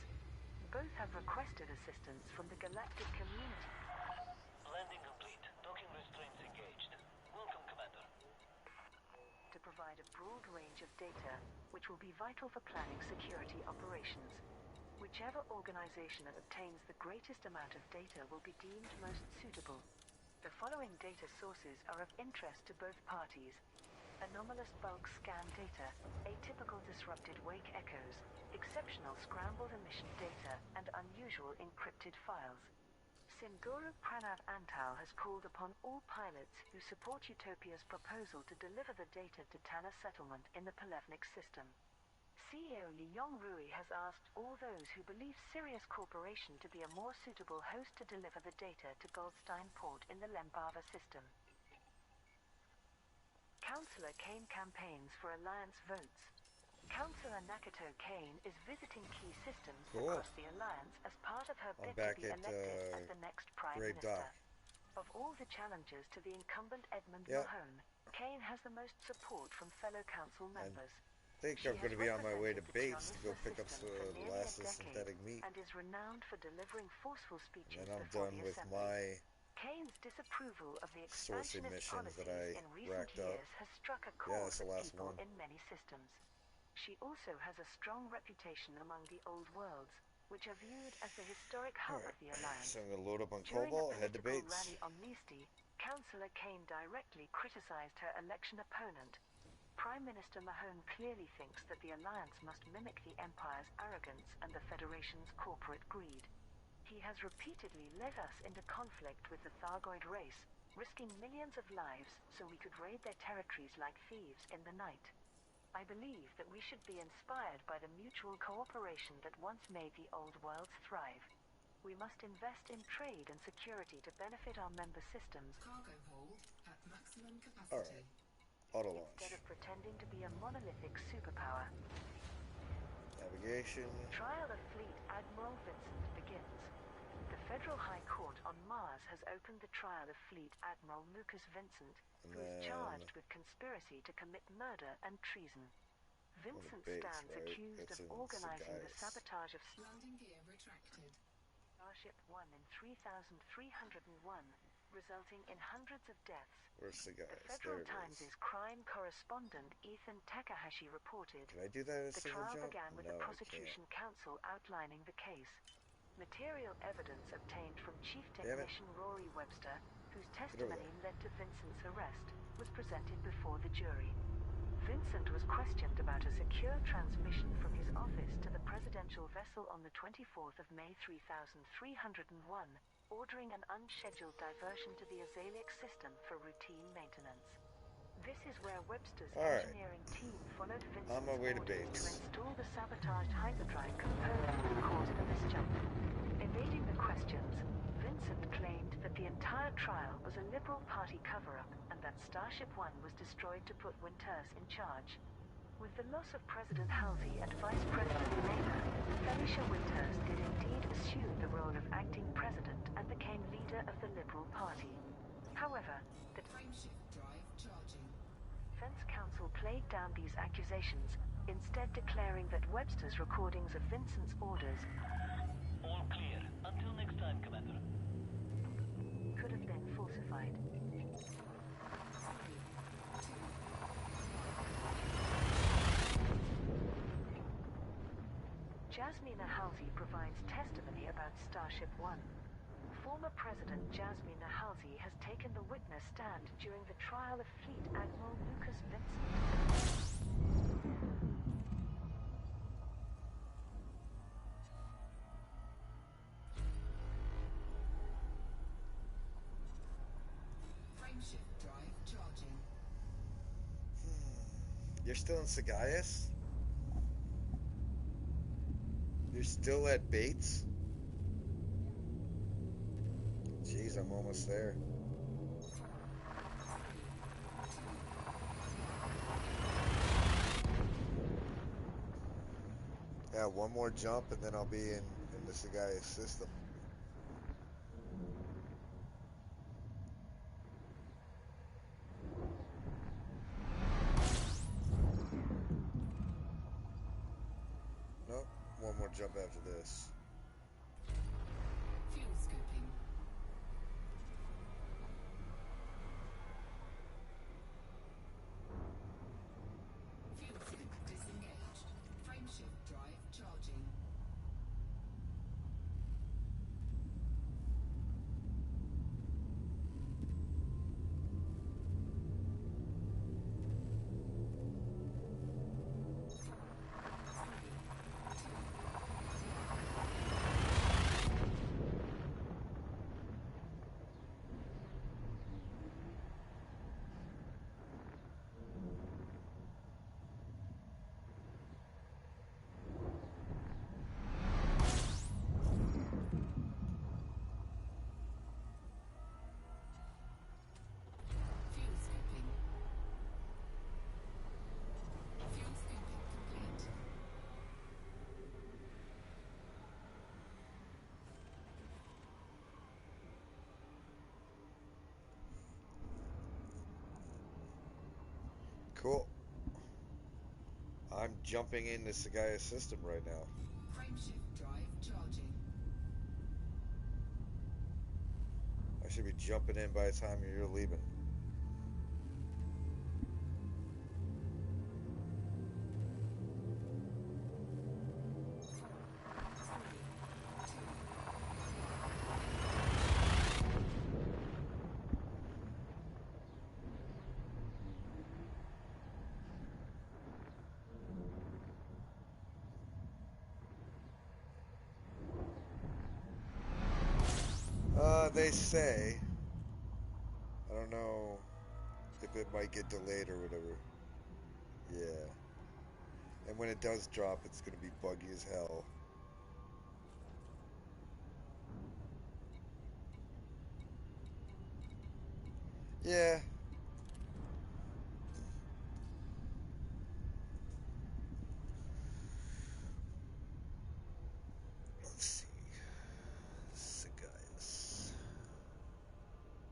Both have requested assistance from the galactic community. Landing complete. Docking restraints engaged. Welcome, Commander. To provide a broad range of data, which will be vital for planning security operations. Whichever organization obtains the greatest amount of data will be deemed most suitable. The following data sources are of interest to both parties: anomalous bulk scan data, atypical disrupted wake echoes, exceptional scrambled emission data, and unusual encrypted files. Simguru Pranav Antal has called upon all pilots who support Utopia's proposal to deliver the data to Tanner settlement in the Pelevnik system. CEO Li Yongrui has asked all those who believe Sirius Corporation to be a more suitable host to deliver the data to Goldstein Port in the Lembava system. Councillor Kane campaigns for Alliance votes. Councillor Nakato Kane is visiting key systems Cool. across the Alliance as part of her I'm bid to back be at elected as the next Prime Grave Minister. Dock. Of all the challengers to the incumbent Edmund Yep. Mahone, Kane has the most support from fellow council And members. think She I'm has going to be on my way to represented the Bates to go Chionissa pick up system some for the nearly a last of the decade synthetic meat, and is renowned for delivering forceful and then speeches I'm before done the with assembly. my Kane's disapproval of the sourcing expansionist missions that policies I in recent racked up. years has struck a Yeah, chord that's the with last people one. in many systems. She also has a strong reputation among the old worlds, which are viewed as the historic hub Alright, of the Alliance. so I'm going to load up on During a Cobalt, head to political Bates. rally on Meesty, Councillor Kane directly criticized her election opponent. Prime Minister Mahone clearly thinks that the Alliance must mimic the Empire's arrogance and the Federation's corporate greed. He has repeatedly led us into conflict with the Thargoid race, risking millions of lives so we could raid their territories like thieves in the night. I believe that we should be inspired by the mutual cooperation that once made the old worlds thrive. We must invest in trade and security to benefit our member systems Cargo hold at maximum capacity. Alright, auto instead launch. of pretending to be a monolithic superpower. Navigation. Trial of Fleet Admiral Vincent begins. The Federal High Court on Mars has opened the trial of Fleet Admiral Lucas Vincent, And who is then charged with conspiracy to commit murder and treason. Vincent Bates, stands right? accused It's of in organizing the Sagaius. sabotage of Landing gear retracted. Starship One in 3301, resulting in hundreds of deaths. Where's The Sagaius? Federal There it is. Times' crime correspondent Ethan Takahashi reported, Can I do that in a the single trial jump? began with No, the I can't. prosecution counsel outlining the case. Material evidence obtained from Chief Damn it. Technician Rory Webster, whose Get over testimony there. led to Vincent's arrest, was presented before the jury. Vincent was questioned about a secure transmission from his office to the presidential vessel on the 24th of May 3301, ordering an unscheduled diversion to the Azalic system for routine maintenance. This is where Webster's Alright, engineering team followed on my Vincent's way to orders to Bates. install the sabotaged hyperdrive component that caused the misjump. Evading the questions, Vincent claimed that the entire trial was a Liberal Party cover-up and that Starship One was destroyed to put Winters in charge. With the loss of President Halsey and Vice President Rayner, Felicia Winters did indeed assume the role of acting president and became leader of the Liberal Party. However, the Frameshift drive charging. defense counsel played down these accusations, instead declaring that Webster's recordings of Vincent's orders All clear. Until next time, Commander. could have been falsified. Jasmina Halsey provides testimony about Starship One. Former President Jasmina Halsey has taken the witness stand during the trial of Fleet Admiral Lucas Vincent. Frameshift drive charging. You're still in Sagaius? You're still at Bates? Jeez, I'm almost there. Yeah, one more jump and then I'll be in the Sagaius system. Nope, one more jump after this. Fuel scooping. Fuel scoop disengaged. Frameshift drive charging. Fuel scooping. Fuel scooping complete. Cool. I'm I'm jumping into Sagaya's system right now. Frameshift drive charging. I should be jumping in by the time you're leaving. They say, I don't know if it might get delayed or whatever. Yeah. And when it does drop, it's going to be buggy as hell. Yeah. Let's see. Sagaius.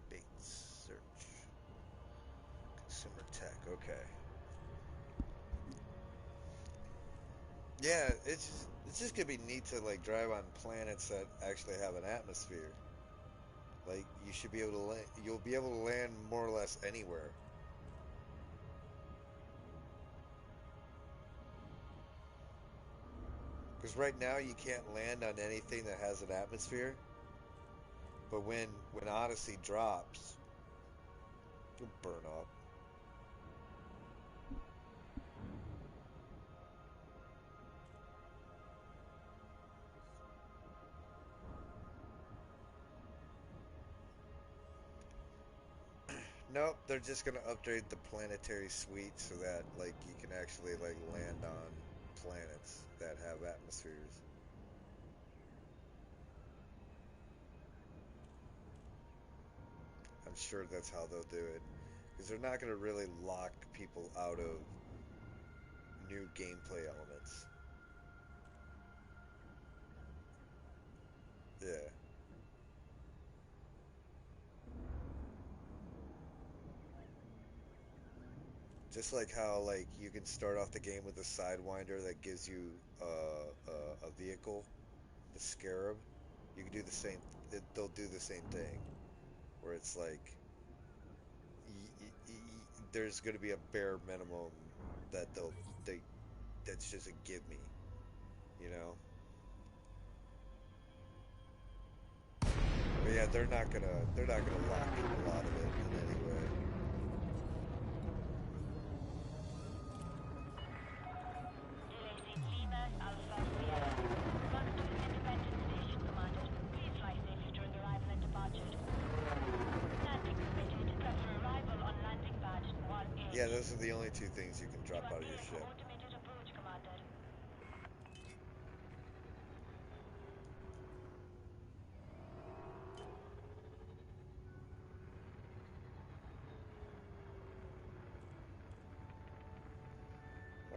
Bates. Search. Consumer tech. Okay. Yeah, it's just gonna be neat to like drive on planets that actually have an atmosphere. Like you should be able to you'll be able to land more or less anywhere. Because right now you can't land on anything that has an atmosphere. But when Odyssey drops, you'll burn up. Nope, they're just gonna upgrade the planetary suite so that like you can actually like land on planets that have atmospheres. I'm sure that's how they'll do it. Because they're not gonna really lock people out of new gameplay elements. Yeah. Just like how like you can start off the game with a sidewinder that gives you a vehicle, the Scarab. You can do the same. They'll do the same thing, where it's like there's going to be a bare minimum that they that's just a give me, you know. But yeah, they're not gonna lock people out of it in any way. Delayed Lima, Alpha Sierra. Run to Independence Station, Commander. Please fly safely during arrival and departure. Landing permitted. Prep for arrival on landing pad 1A. Yeah, those are the only two things you can You drop are out of your cleared for ship. automated approach, Commander.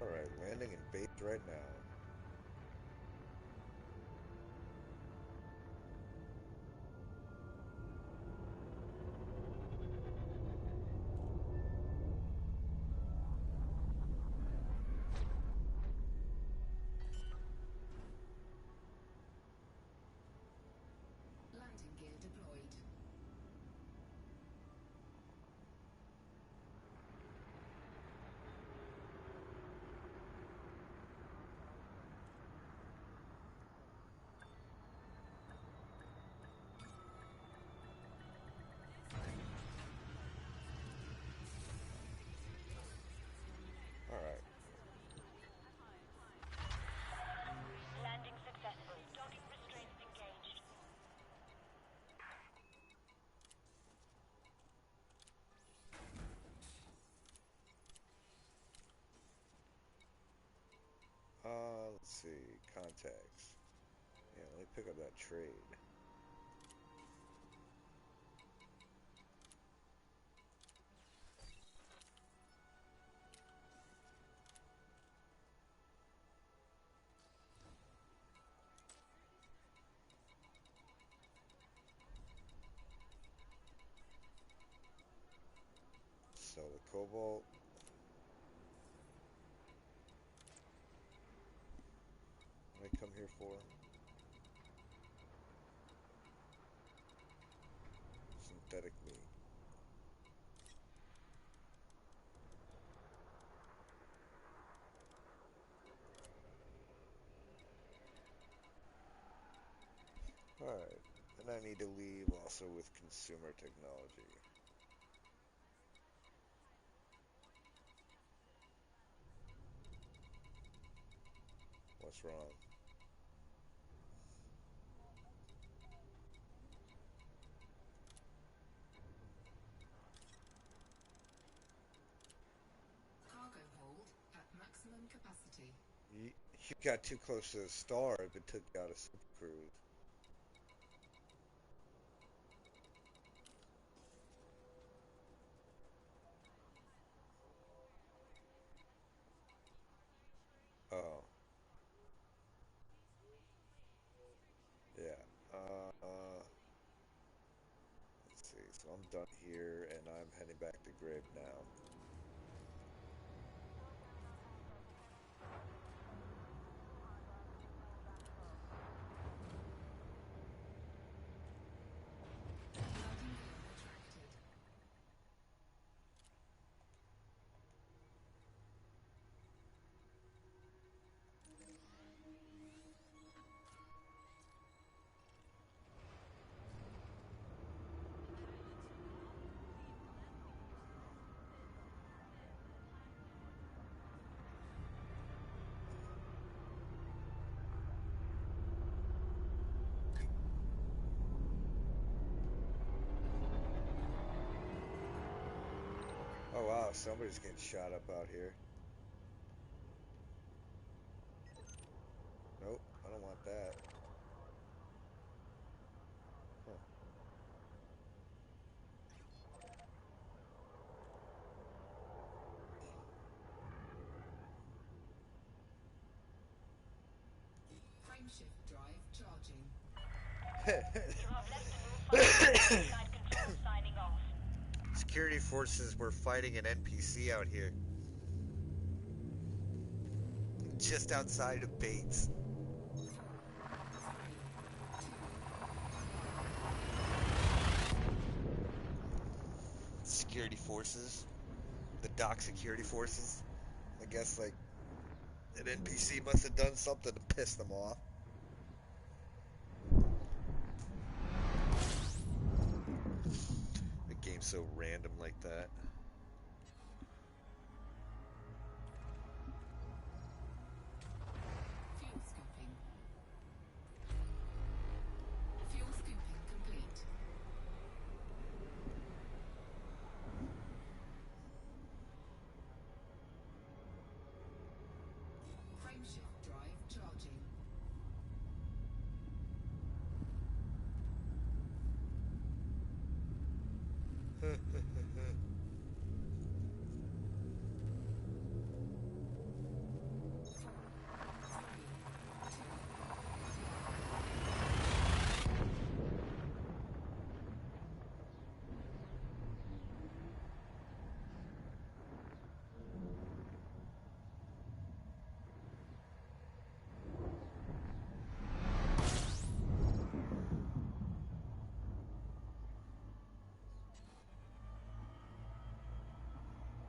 All right, landing in base right now. Landing gear deployed. All right. Landing successful. Docking restraints engaged. Let's see. Contacts. Yeah, let me pick up that trade. So the cobalt. here for? Synthetic meat. Alright. And I need to leave also with consumer technology. What's wrong? Cargo hold at maximum capacity. You got too close to the star if it took you out of Super Cruise. Oh, yeah. Let's see. So I'm done here, and I'm heading back to Grib now. Landing gear retracted. Oh wow, somebody's getting shot up out here. Nope, I don't want that. Huh. Frameshift drive charging. You have left the room final. Flight control signing off. Security forces were fighting an NPC out here, just outside of Bates. Security forces, the dock security forces. I guess like an NPC must have done something to piss them off. The game's so random like that. Fuel scooping. Fuel scooping complete. Frameshift drive charging.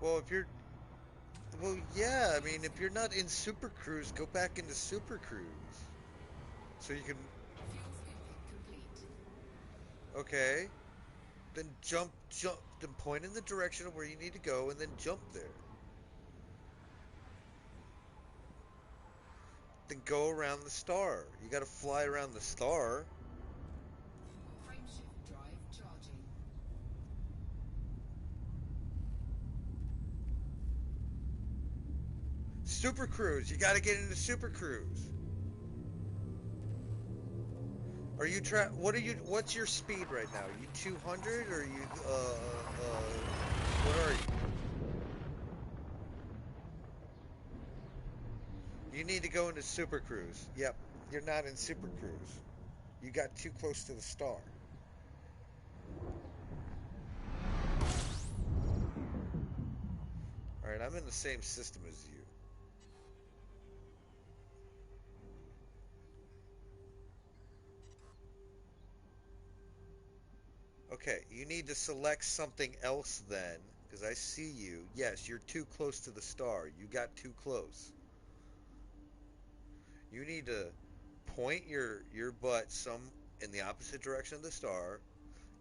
Well, if you're, well, yeah. I mean, if you're not in Super Cruise, go back into Super Cruise, so you can. Fuel scooping complete. Okay, then jump, then point in the direction of where you need to go, and then jump there. Then go around the star. You got to fly around the star. Frameshift drive charging. Super Cruise. You got to get into Super Cruise. Are you What are you? What's your speed right now? Are you 200 or are you? What are you? You need to go into Super Cruise. Yep, you're not in Super Cruise. You got too close to the star. All right, I'm in the same system as you. Okay, you need to select something else then, because I see you. Yes, you're too close to the star. You got too close. You need to point your butt some in the opposite direction of the star.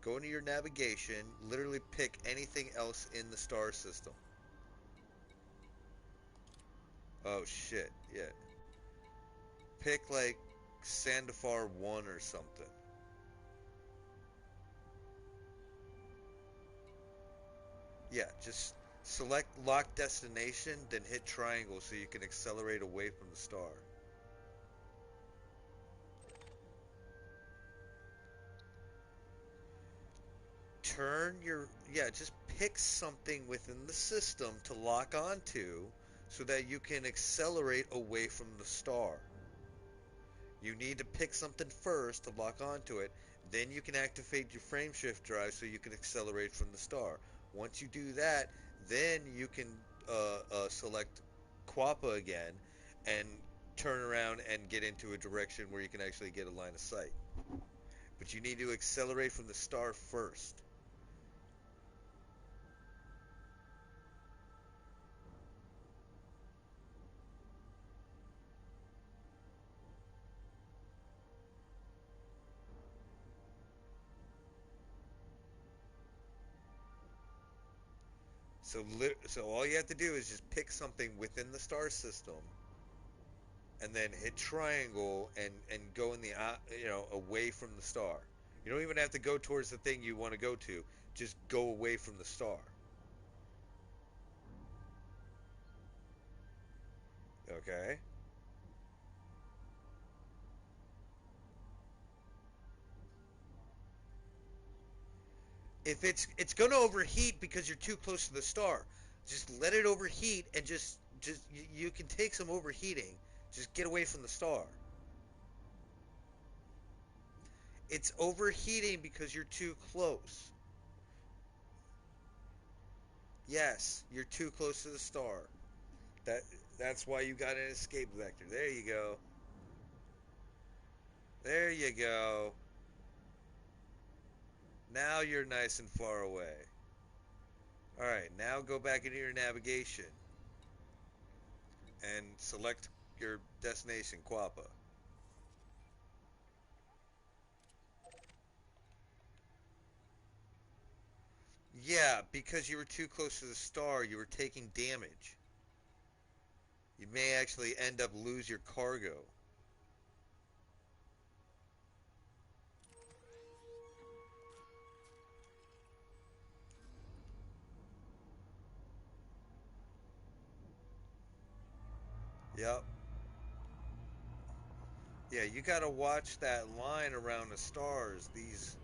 Go into your navigation. Literally pick anything else in the star system. Oh shit! Yeah, pick like Sandafar 1 or something. Yeah, just select lock destination, then hit triangle so you can accelerate away from the star. Yeah, just pick something within the system to lock onto so that you can accelerate away from the star. You need to pick something first to lock onto it, then you can activate your frame shift drive so you can accelerate from the star. Once you do that, then you can select Quappa again and turn around and get into a direction where you can actually get a line of sight. But you need to accelerate from the star first. So all you have to do is just pick something within the star system, and then hit triangle and go in the away from the star. You don't even have to go towards the thing you want to go to. Just go away from the star. Okay. If it's going to overheat because you're too close to the star, just let it overheat and just you can take some overheating. Just get away from the star. It's overheating because you're too close. Yes, you're too close to the star. That that's why you got an escape vector. There you go. There you go. Now you're nice and far away. All right, now go back into your navigation and select your destination, Quappa. Yeah, because you were too close to the star, you were taking damage. You may actually end up lose your cargo. Yep. Yeah, you got to watch that line around the stars. These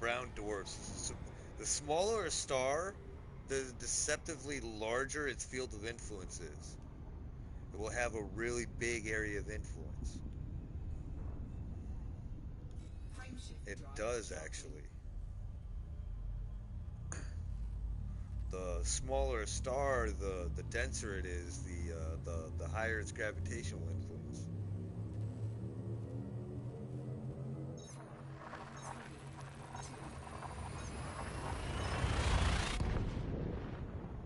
brown dwarfs. So the smaller a star, the deceptively larger its field of influence is. It will have a really big area of influence. It does actually. The smaller a star, the denser it is, the higher its gravitational influence.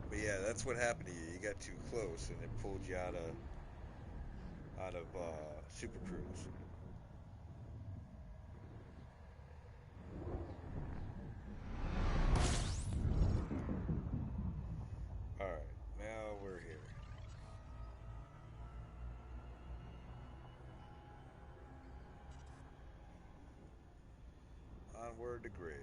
But yeah, that's what happened to you. You got too close, and it pulled you out of Super Cruise. All right, now we're here. Onward to grave.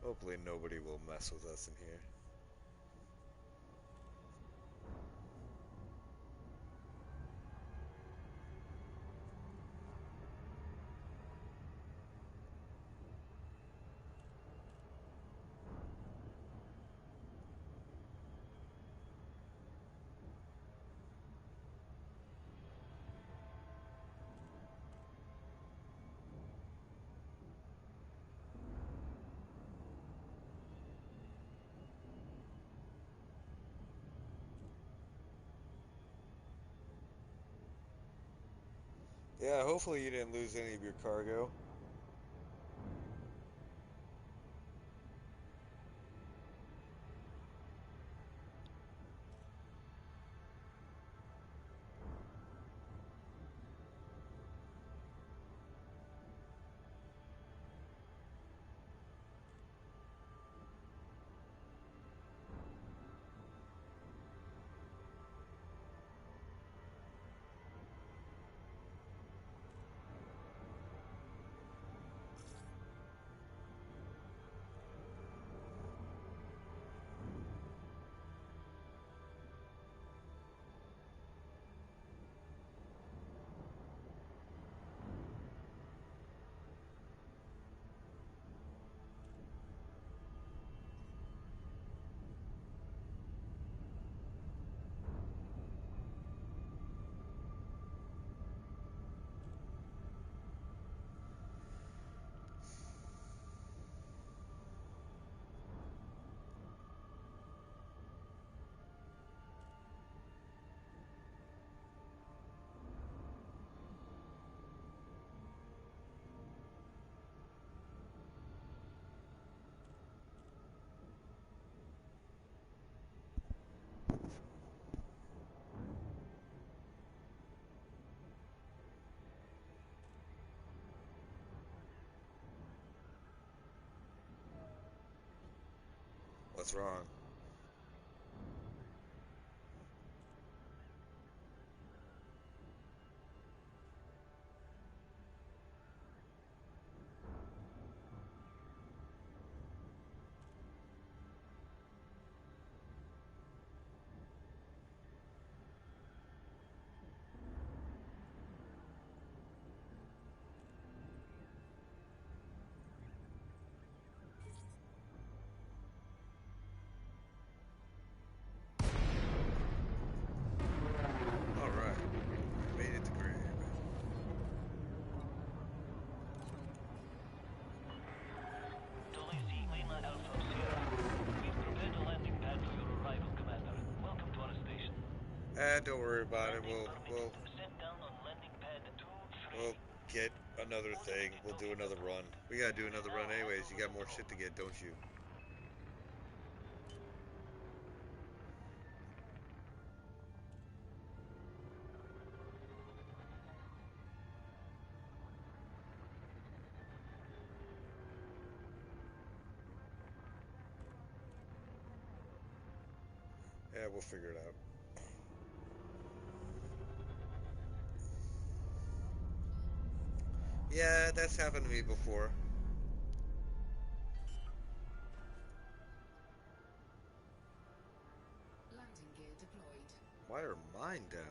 Hopefully nobody will mess with us in here. Yeah, hopefully you didn't lose any of your cargo. What's wrong? All right, made it to grave. Dolly Lima Alpha Sierra. We've prepared a landing pad for your arrival, Commander. Welcome to our station. Don't worry about it. Landing permitted. Set down on landing pad 2-3. We'll get another thing. We'll do another run. We gotta do another run anyways. You got more shit to get, don't you? Yeah, we'll figure it out. Yeah, that's happened to me before. Landing gear deployed. Why are mine down?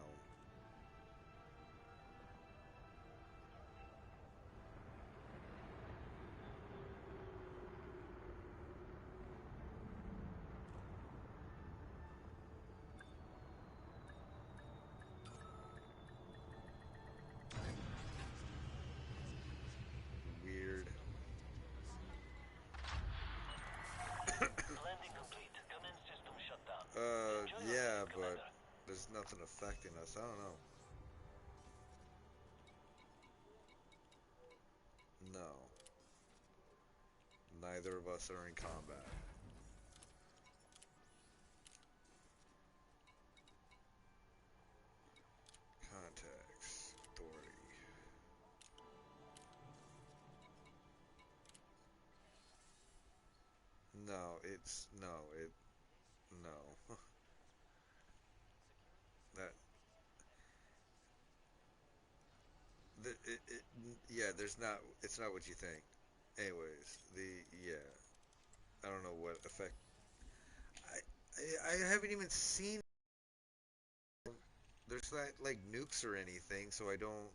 Weird. Landing complete. Commence system shutdown. Enjoy your Yeah, flight, but Commander. there's nothing affecting us. I don't know. No. Neither of us are in combat. Contacts. Authority. No, it's no, it no. that yeah, there's not. It's not what you think. Anyways, yeah, I don't know what effect. I haven't even seen. There's not like nukes or anything, so I don't.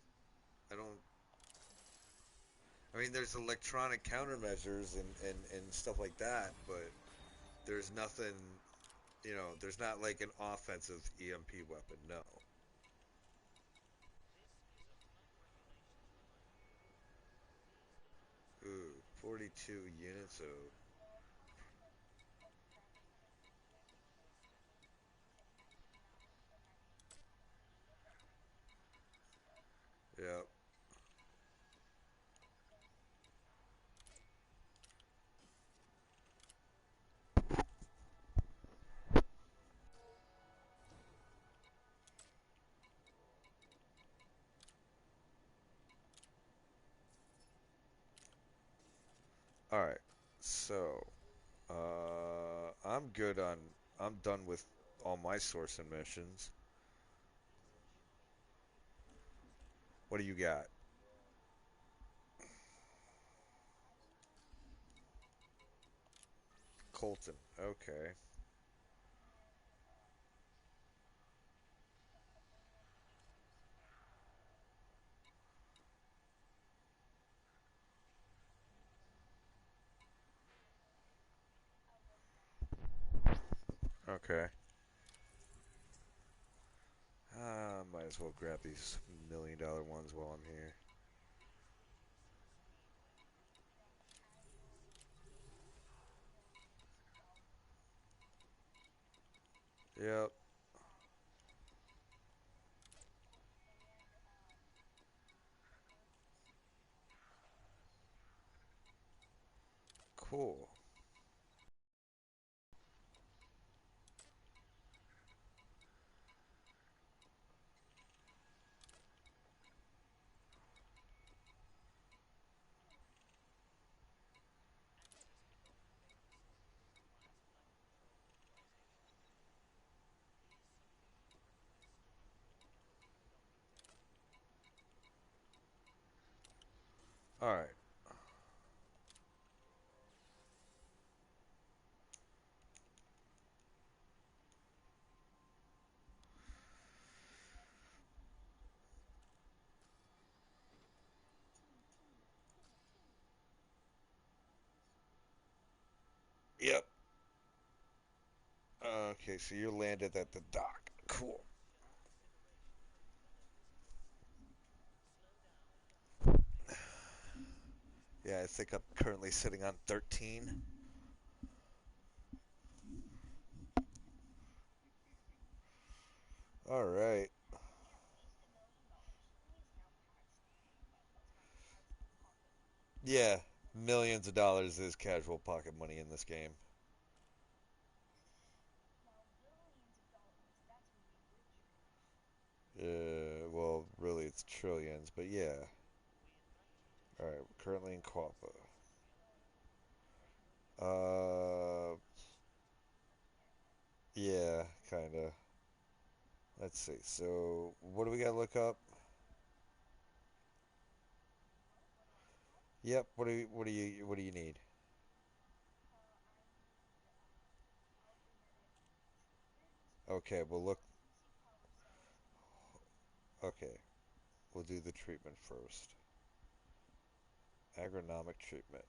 I mean, there's electronic countermeasures and stuff like that, but there's nothing. There's not like an offensive EMP weapon. No. Ooh, 42 units of. Yeah. All right. So, I'm good on. I'm done with all my source and missions. What do you got? Colton. Okay. Okay. Might as well grab these $1 million ones while I'm here. Yep. Cool. All right. Yep. Okay, so you're landed at the dock. Cool. Yeah, I think I'm currently sitting on 13. All right. Yeah, millions of dollars is casual pocket money in this game. Well, really, it's trillions, but yeah. All right, we're currently in Quappa. Yeah, kind of. Let's see. So, what do we got to look up? Yep. What do you need? Okay, we'll look. Okay, we'll do the treatment first. Agronomic treatment.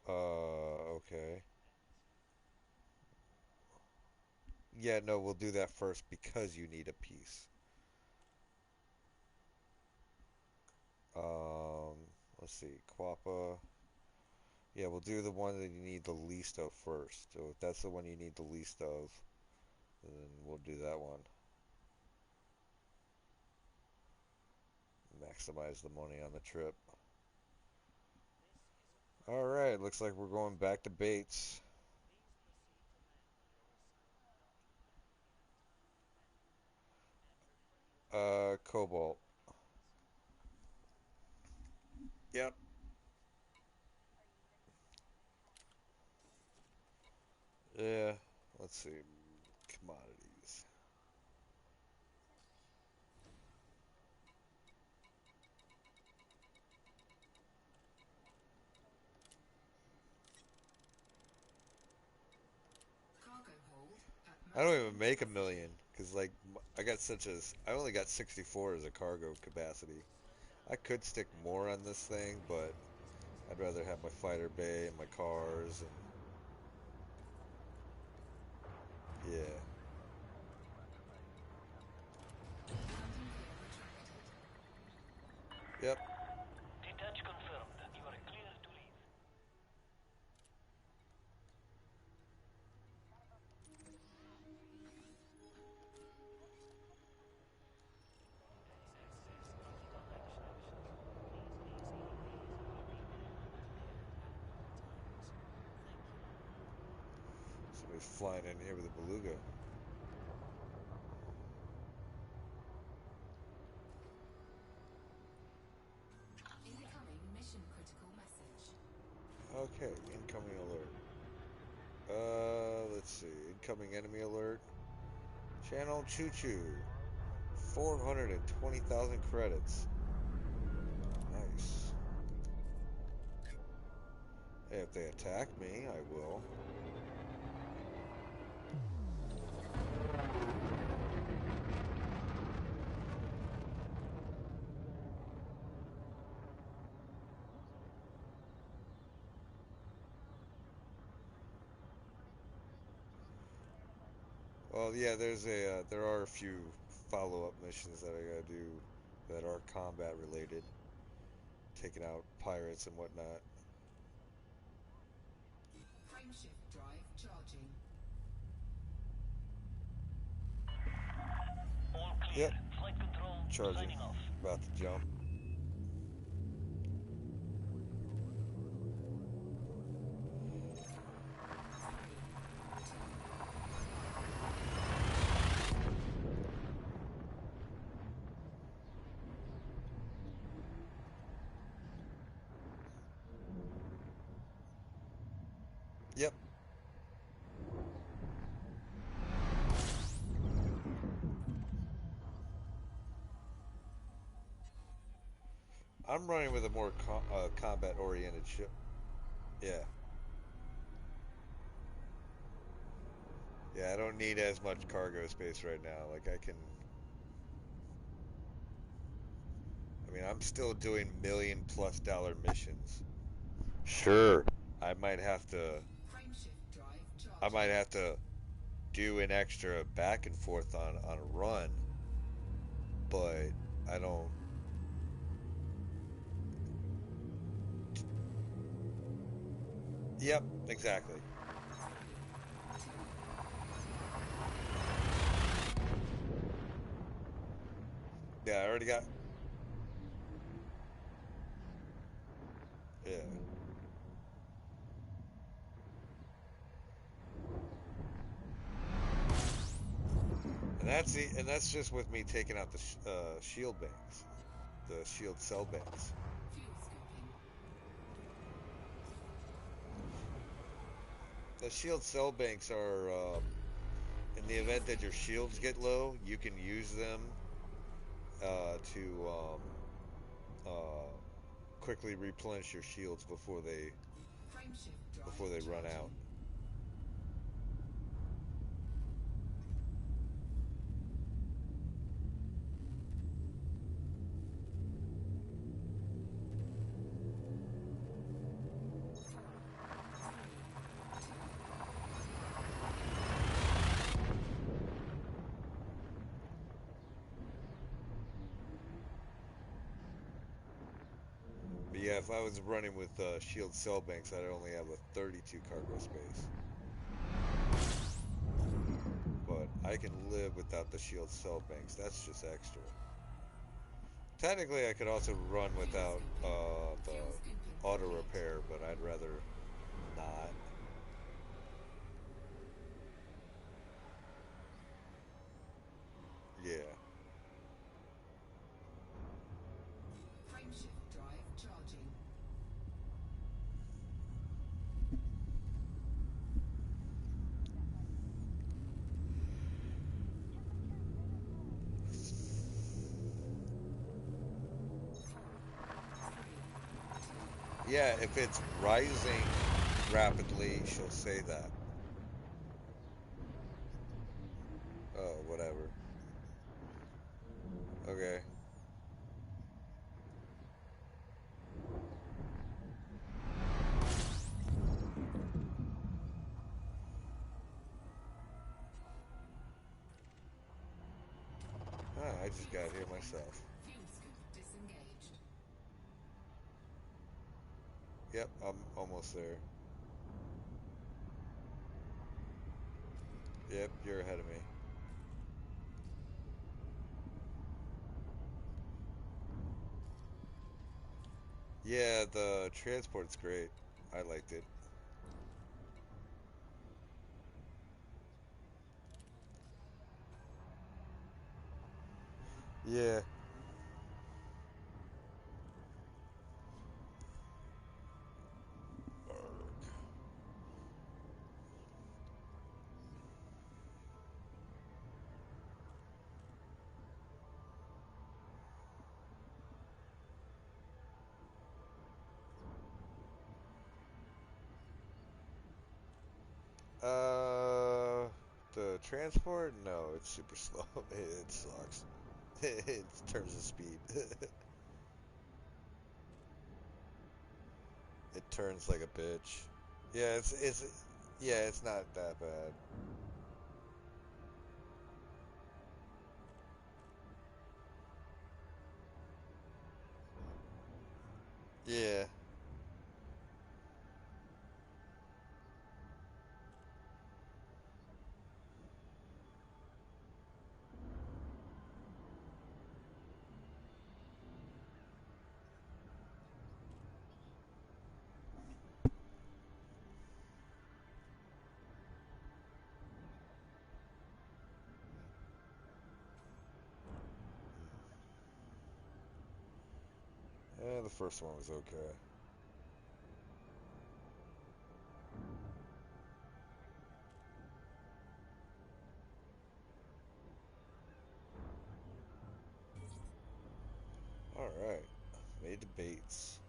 Okay. Yeah, no, we'll do that first because you need a piece. Um, let's see. Quappa. Yeah, we'll do the one that you need the least of first. So if that's the one you need the least of, then we'll do that one. Maximize the money on the trip. All right, looks like we're going back to Bates. Cobalt. Yep. Yeah. Let's see. Commodities. Cargo hold at I don't maximum even make a capacity. million because like I only got 64 as a cargo capacity. I could stick more on this thing, but I'd rather have my fighter bay and my cars and yeah. Landing gear retracted. Yep. Detach confirmed. You are clear to leave. Somebody's flying in here with a beluga. Okay, incoming alert. Let's see. Incoming enemy alert. Channel Choo Choo. 420,000 credits. Nice. Hey, if they attack me, I will. Well, yeah, there are a few follow-up missions that I gotta do that are combat related, taking out pirates and whatnot. Frameshift drive charging. All clear. Yep, Flight control charging. signing off. About to jump. Yep, I'm running with a more combat-oriented ship. Yeah, yeah, I don't need as much cargo space right now. Like I can. I mean, I'm still doing $1 million+ missions. Sure, I might have to. Frameshift drive I might charging. have to do an extra back and forth on a run, but I don't. Yep, exactly. Yeah, I already got. Yeah, and that's just with me taking out the shield banks, the shield cell banks. Fuel scoping. The shield cell banks are in the event that your shields get low, you can use them to uh, quickly replenish your shields Frameshift before drive they run out. charging. But yeah, if I was running with shield cell banks, I'd only have a 32 cargo space. But I can live without the shield cell banks. That's just extra. Technically, I could also run without the Fuel scooping auto complete. repair, but I'd rather not. Yeah. Frameshift drive charging. Yeah, if it's rising rapidly, she'll say that. Oh, whatever. Okay. Ah, I just got here myself. Fuel scoop disengaged. Yep, I'm almost there. Yep, you're ahead of me. Yeah, the transport's great. I liked it. Yeah. The transport, no, it's super slow. It sucks. In terms of speed. It turns like a bitch. Yeah, it's not that bad. Yeah. Yeah, the first one was okay. Alright. Made the baits.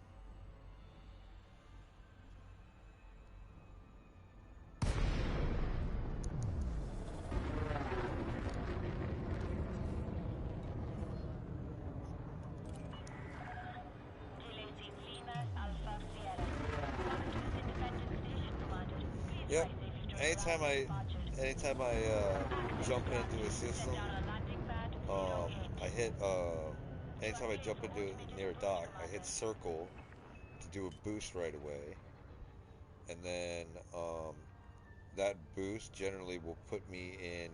LAC Lima Alpha Sierra. London Independent Station, Commander. Please Yep. fly safely during Anytime arrival and I departure. anytime I Access jump into a granted. Set system, down on landing pad 08. I hit You are anytime I clear jump for into automated near a approach, dock, I hit Commander. circle to do a boost right away, and then that boost generally will put me in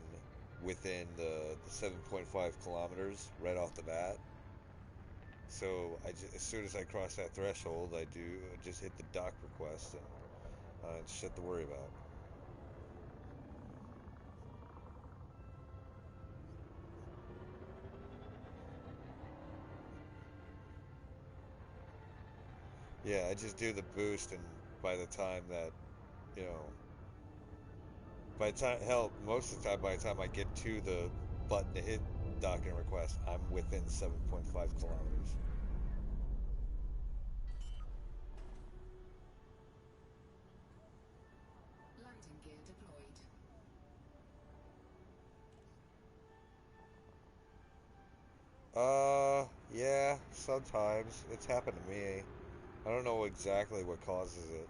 within the 7.5 kilometers right off the bat. So as soon as I cross that threshold, I do just hit the dock request and it's shit to worry about. Yeah, I just do the boost, and by the time that you know, by the time hell, most of the time, by the time I get to the button to hit docking request, I'm within 7.5 kilometers. Landing gear deployed. Yeah, sometimes it's happened to me. I don't know exactly what causes it.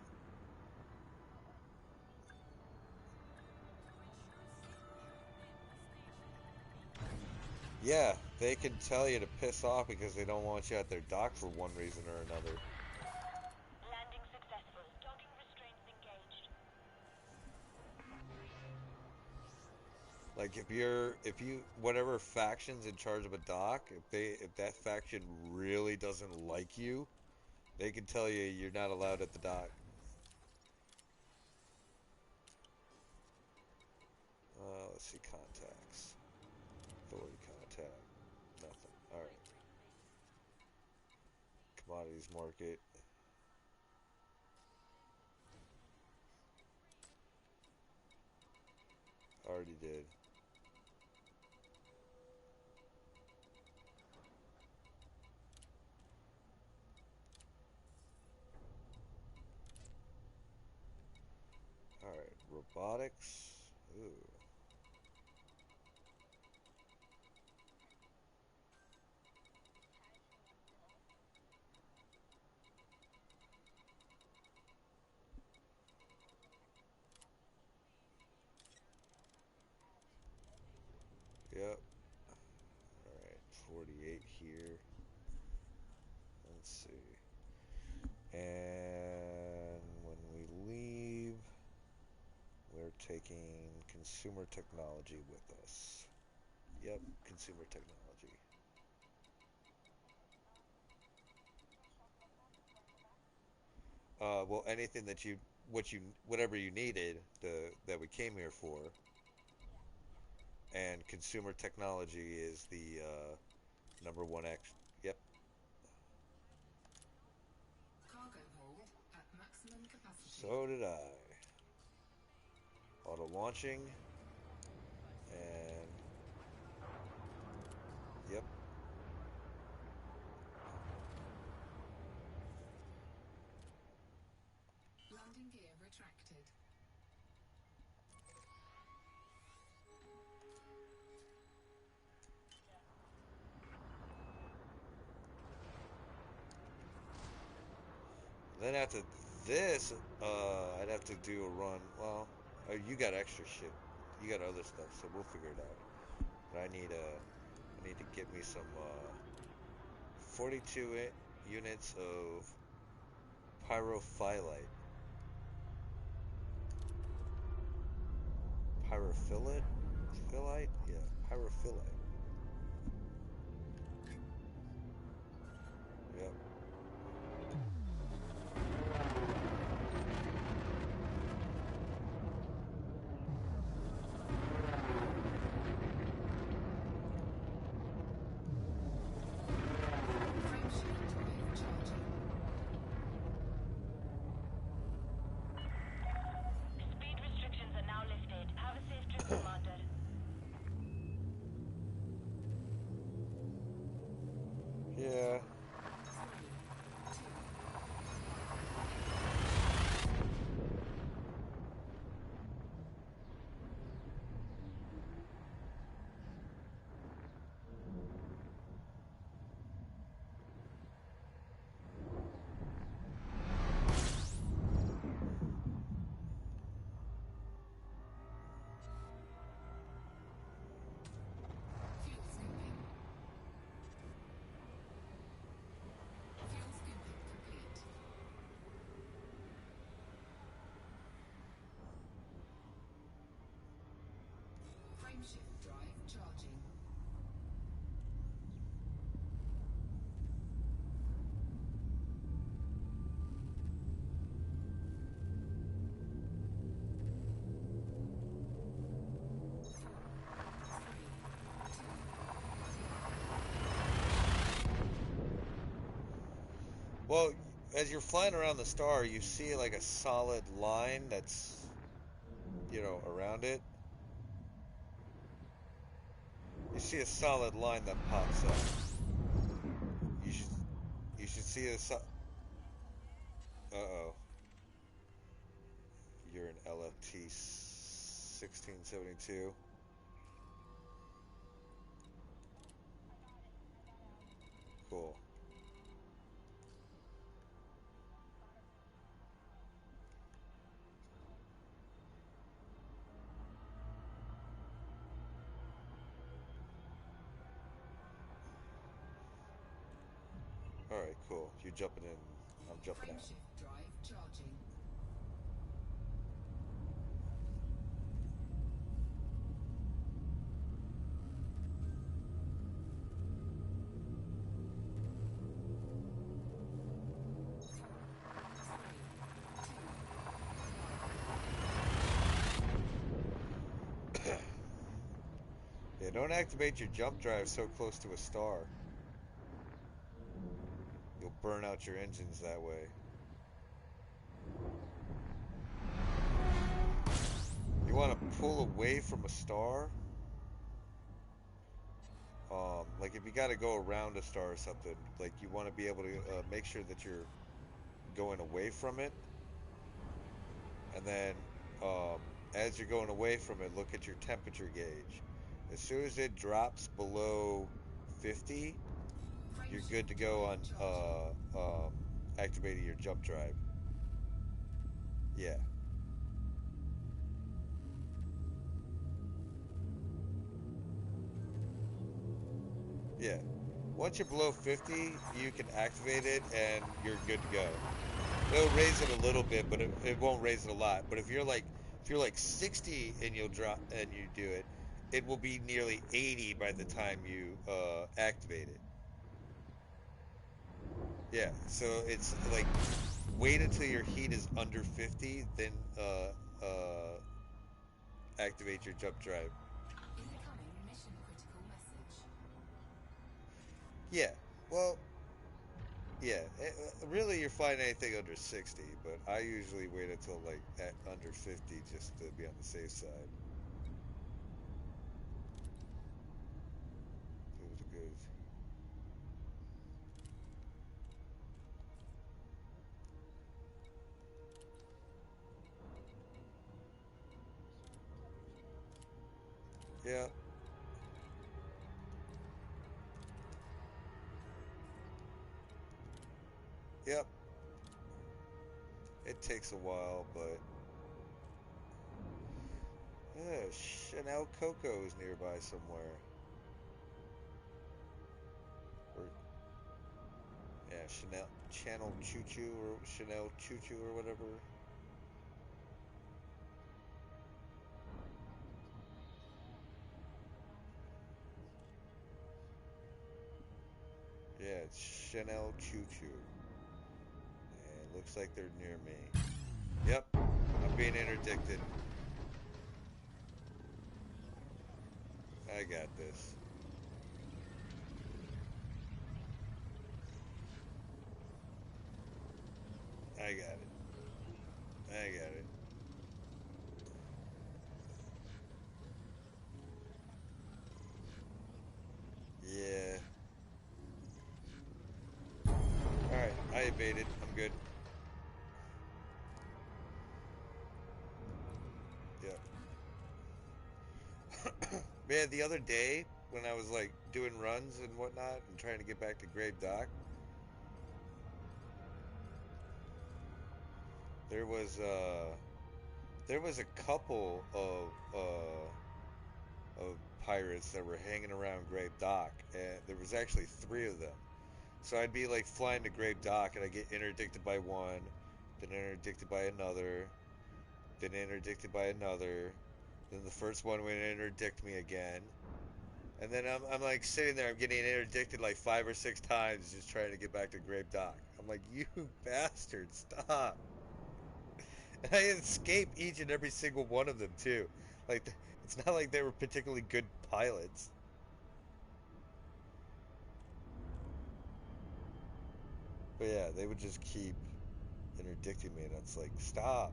Yeah, they can tell you to piss off because they don't want you at their dock for one reason or another. Landing successful. Docking restraints engaged. Like if you whatever faction's in charge of a dock, if that faction really doesn't like you, they can tell you you're not allowed at the dock. Let's see contacts. Authority contact. Nothing. All right. Commodities market. Already did. All right. Robotics. Ooh. Yep. All right. 48 here. Let's see. And when we leave, we're taking consumer technology with us. Yep, consumer technology. Well, anything that whatever you needed, that we came here for, and consumer technology is the number one X. Yep. Cargo hold at maximum capacity. So did I. Auto launching, and yep. Landing gear retracted. Then after this, I'd have to do a run. Well, you got extra shit. You got other stuff, so we'll figure it out. But I need to get me some 42 units of pyrophyllite. Pyrophyllite? Phyllite? Yeah, pyrophyllite. Yep. Frameshift drive charging. Speed restrictions are now lifted. Have a safe trip, Commander. Yeah. Fuel scooping. Fuel scooping complete. Frameshift drive charging. Well, as you're flying around the star, you see like a solid line that's, around it. You see a solid line that pops up. You should you should see a Uh-oh. You're an LFT 1672. Cool. All right, cool. You're jumping in. I'm jumping out. Frameshift drive charging. Yeah, don't activate your jump drive so close to a star. You'll burn out your engines that way. You want to pull away from a star. Like if you got to go around a star or something, like you want to be able to make sure that you're going away from it, and then um, as you're going away from it, look at your temperature gauge. As soon as it drops below 50, you're good to go on activating your jump drive. Yeah, yeah. Once you're below 50, you can activate it and you're good to go. It'll raise it a little bit, but it won't raise it a lot. But if you're like 60 and you'll drop and you do it, it will be nearly 80 by the time you activate it. Yeah, so it's like wait until your heat is under 50, then activate your jump drive. Incoming mission critical message. Yeah, well, yeah. Really, you're fine anything under 60, but I usually wait until like at under 50 just to be on the safe side. It was a good. Yeah, yep. It takes a while, but yeah, Chanel Coco is nearby somewhere. Or yeah, Chanel Channel Choo Choo or Chanel Choo Choo or whatever. Yeah, it's Chanel Choo Choo. And it looks like they're near me. Yep, I'm being interdicted. I got this. I got it. I got it. Yeah. Alright, I evaded. I'm good. Yep. Man, the other day when I was like doing runs and whatnot and trying to get back to Grave Dock, there was uh there was a couple of pirates that were hanging around Grave Dock, and there was actually three of them. So I'd be like flying to Grave Dock, and I get interdicted by one, then interdicted by another, then interdicted by another. Then the first one would interdict me again, and then I'm like sitting there, I'm getting interdicted like 5 or 6 times just trying to get back to Grave Dock. I'm like, you bastard, stop! And I escape each and every single one of them too. Like, it's not like they were particularly good pilots. But yeah, they would just keep interdicting me, and it's like, stop.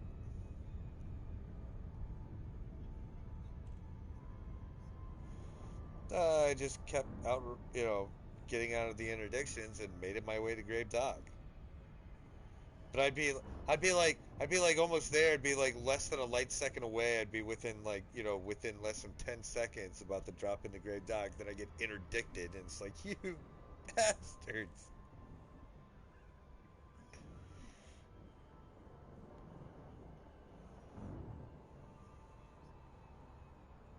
I just kept out, getting out of the interdictions and made it my way to Grave Dock. But I'd be like almost there. I'd be like less than a light second away. I'd be within like, within less than 10 seconds about to drop into Grave Dock. Then I get interdicted, and it's like, you bastards.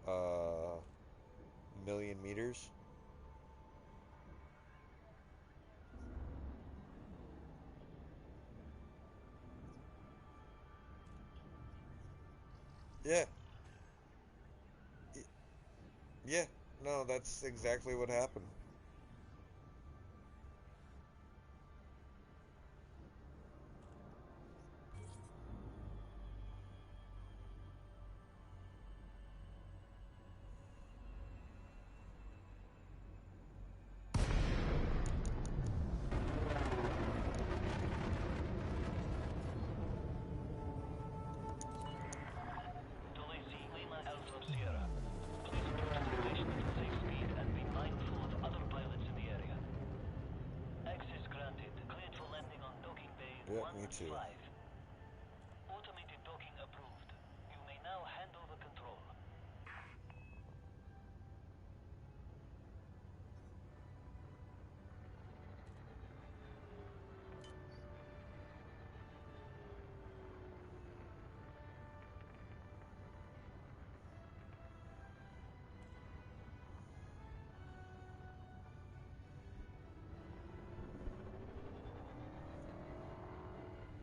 Uh, million meters. Yeah, yeah. No, that's exactly what happened. Tulisi Lima Alpha Sierra. Please approach the station at a safe speed and be mindful of other pilots in the area. Access granted. Cleared for landing on docking bay Yeah, me too. 1-5. Automated docking approved. You may now hand over control.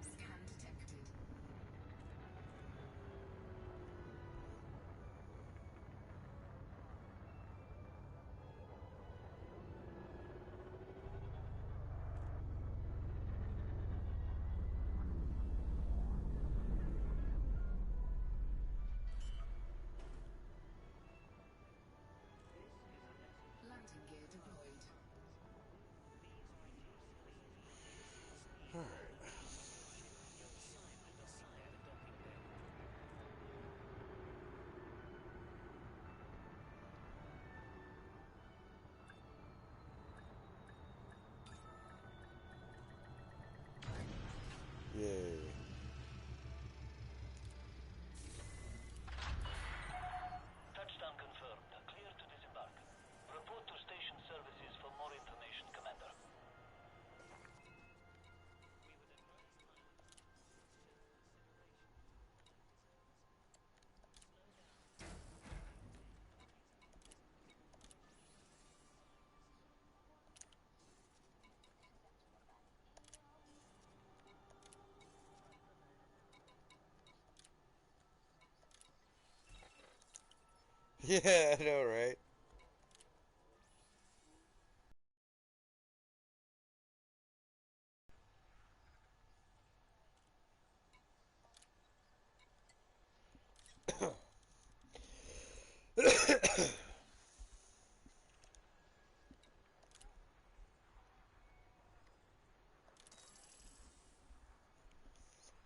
Scan Yeah, I know, right?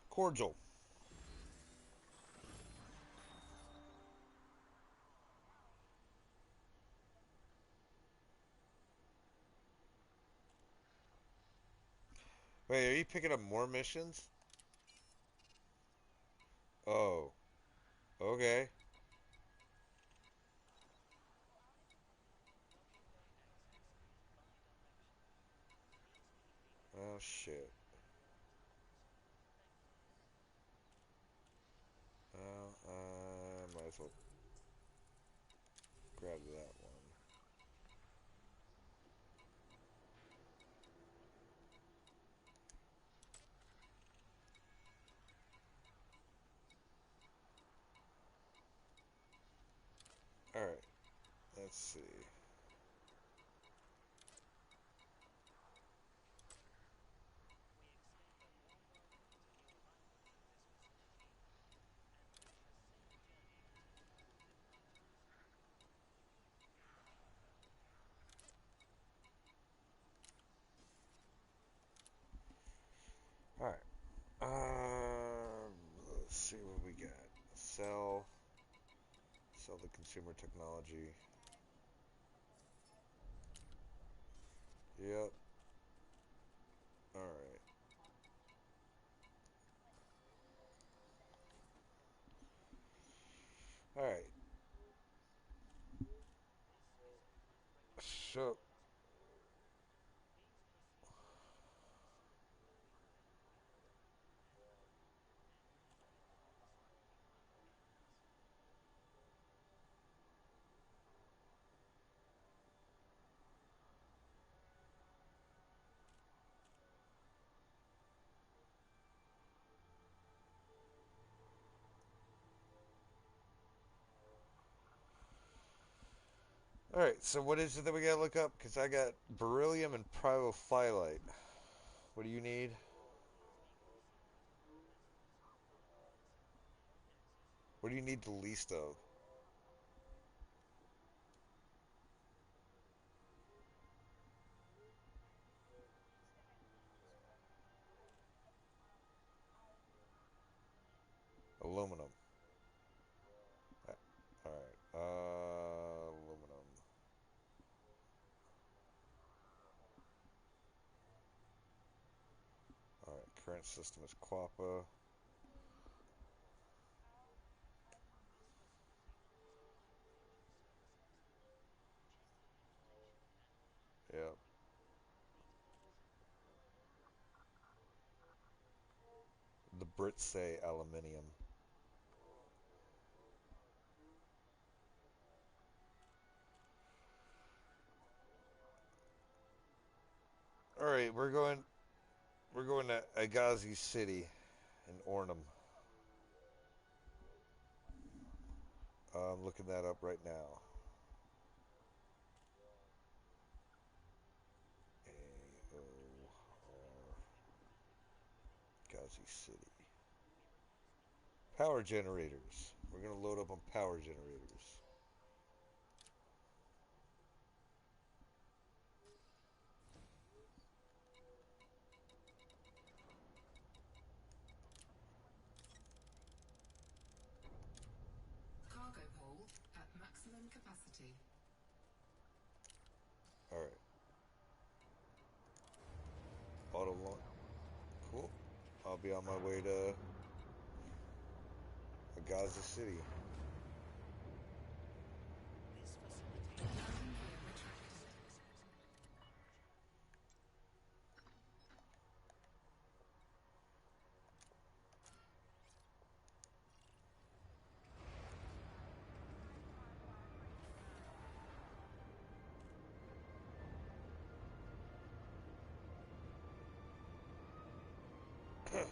Cordial. Wait, are you picking up more missions? Oh, okay. Oh shit. Well, I might as well grab that one. All right. Let's see. We extend a warm welcome to new arrivals at this facility and wish a safe journey to all departures. All right. Let's see what we got. Sell. Sell the consumer technology. Yep. All right. All right. This is a groundbreaking So, announcement. Please proceed with the procedures we have outlined and remember that any errors will be recognized. all right. So, what is it that we gotta look up? Because I got beryllium and pyrophyllite. What do you need? Please make yourself as comfortable as you can in access your What do you need the workstation. least of? Please enter the password aluminum. Aluminum. Uh, All right. Aluminum. All right. Current system is Quappa. This facility offers a wide range of services, including chest augmentation and more. Yep. Please focus on the following. The Brits say aluminium. All right. We're going to Agazi City in Ornum. I'm looking that up right now. AOR Gazi City. We request that you abide Power by the procedures generators. We're gonna load up on power generators. Cargo hold at maximum capacity. All right. Auto launch. Cool. I'll be on my way to Gaza City. This facility Landing gear offers retracted. access and departure.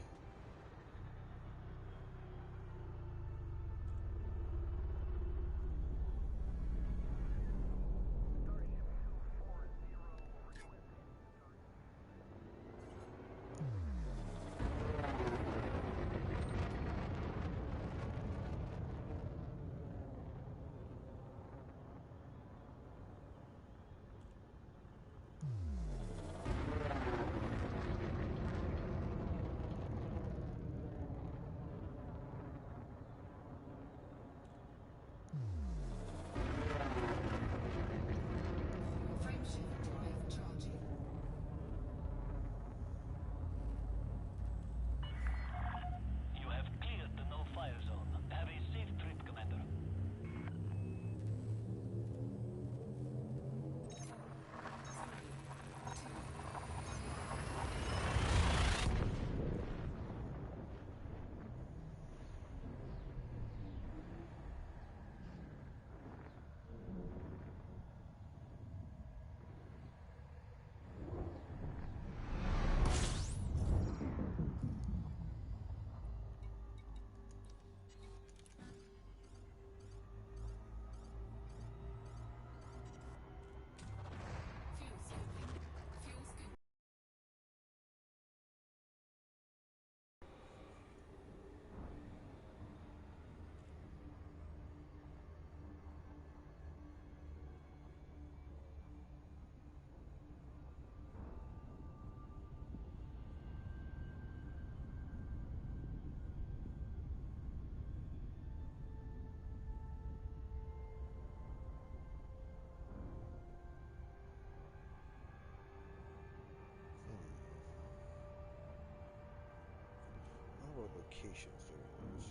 Publications, there it is.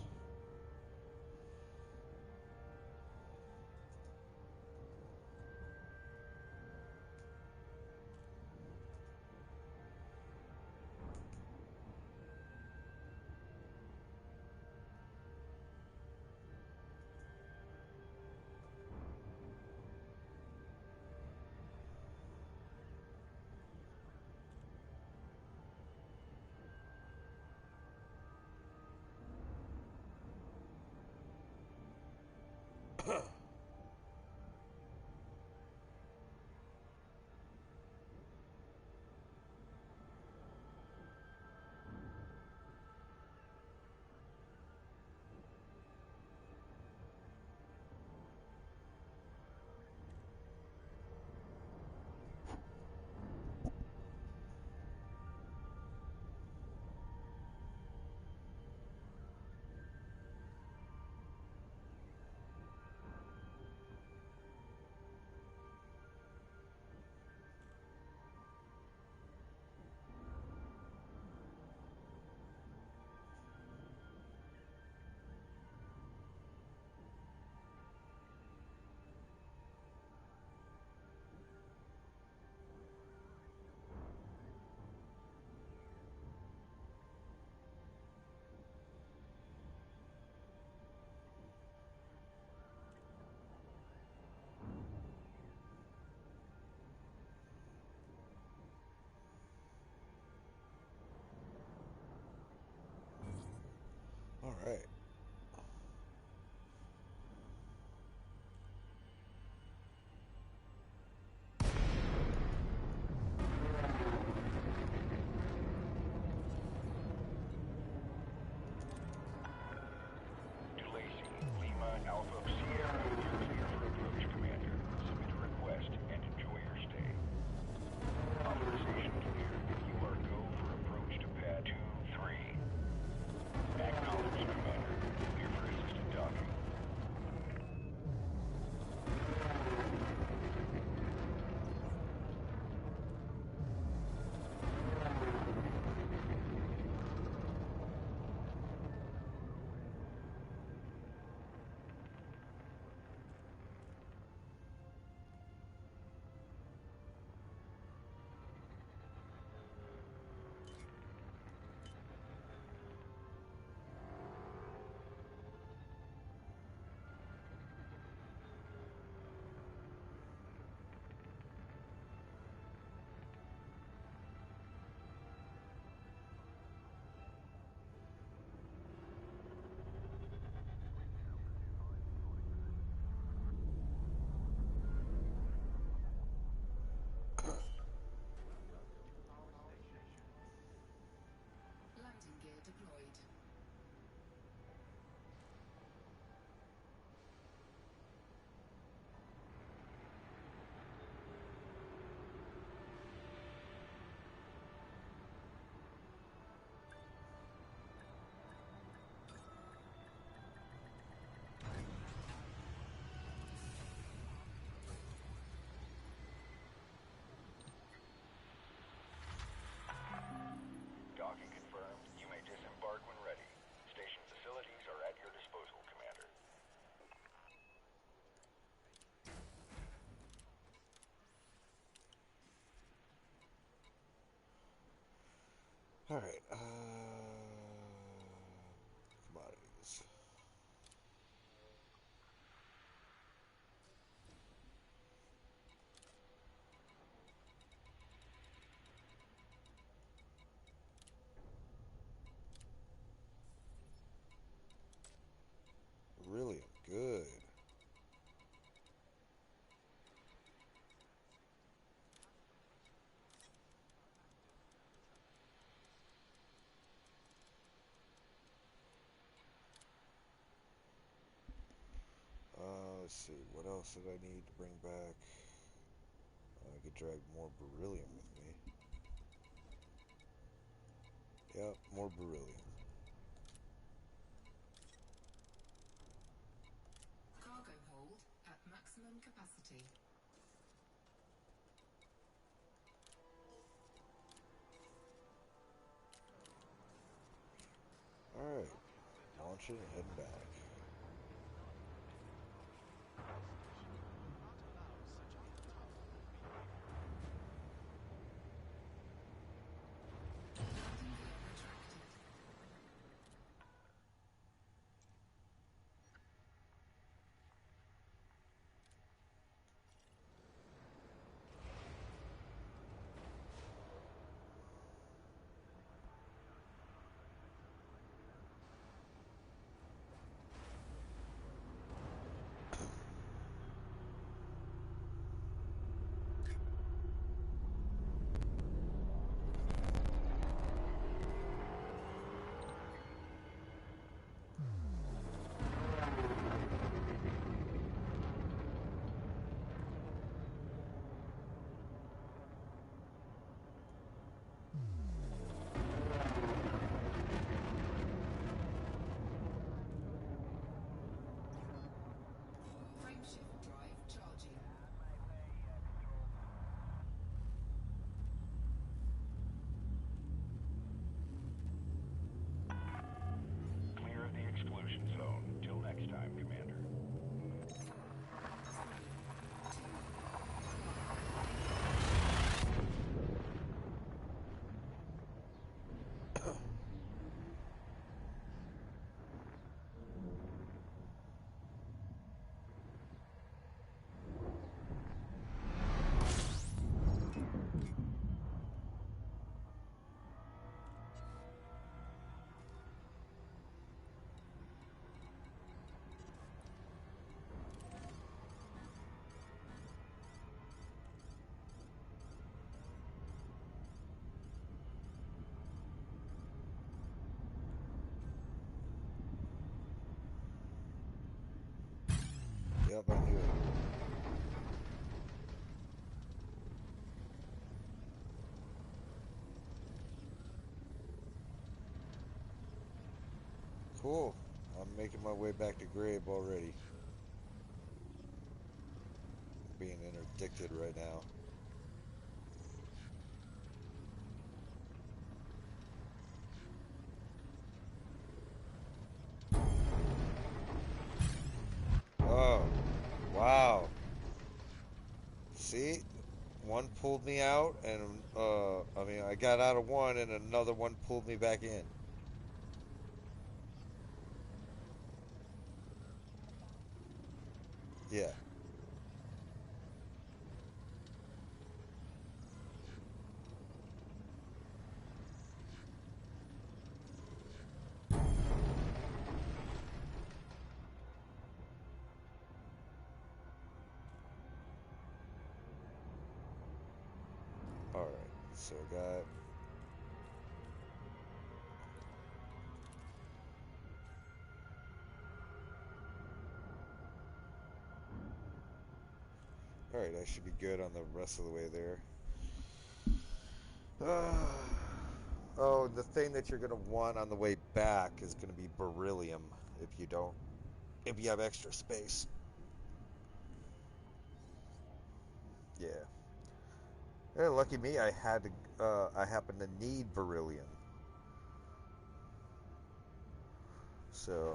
All right. DeLacy, Lima, Alpha, Sierra, you're clear for approach, Commander. Submit a request and enjoy your stay. Authorization clear. You are go for approach to pad 2-3. Acknowledged, Commander. Clear for assisted docking. Landing gear deployed. Docking confirmed. You may disembark when ready. Station facilities are at your disposal, Commander. All right. Commodities. Really good. Let's see. What else did I need to bring back? I could drag more beryllium with me. Yep, more beryllium. Cargo hold at maximum capacity. Alright. Launching and heading back. Not allow such a tough behavior. Landing gear retracted. Frameshift drive charging. Clear of the exclusion zone. Till next time, Commander. Yep, I knew it. Cool. I'm making my way back to Grabe already. Being interdicted right now. Oh, wow. See? One pulled me out, and, I mean, I got out of one, and another one pulled me back in. Yeah. Alright, so I got... Alright, I should be good on the rest of the way there. Oh, the thing that you're going to want on the way back is going to be beryllium if you have extra space. Yeah. Yeah, lucky me, I happened to need beryllium. So,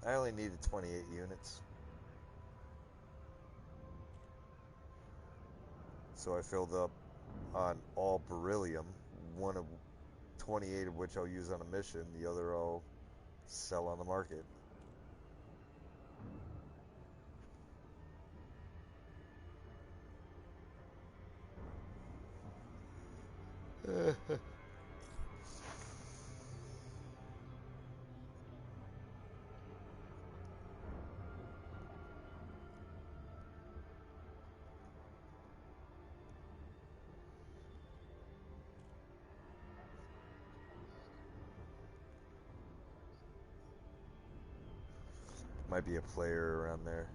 I only needed 28 units. So I filled up on all beryllium, one of 28 of which I'll use on a mission, the other I'll sell on the market. Might be a player around there.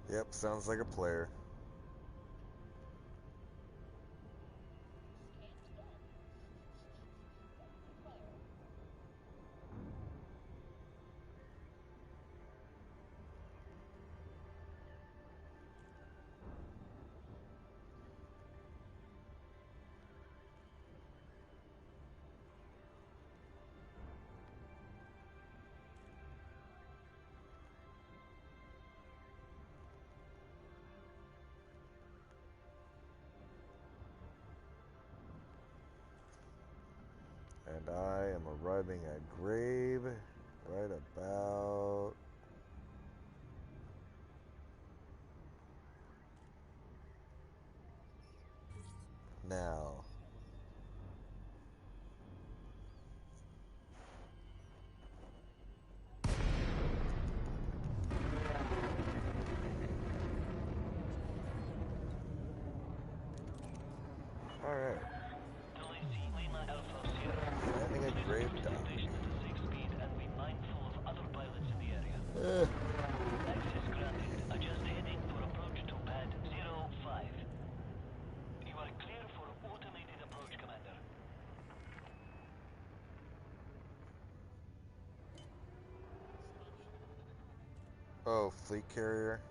Yep, sounds like a player. And I am arriving at Grave right about now. Alright. Delhi Sea Lima Alpha Sierra. Landing at Please Grave reduce Dock. elevation to safe speed and be mindful of other pilots in the area. Eh. Access granted. Adjust heading or approach to pad 05. You are clear for automated approach, Commander. Oh, fleet carrier.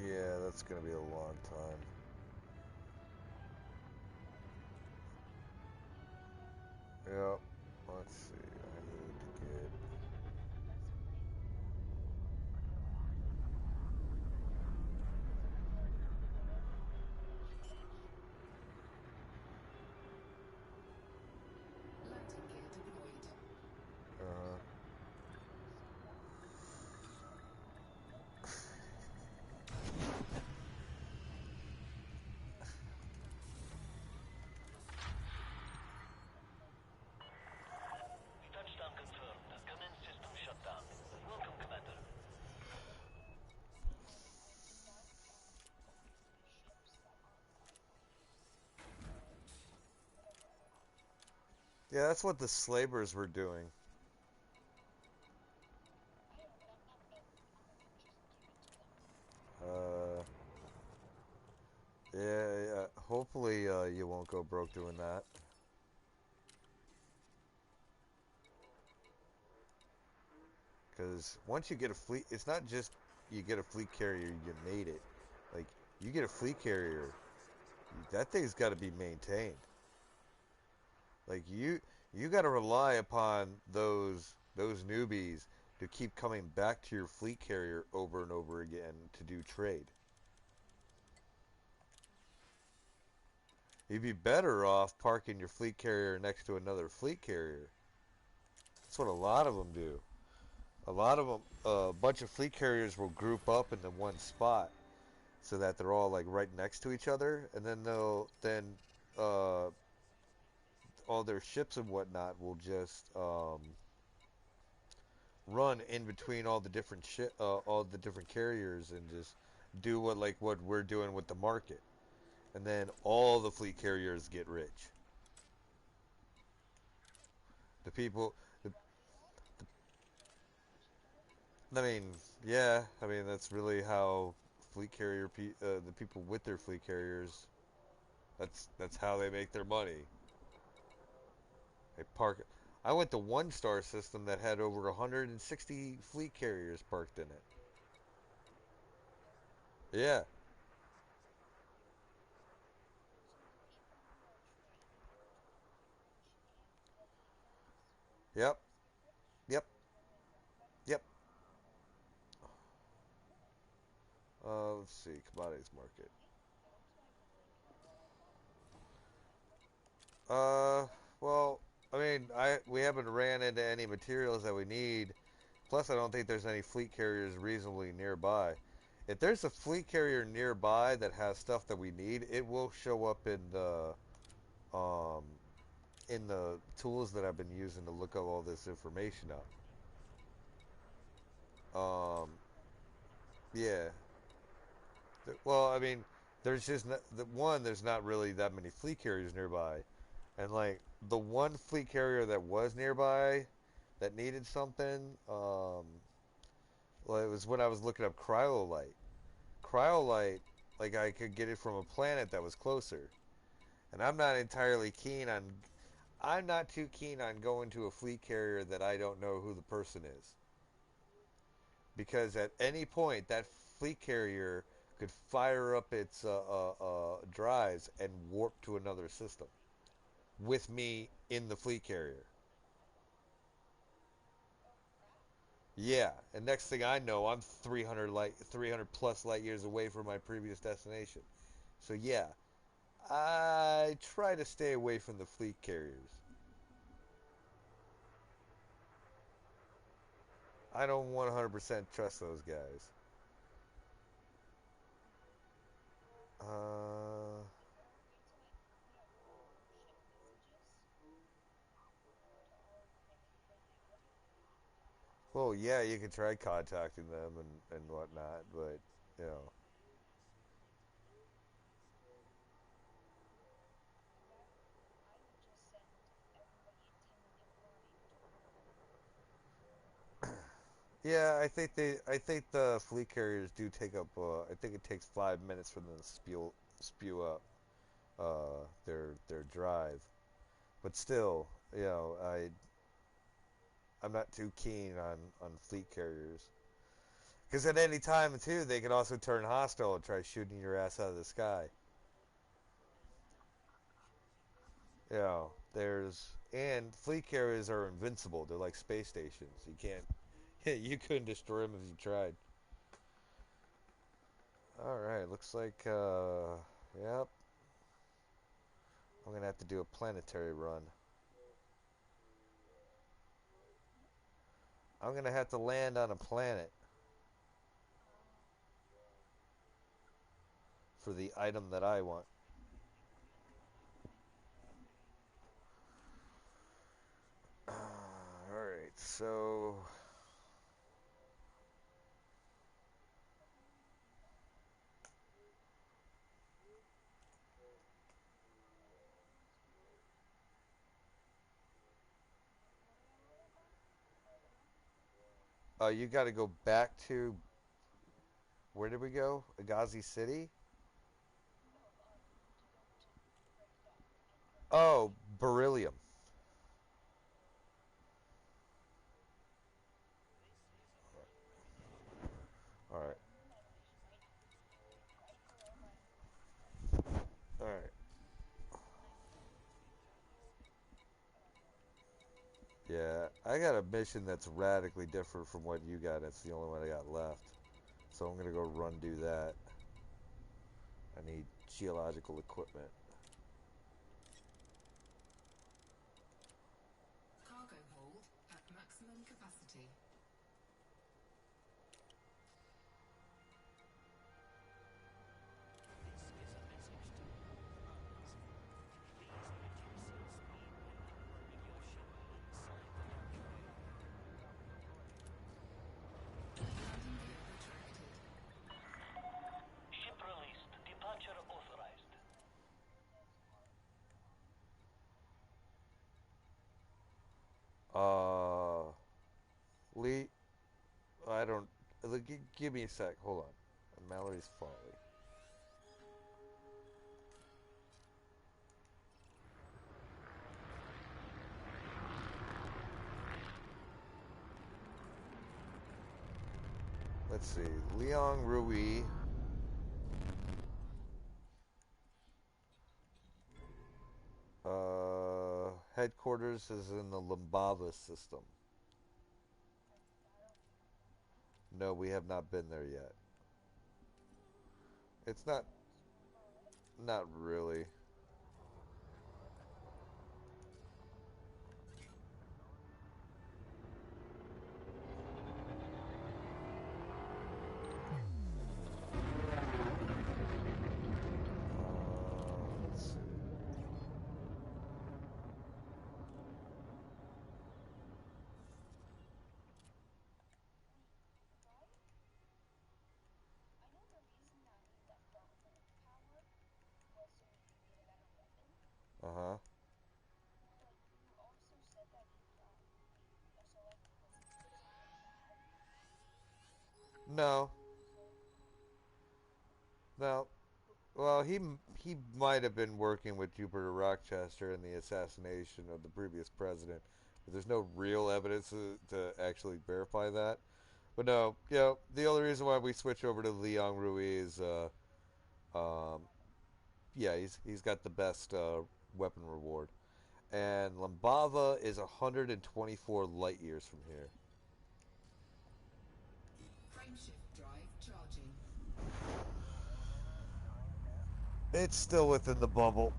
Yeah, that's gonna be a long time. Yep. Let's see. I need to get. Landing gear deployed. Uh, Touchdown confirmed. Commence system shutdown. Welcome, Commander. yeah, that's what the slavers were doing. Uh, yeah. Hopefully, you won't go broke doing that. Because once you get a fleet, it's not just you get a fleet carrier, you made it. Like, you get a fleet carrier, that thing's got to be maintained. Like, you got to rely upon those newbies to keep coming back to your fleet carrier over and over again to do trade. You'd be better off parking your fleet carrier next to another fleet carrier. That's what a lot of them do. A lot of them, a bunch of fleet carriers will group up into one spot so that they're all like right next to each other, and then uh, all their ships and whatnot will just run in between all the different carriers, and just do what we're doing with the market, and then all the fleet carriers get rich. The people, the, I mean, yeah, I mean that's really how the people with their fleet carriers, that's how they make their money. They park. I went to one star system that had over 160 fleet carriers parked in it. Yeah. Yep. Yep. Yep. Let's see. Commodities market. Uh, well, I mean, I we haven't ran into any materials that we need. Plus, I don't think there's any fleet carriers reasonably nearby. If there's a fleet carrier nearby that has stuff that we need, it will show up um in the tools that I've been using to look up all this information up. Um, yeah. Well, I mean, there's just there's not really that many fleet carriers nearby, and like the one fleet carrier that was nearby that needed something, well, it was when I was looking up cryolite. Cryolite, like I could get it from a planet that was closer, and I'm not too keen on going to a fleet carrier that I don't know who the person is, because at any point that fleet carrier could fire up its drives and warp to another system with me in the fleet carrier. Yeah, and next thing I know, I'm 300 plus light years away from my previous destination. So yeah, I try to stay away from the fleet carriers. I don't 100% trust those guys. Uh, well, yeah, you can try contacting them and whatnot, but you know, yeah, I think the fleet carriers do take up. I think it takes 5 minutes for them to spew up their drive, but still, I'm not too keen on fleet carriers because at any time too they can also turn hostile and try shooting your ass out of the sky. There's and fleet carriers are invincible. They're like space stations. You can't, you couldn't destroy them if you tried. All right, looks like yep. I'm gonna have to do a planetary run. I'm gonna have to land on a planet for the item that I want. All right, so you got to go back to where did we go? Agazi City. Oh, beryllium. This is a very important mission. All right, all right. Enjoy your stay. Yeah, I got a mission that's radically different from what you got. That's the only one I got left. So I'm gonna go run do that. I need geological equipment. Cargo hold at maximum capacity. This is a message to all crews. Please reduce your speed when operating your ship inside the docking bay. Landing gear retracted. Ship released. Departure authorized. Uh, Lee, I don't. Give me a sec. Hold on. Mallory's Folly. Let's see. Liang Rui. Headquarters is in the Lumbava system. No, we have not been there yet. It's not really. Let's see. Uh huh. No, no. Well, he might have been working with Jupiter Rochester in the assassination of the previous president, but there's no real evidence to actually verify that. But no, the only reason why we switch over to Liang Rui is, um, yeah, he's got the best weapon reward, and Lambava is 124 light years from here. Frameshift drive charging. It's still within the bubble.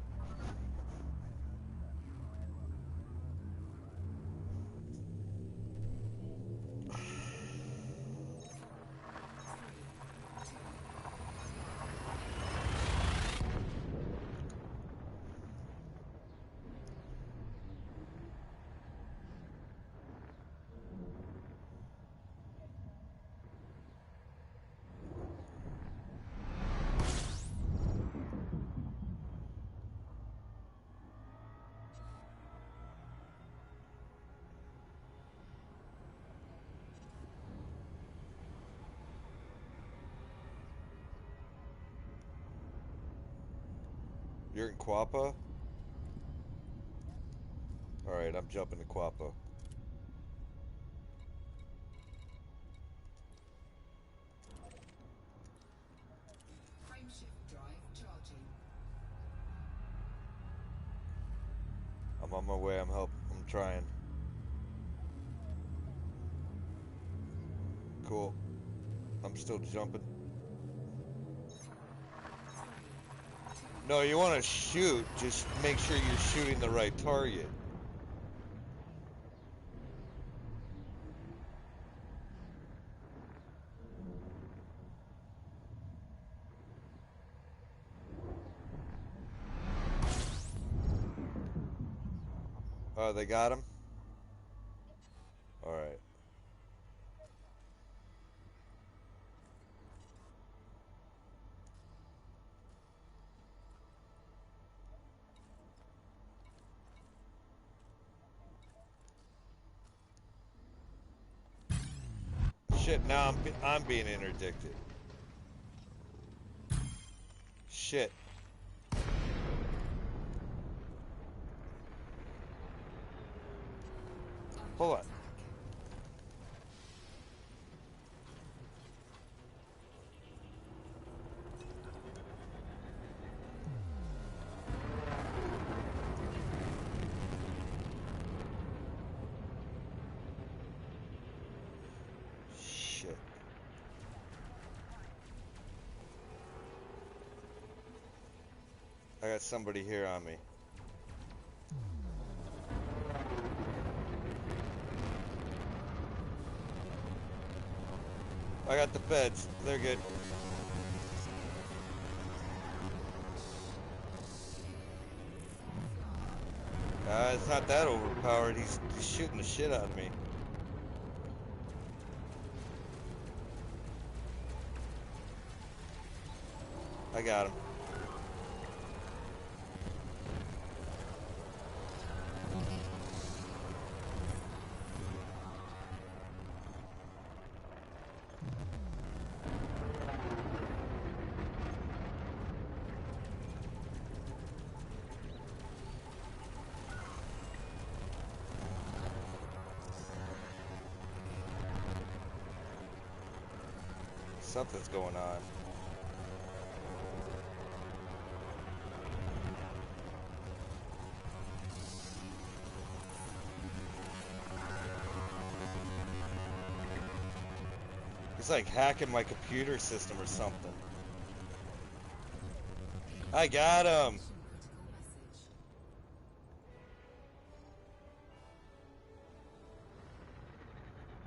You're in Quappa? Alright, I'm jumping to Quappa. Frameshift drive charging. I'm on my way, I'm trying. Cool. I'm still jumping. No, you want to shoot, just make sure you're shooting the right target. Oh, they got him? Alright. Shit, now I'm being interdicted. Shit. Hold on. Shit. I got somebody here on me. I got the feds. They're good. It's not that overpowered. He's shooting the shit out of me. I got him. Something's going on. He's like hacking my computer system or something. I got him. Critical message.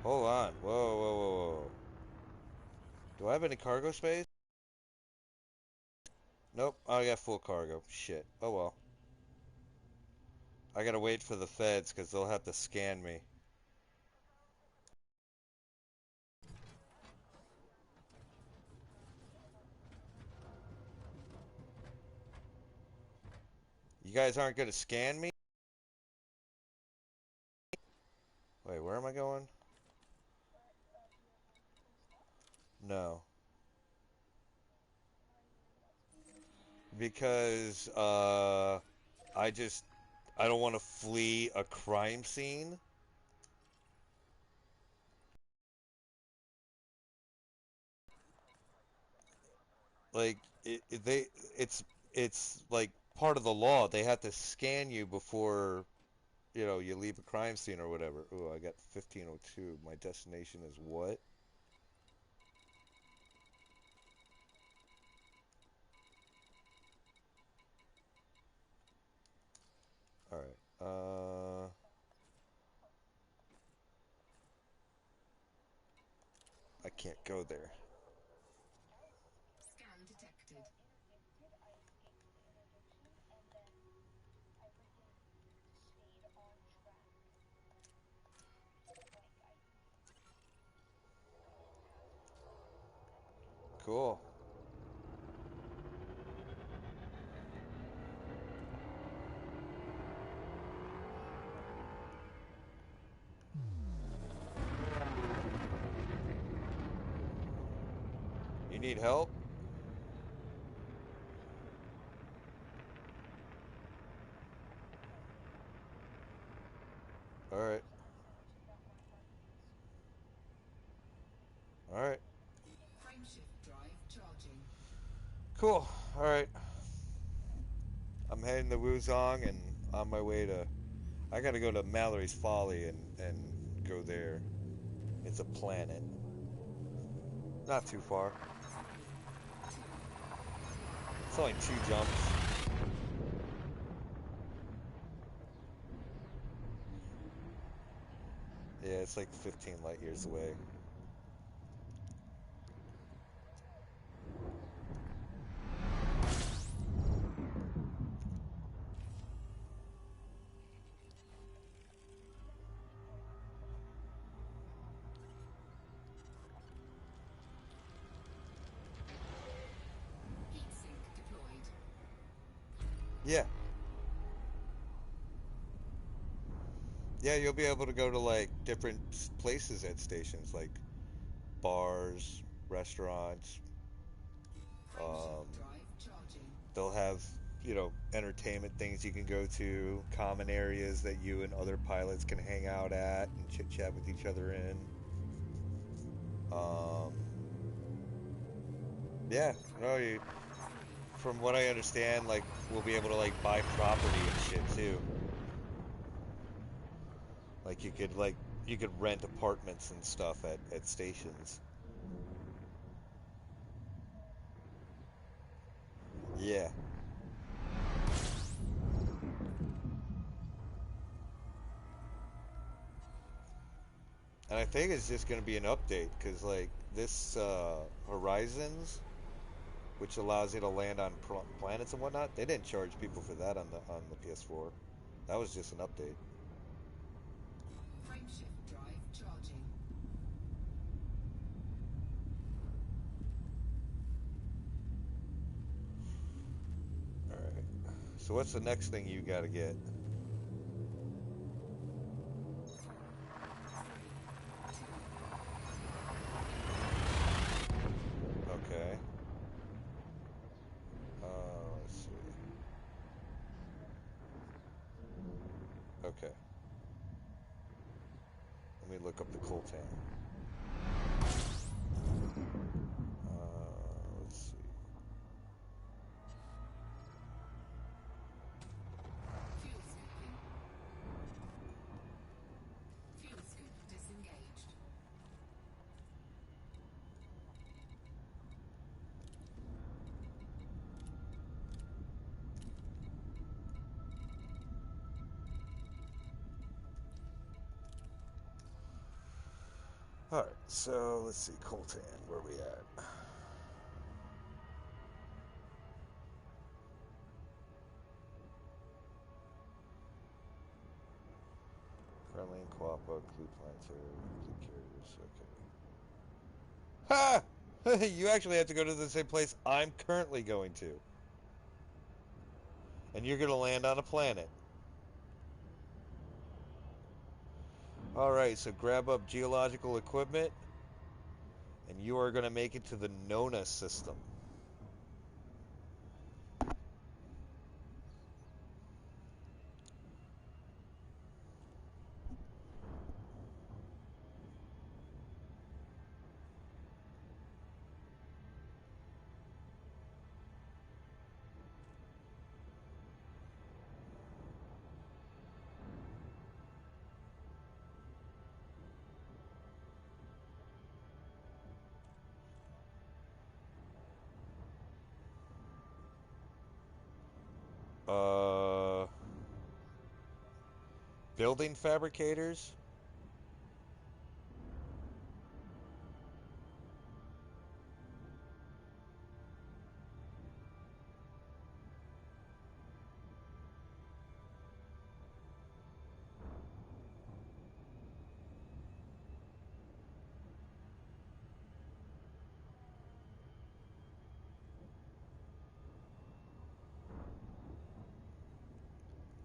Hold on. Whoa, whoa, whoa, whoa. Do I have any cargo space? Nope. I got full cargo. Shit. Oh well. I gotta wait for the feds because they'll have to scan me. You guys aren't gonna scan me? Wait, where am I going? No. Because, I just, I don't want to flee a crime scene. Like, it's, it's like part of the law. They have to scan you before, you leave a crime scene or whatever. Ooh, I got 1502. My destination is what? Uh, I can't go there. Scan detected. Cool. You need help? Alright. Alright. Frameshift drive charging. Cool. Alright. I'm heading to Wuzong and on my way to... I gotta go to Mallory's Folly and go there. It's a planet. Not too far. It's only 2 jumps. Yeah, it's like 15 light years away. Heatsink deployed. Yeah. Yeah, you'll be able to go to like different places at stations, like bars, restaurants. Frameshift drive charging. They'll have, entertainment things you can go to, common areas that you and other pilots can hang out at and chit chat with each other in. Um, yeah, no, from what I understand, like we'll be able to like buy property and shit too. Like you could rent apartments and stuff at stations. Yeah. And I think it's just going to be an update because like this Horizons, which allows you to land on planets and whatnot, they didn't charge people for that on the PS4. That was just an update. Frameshift drive charging. All right. So what's the next thing you got to get? Okay. Let's see. Okay. Let me look up the coltan. Let's see. Fuel scooping. Fuel scoop disengaged. All right. So let's see. Coltan. Where are we at? Friendly and Quappa, include planetary, complete carriers. Okay. Ha! You actually have to go to the same place I'm currently going to. And you're going to land on a planet. Alright, so grab up geological equipment, and you are going to make it to the Nona system. Uh, Building fabricators?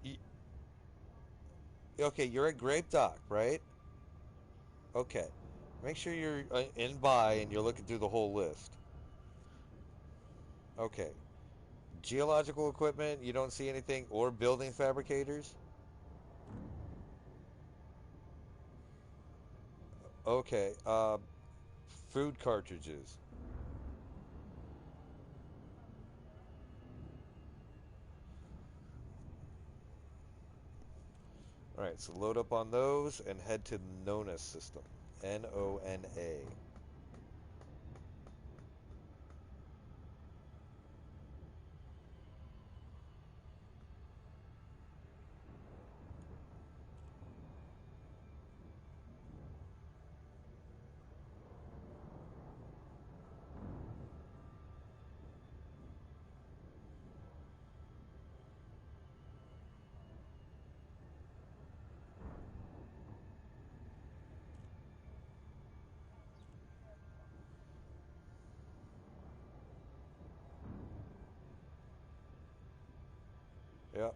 Y- Okay, you're at Grape Dock, right? Okay. Make sure you're in buy and you're looking through the whole list. Okay. Geological equipment, you don't see anything, or building fabricators? Okay. Food cartridges. All right, so load up on those and head to Nona system. Nona. Yep.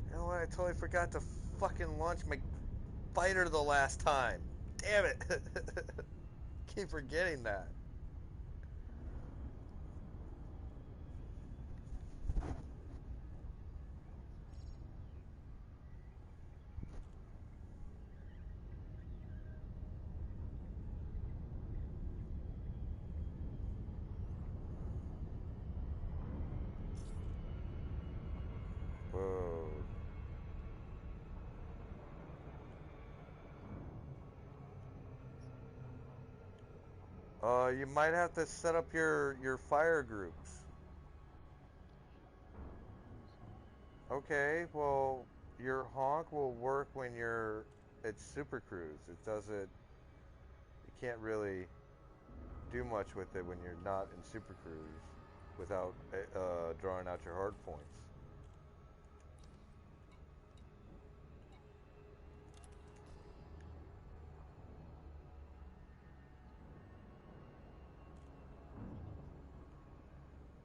You know what? I totally forgot to fucking launch my fighter the last time. Damn it. Keep forgetting that. Whoa. You might have to set up your fire groups. Okay, well, your honk will work when you're at Super Cruise. It doesn't. You can't really do much with it when you're not in Super Cruise without drawing out your hard points.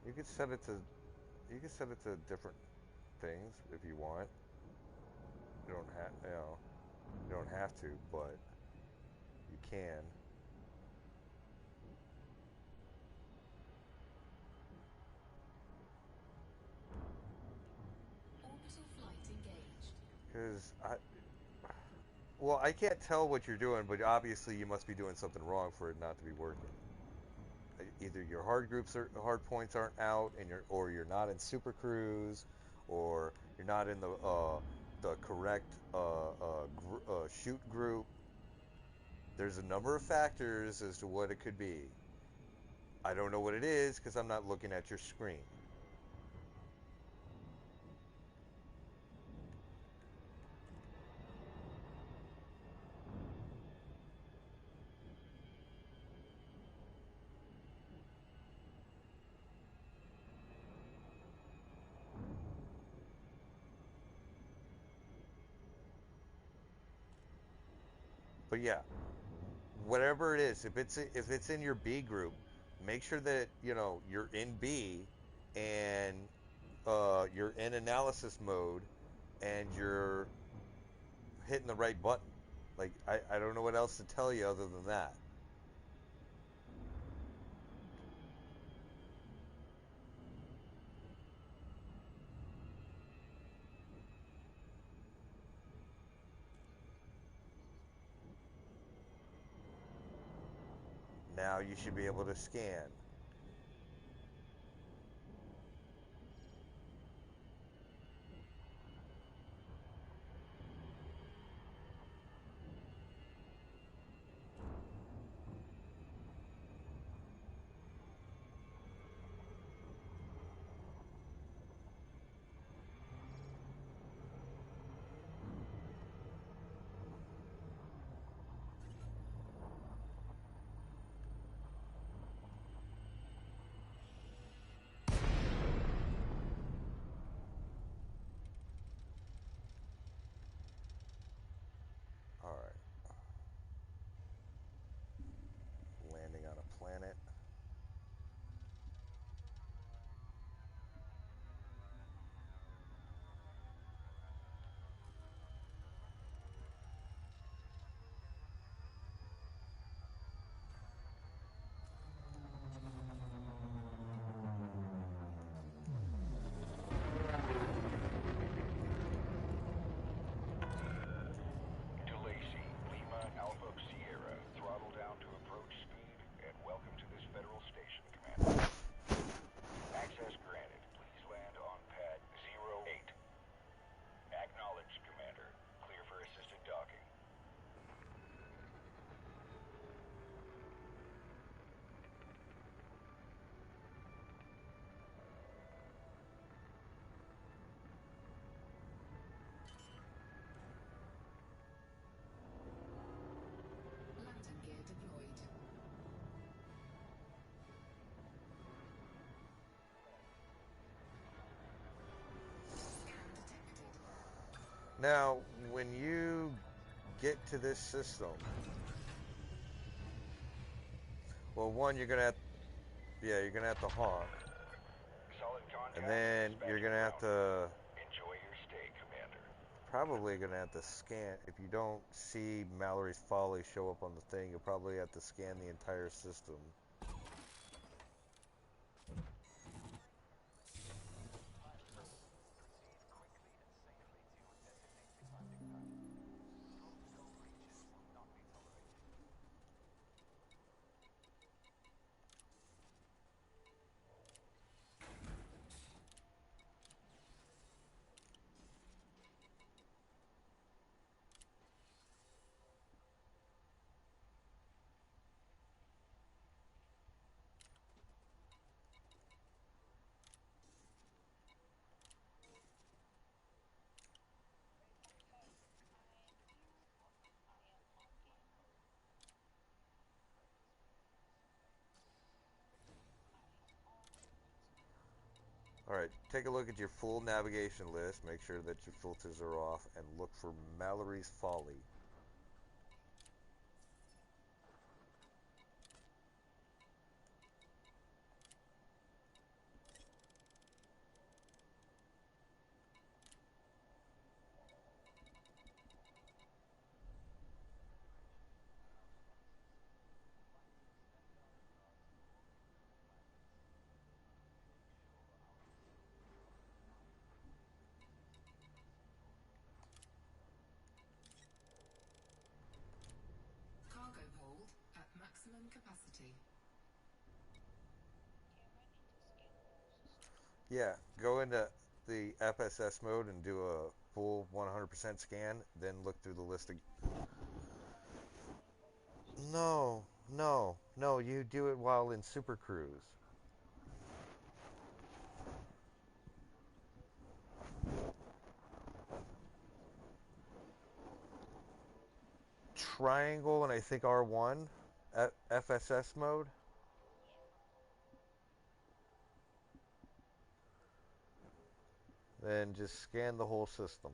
You could set it to different things if you want. You don't have you don't have to, but you can. Orbital flight engaged. Because well, I can't tell what you're doing, but obviously you must be doing something wrong for it not to be working. either your hard points aren't out, and you're not in Super Cruise, or you're not in the correct shoot group. There's a number of factors as to what it could be. I don't know what it is because I'm not looking at your screen. But yeah, whatever it is, if it's in your B group, make sure that you're in B, and you're in analysis mode, and you're hitting the right button. Like I don't know what else to tell you other than that. Now you should be able to scan. All right. Landing on a planet. DeLacy, Lima Alpha Sierra, throttle down to approach speed, and welcome to this federal station, Commander. Access granted. Please land on pad 08. Acknowledged, Commander. Clear for assisted docking. Landing gear deployed. Scan detected. Now, when you get to this system, well, one, you're gonna have to honk, Solid and contact. then you're Dispatching gonna have ground. to Enjoy your stay, Commander. probably gonna have to scan. If you don't see Mallory's Folly show up on the thing, you'll probably have to scan the entire system. All right, take a look at your full navigation list. Make sure that your filters are off, and look for Mallory's Folly. Cargo hold at maximum capacity. Yeah, go into the FSS mode and do a full 100% scan, then look through the list of. No, no, no, you do it while in Super Cruise. Triangle and I think R1, FSS mode, then just scan the whole system.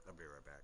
I'll be right back.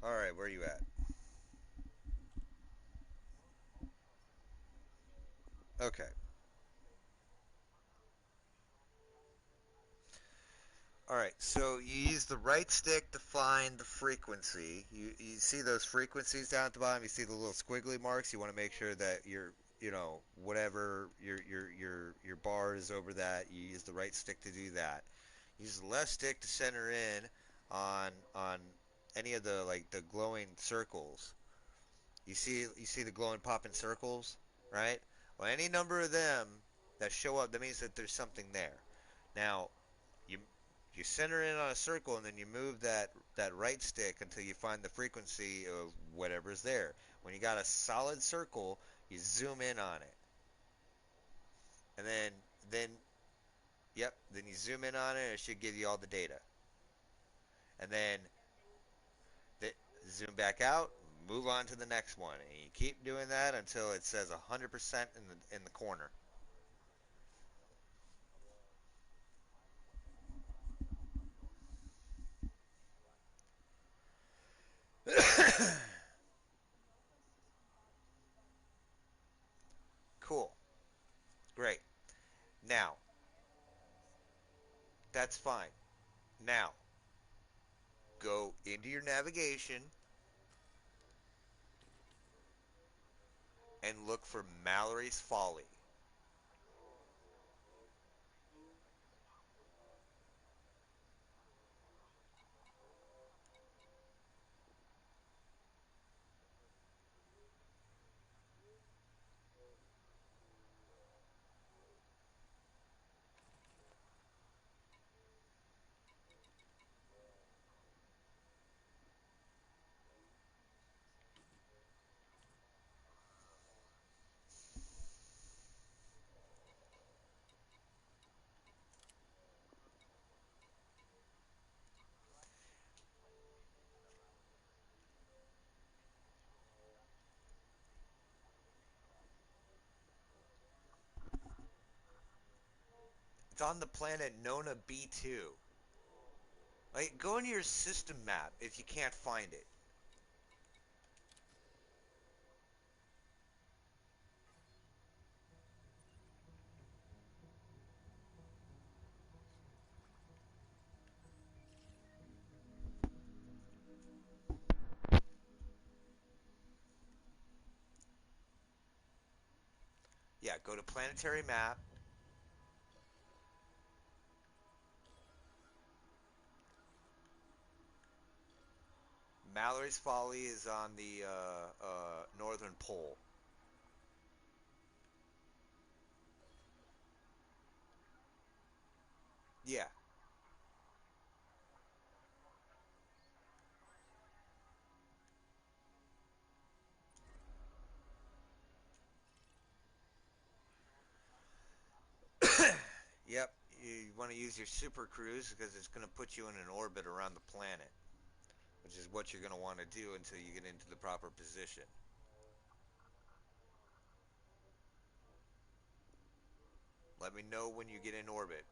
All right, where are you at? Okay. All right, so you use the right stick to find the frequency. You see those frequencies down at the bottom. You see the little squiggly marks. You want to make sure that whatever your bar is over that. You use the right stick to do that. Use the left stick to center in on any of the like the glowing circles. You see the glowing popping circles, right? Well, any number of them that show up, that means that there's something there. Now, you you center in on a circle and then you move that right stick until you find the frequency of whatever's there. When you got a solid circle, you zoom in on it, and then yep, then you zoom in on it, and it should give you all the data, and then the, zoom back out, move on to the next one, and you keep doing that until it says 100% in the corner. Cool, great. Now that's fine. Now go into your navigation and look for Mallory's Folly. It's on the planet Nona B2. Like, go into your system map if you can't find it. Yeah, go to planetary map. Mallory's Folly is on the northern pole. Yeah. Yep. You want to use your super cruise because it's going to put you in an orbit around the planet, which is what you're going to want to do until you get into the proper position. Let me know when you get in orbit.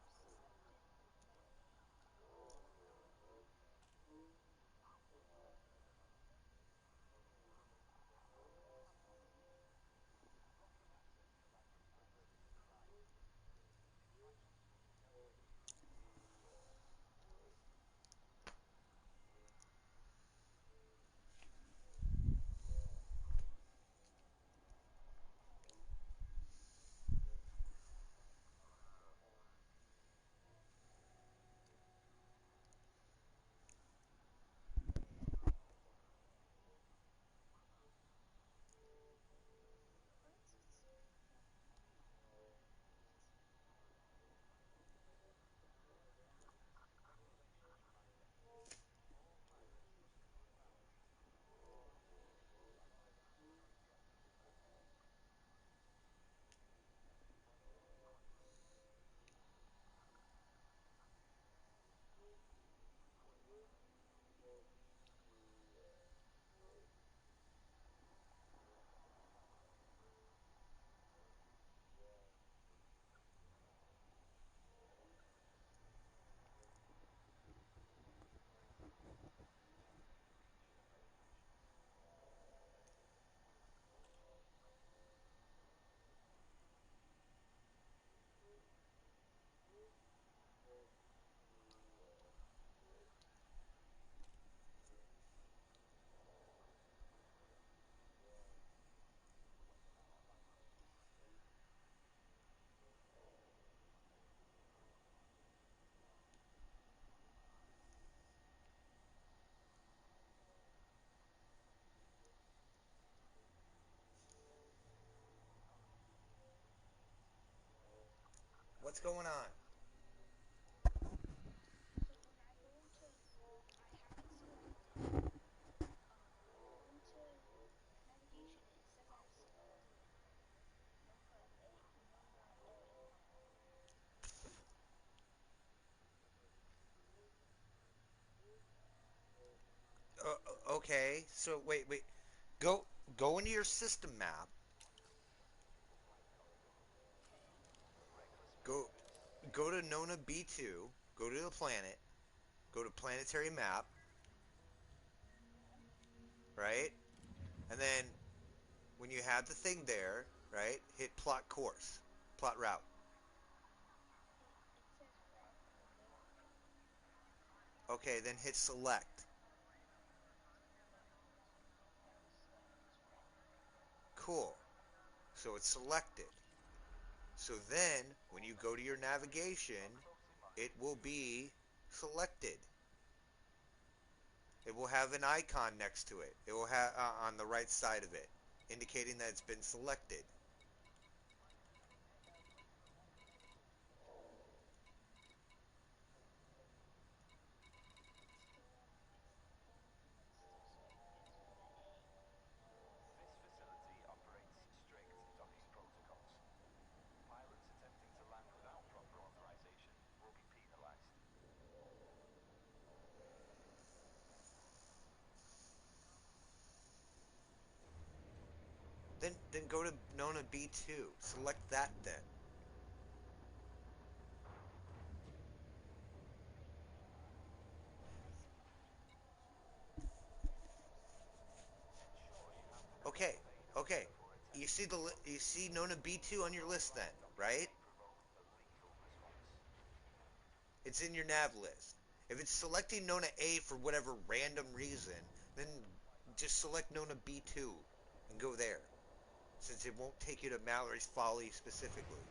What's going on? So when I go into, I have it selected. When I go into navigation, it says number 8 and number 11. Okay. So wait. Go go into your system map. Okay. Go go to Nona B2. Go to the planet. Go to planetary map. Yeah. Right. And then when you have the thing there, right, hit plot course, plot route. It says red or yellow. Okay, then hit select. So it's red. Cool. So it's selected. So then when you go to your navigation, it will be selected. It will have an icon next to it. It will have on the right side of it, indicating that it's been selected. It's still going and it's still saying enter the A. This facility operates strict docking protocols. Pilots attempting to land without proper authorization will be penalized. Then go to Nona B2. Select that then. Okay, Therefore, you attempting see to block you this see signal Nona B2 on your or list then, override docking right? may provoke a lethal response. It's in your nav list. If it's selecting Nona A for whatever random reason, then just select Nona B2 and go there, since it won't take you to Mallory's Folly specifically.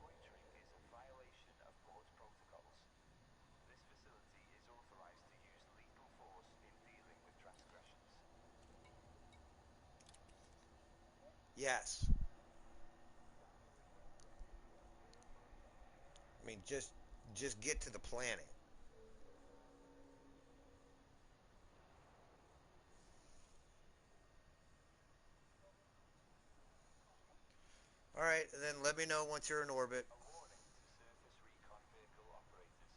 Loitering is a violation of port protocols. This facility is authorized to use lethal force in dealing with transgressions. Yes. I mean, just get to the planet. All right, and then let me know once you're in orbit, A warning to surface recon vehicle operators.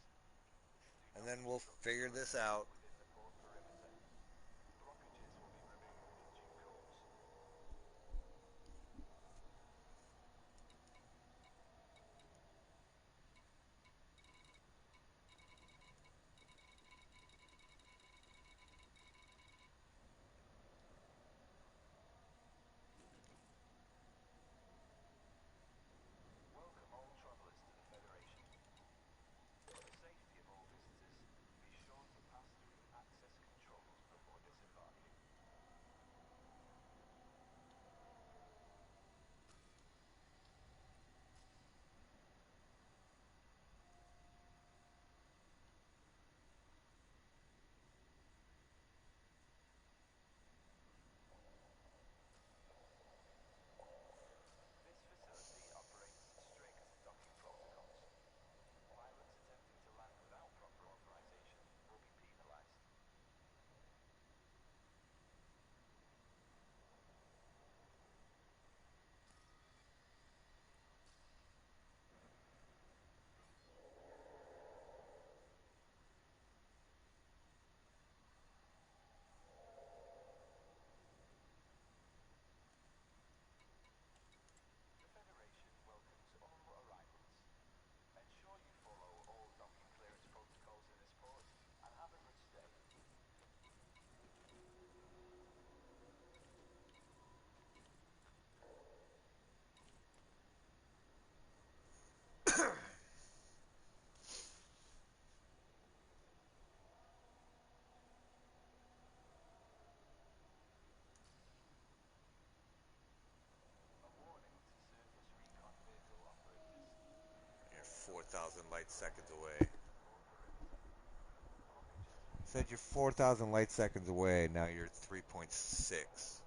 Do and not then we'll obstruct figure this progress out. within the port perimeter. Blockages will be removed in due course. Welcome all travelers to the Federation. For the safety of all visitors, be sure to pass through access controls before disembarking. This facility operates strict docking protocols. Pilots attempting to land without proper authorization will be penalized. The Federation welcomes all arrivals. Ensure you follow all docking clearance protocols in this port and have a good stay. A warning to surface recon vehicle operators. You're Do not 4,000 obstruct light seconds progress away. within the port perimeter. Blockages will be Said you're removed in due 4,000 light course. seconds away. Now you're 3.6.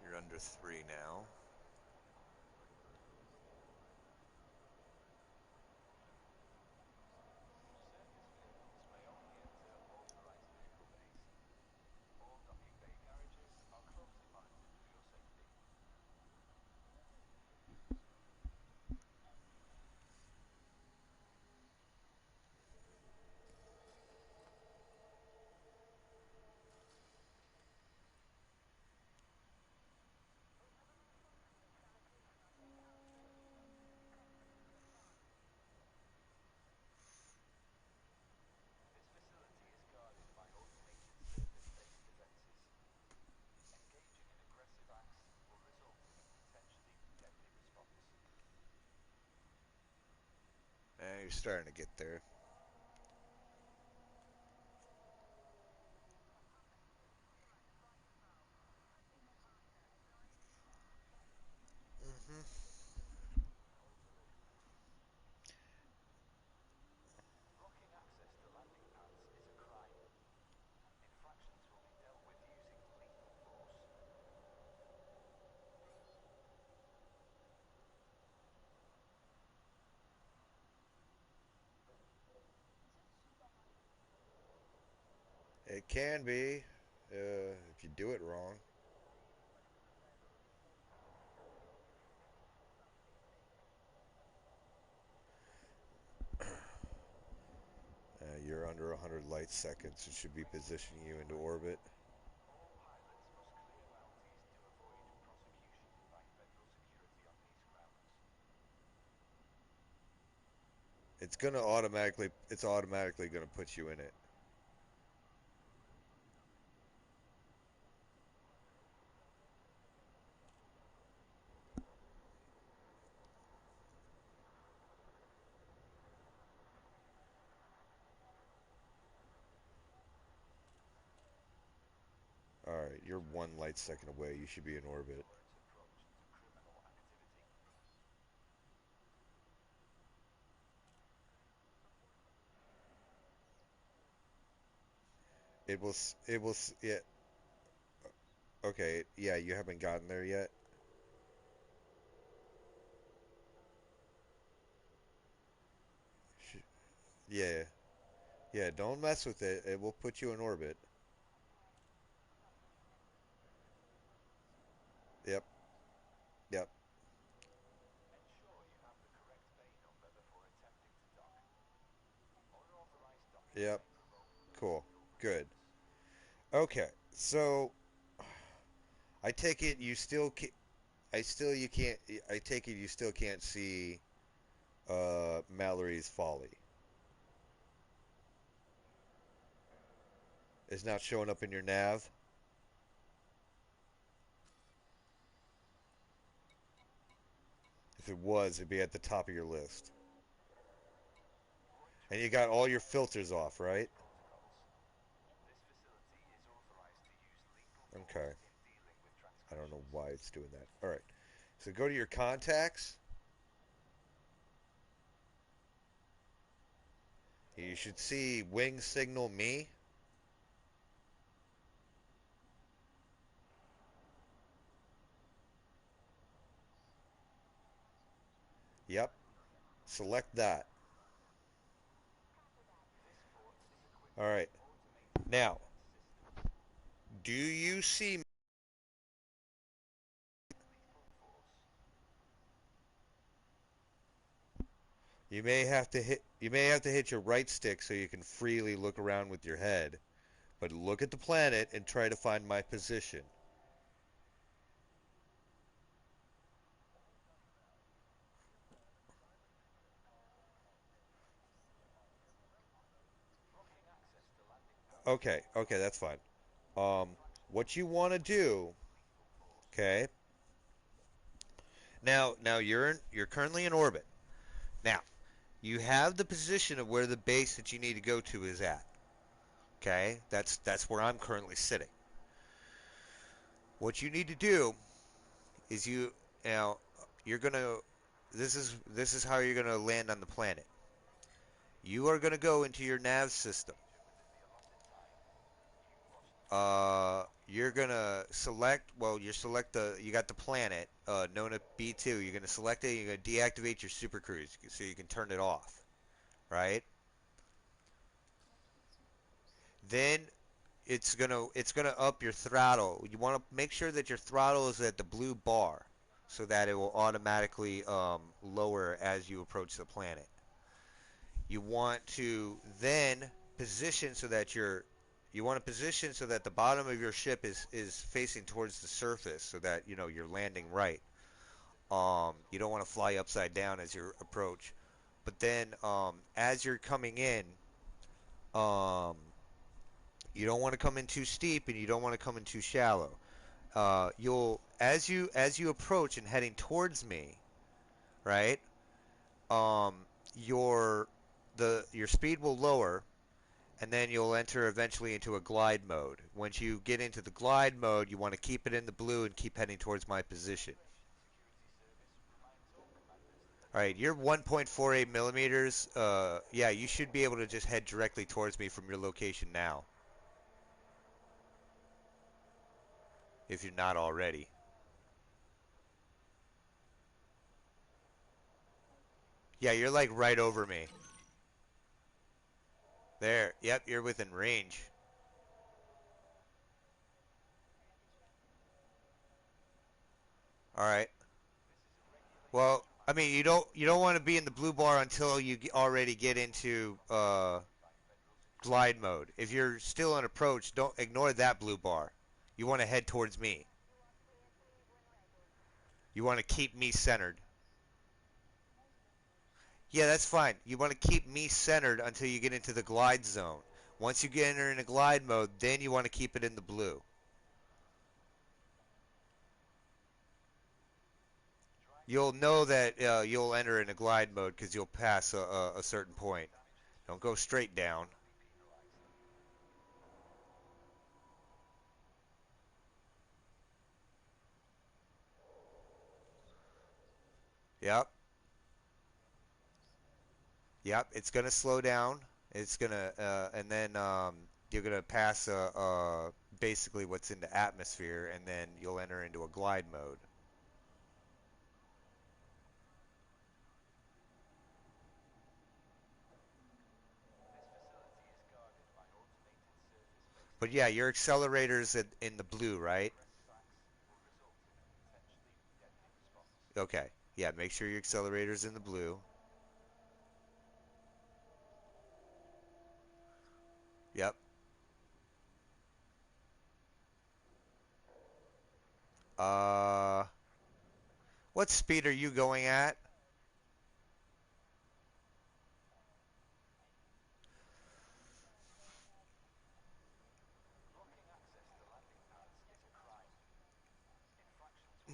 You're under 3 now. Surface vehicles may only enter authorized vehicle bays. All docking bay garages are closely monitored for your safety. This facility is guarded by automated surface-based defenses. Engaging in aggressive acts will result in a potentially deadly response. You're starting to get there. Mm-hmm. Blocking access to landing pads is a crime. Infractions will be dealt with using lethal force. Is it super hard? It can be, if you do it wrong. You're under under 100 light seconds. It should be positioning you into orbit. All pilots must clear altitudes to avoid prosecution by federal security on these grounds. It's automatically gonna put you in it. All right, you're 1 light second away. You should be in orbit. Alerts approach to criminal activity. Yeah. Okay, yeah, you haven't gotten there yet. Yeah, yeah. Don't mess with it. It will put you in orbit. Yep, yep, Ensure you have the correct bay number before attempting to dock. Unauthorized docking yep. may provoke Cool. legal Good. consequences. Okay, so I take it you still can. I still you can't. I take it you still can't see Mallory's Folly. It's not showing up in your nav. If it was, it'd be at the top of your list. Void And you got all your transmissions and filters off, security right? protocols. This facility is authorized to use legal Okay. force in dealing with I don't know transgressions. why it's doing that. All right. So go to your contacts. You should see wing signal me. Yep. Select that. This fort is equipped All with right. automated Now, defense systems. do you see? Lethal force. You may have to hit your right stick so you can freely look around with your head. But look at the planet and try to find my position. Blocking access to landing pad. Okay, okay, that's fine. Um, what you want to do, Lethal force. okay? Now you're currently in orbit. Now you have the position of where the base that you need to go to is at. Okay, that's where I'm currently sitting. What you need to do is now you're gonna this is how you're gonna land on the planet. You are gonna go into your nav system. Engage within the allotted time. You must disable You're gonna select. Well, you got the planet known as B2. You're gonna select it. You're gonna deactivate your super cruise so you can turn it off. Right. Then it's gonna up your throttle. You want to make sure that your throttle is at the blue bar, so that it will automatically lower as you approach the planet. You want to then position so that you want to position so that the bottom of your ship is facing towards the surface, so that you're landing right. You don't want to fly upside down as you approach. But then as you're coming in, um, you don't want to come in too steep and you don't want to come in too shallow. You'll as you approach and heading towards me, right? Um, your your speed will lower, and then you'll enter eventually into a glide mode. Once you get into the glide mode, you want to keep it in the blue and keep heading towards my position. Information Security Service reminds all commanders that All right, you're attempts to avoid 1.48 transmission millimeters. Yeah, you should be able to just head directly towards me from your location now, if you're not already. Yeah, you're like right over me. There. Yep, you're within range. All right. This is a regulated Well, I mean, atmosphere. you don't want to be in the blue bar until you already get into Property protected by federal glide mode. If you're still on approach, don't ignore that blue bar. You want to head towards me. You want to keep me centered. Yeah, that's fine. You want to keep me centered until you get into the glide zone. Once you get enter in a glide mode, then you want to keep it in the blue. You'll know that you'll enter in a glide mode because you'll pass a certain point. Don't go straight down. Yep. Yep. It's gonna slow down. It's gonna and then you're gonna pass basically what's in the atmosphere, and then you'll enter into a glide mode. But yeah, your accelerator's in the blue, right? Okay. Yeah, make sure your accelerator's in the blue. Yep. Uh, what speed are you going at?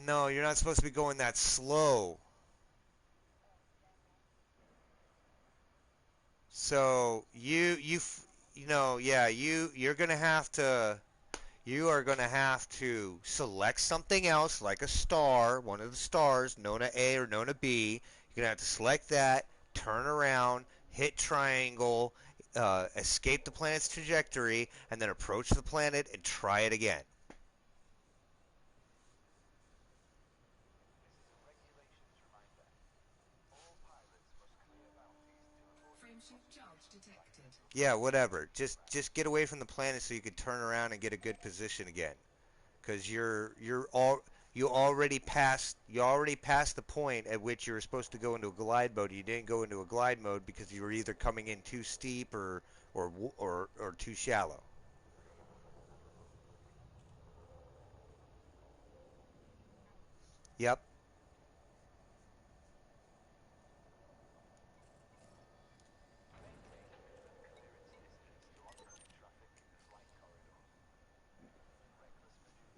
No, you're not supposed to be going that slow. So yeah, you're gonna have to you are gonna have to select something else like a star, one of the stars, Nona A or Nona B. You're gonna have to select that, turn around, hit triangle, escape the planet's trajectory, and then approach the planet and try it again. Frameshift charge detected. Yeah, whatever. Just get away from the planet so you can turn around and get a good position again. Because you already passed the point at which you were supposed to go into a glide mode. You didn't go into a glide mode because you were either coming in too steep or too shallow. Yep.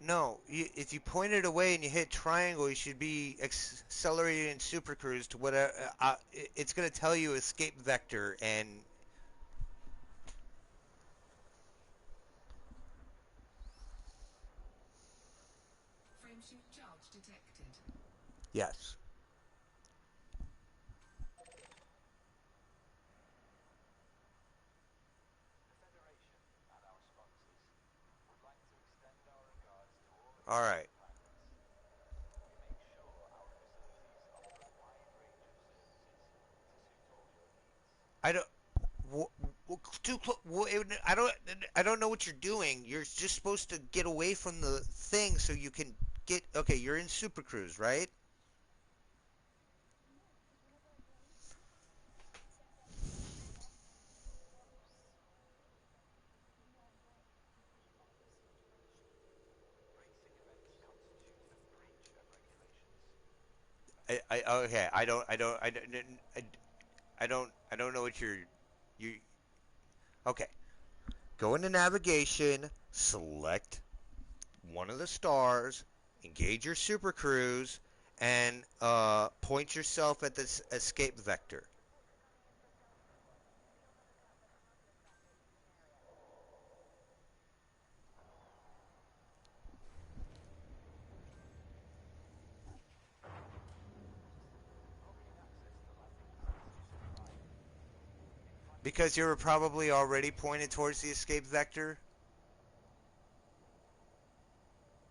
No, if you point it away and you hit triangle, you should be accelerating in supercruise to whatever. It's going to tell you escape vector, and Frameshift charge detected. yes. All right. I don't. Too close. I don't know what you're doing. You're just supposed to get away from the thing so you can get. Okay, you're in Super Cruise, right? No, because whenever I go in there, it says that the water's really bad. Even though I'm going in a completely opposite direction. Okay. I don't know what you. Okay. Go into navigation. Select one of the stars. Engage your Super Cruise, and point yourself at this escape vector. Because you were probably already pointed towards the escape vector.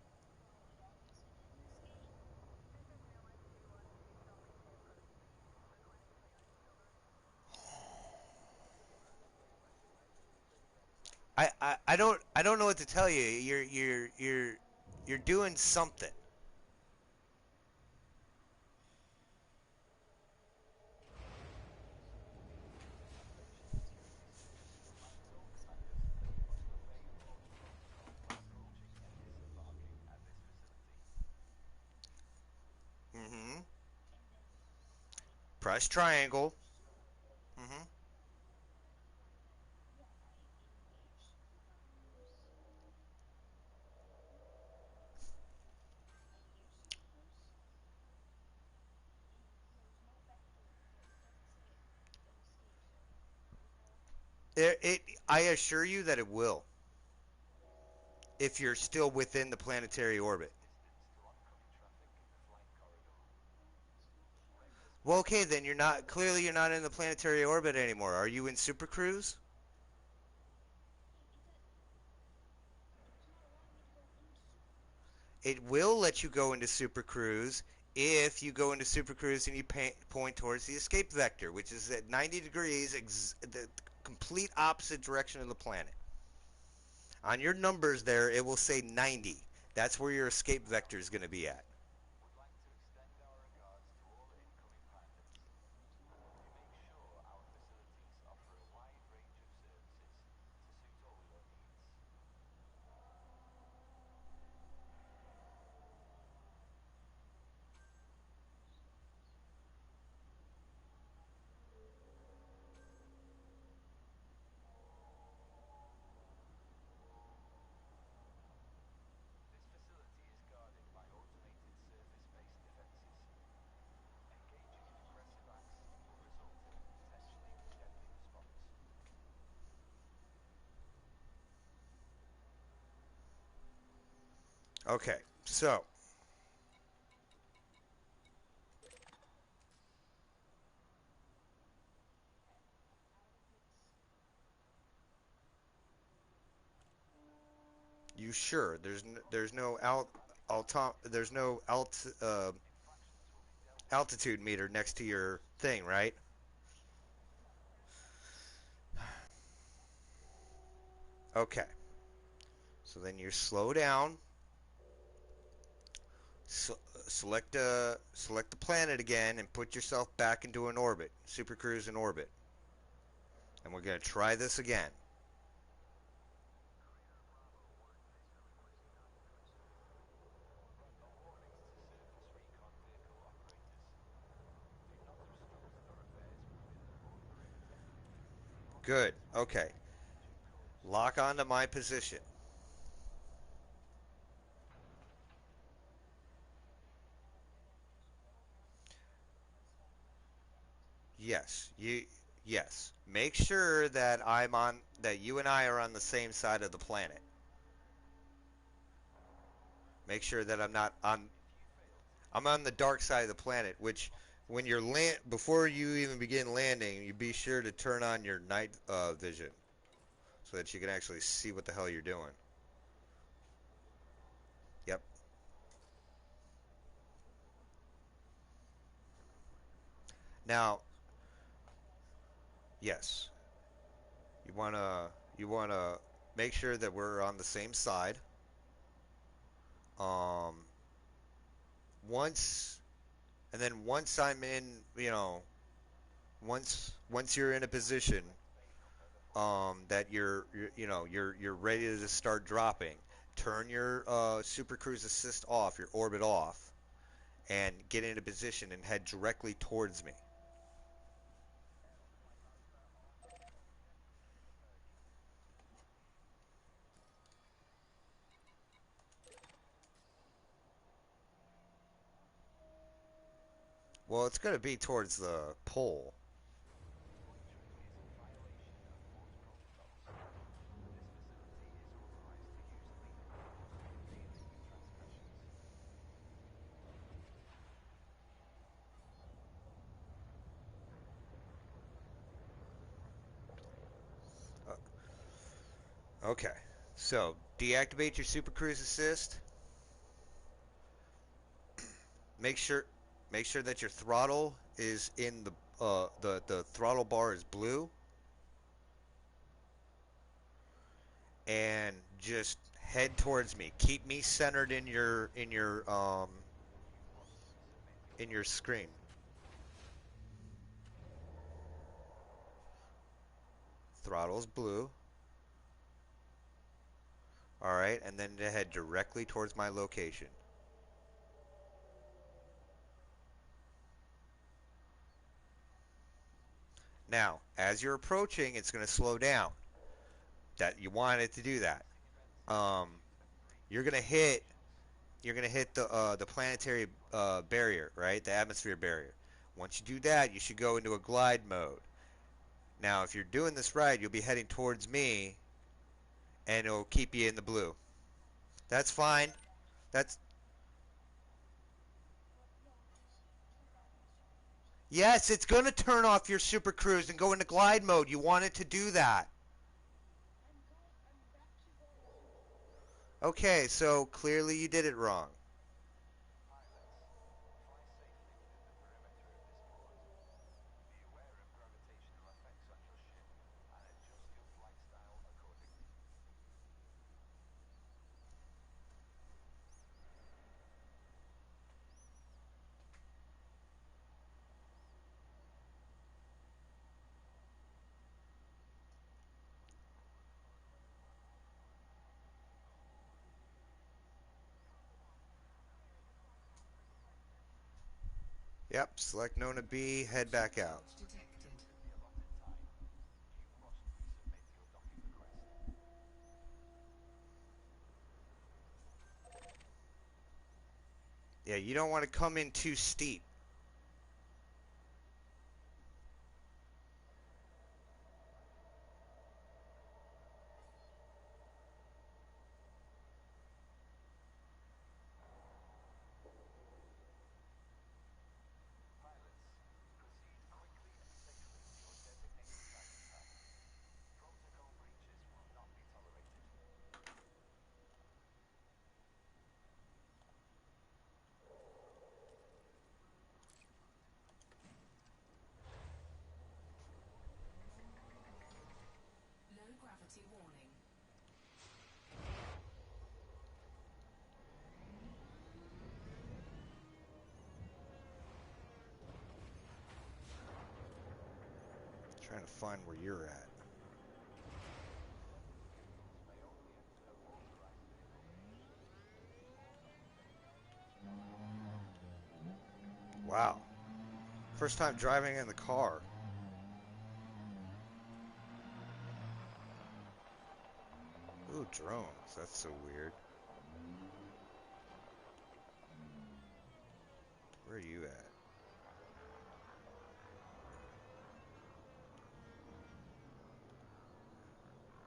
Oh, yeah, because it didn't escape. I don't know what to tell you. You're doing something. Press triangle. Hmm. I assure you that it will, if you're still within the planetary orbit. Distance to oncoming traffic in the flight corridor. Well, okay, then you're not. Clearly, you're not in the planetary orbit anymore. Are you in Super Cruise? It will let you go into Super Cruise if you go into Super Cruise and you point towards the escape vector, which is at 90 degrees, the complete opposite direction of the planet. On your numbers there, it will say 90. That's where your escape vector is going to be at. Would like to extend our regards to all incoming pilots. We make sure our facilities offer a wide range of services to suit all your needs. This facility is guarded by automated surface-based defenses. Engaging in aggressive acts will result in a potentially deadly response. Okay, so you sure there's no there's no Infractions will be dealt with altitude meter next to your thing, right? Okay. So then you slow down, select the planet again, and put yourself back into an orbit, Super Cruise in orbit. And we're gonna try this again. warnings to surface recon vehicle operators. Do not obstruct thoroughfares within the port perimeter. Good. Operators will Okay. respond in due course. Lock onto my position. Yes. Yes. Make sure that you and I are on the same side of the planet. Make sure that If you fail to I'm deploy on the dark automatic side of the systems, planet, which when operators will before you even begin landing, you be sure to turn on your night vision so that you can actually see what the hell you're doing. Yep. Now, yes, you wanna make sure that we're on the same side. Um, once and then once I'm in, once you're in a position that you're ready to start dropping, turn your Super Cruise Assist off, your orbit off, and get into position and head directly towards me. Well, it's going to be towards the pole. Entry is in violation of port protocols. This facility is authorized to use lethal force dealing with transgressions. Uh, okay, so deactivate your Super Cruise Assist. Make sure make sure that your throttle is in the throttle bar is blue, and just head towards me. Keep me centered in your screen. Throttle's blue. All right, and then to head directly towards my location. Now, as you're approaching, it's going to slow down. That you want it to do that. Um, you're going to hit the planetary barrier, right? The atmosphere barrier. Once you do that, you should go into a glide mode. Now, if you're doing this right, you'll be heading towards me, and it'll keep you in the blue. That's fine. That's Yes, it's gonna turn off your super cruise and go into glide mode. You want it to do that. Okay, so clearly you did it wrong. Pilots, fly safely within the perimeter of this pod. Be aware of gravitational effects on your ship and adjust your flight style accordingly. Yep, select Nona B, head back out. Charge detected. Within the allotted time, you must resubmit your docking request. Yeah, you don't want to come in too steep. Pilots, proceed quickly and safely to your designated landing pad. Protocol breaches will not be tolerated. Low gravity warning. Trying to find where you're at. Vehicles may only enter authorized vehicle lanes. Wow. First time driving in the car. Ooh, drones. That's so weird. Where are you at?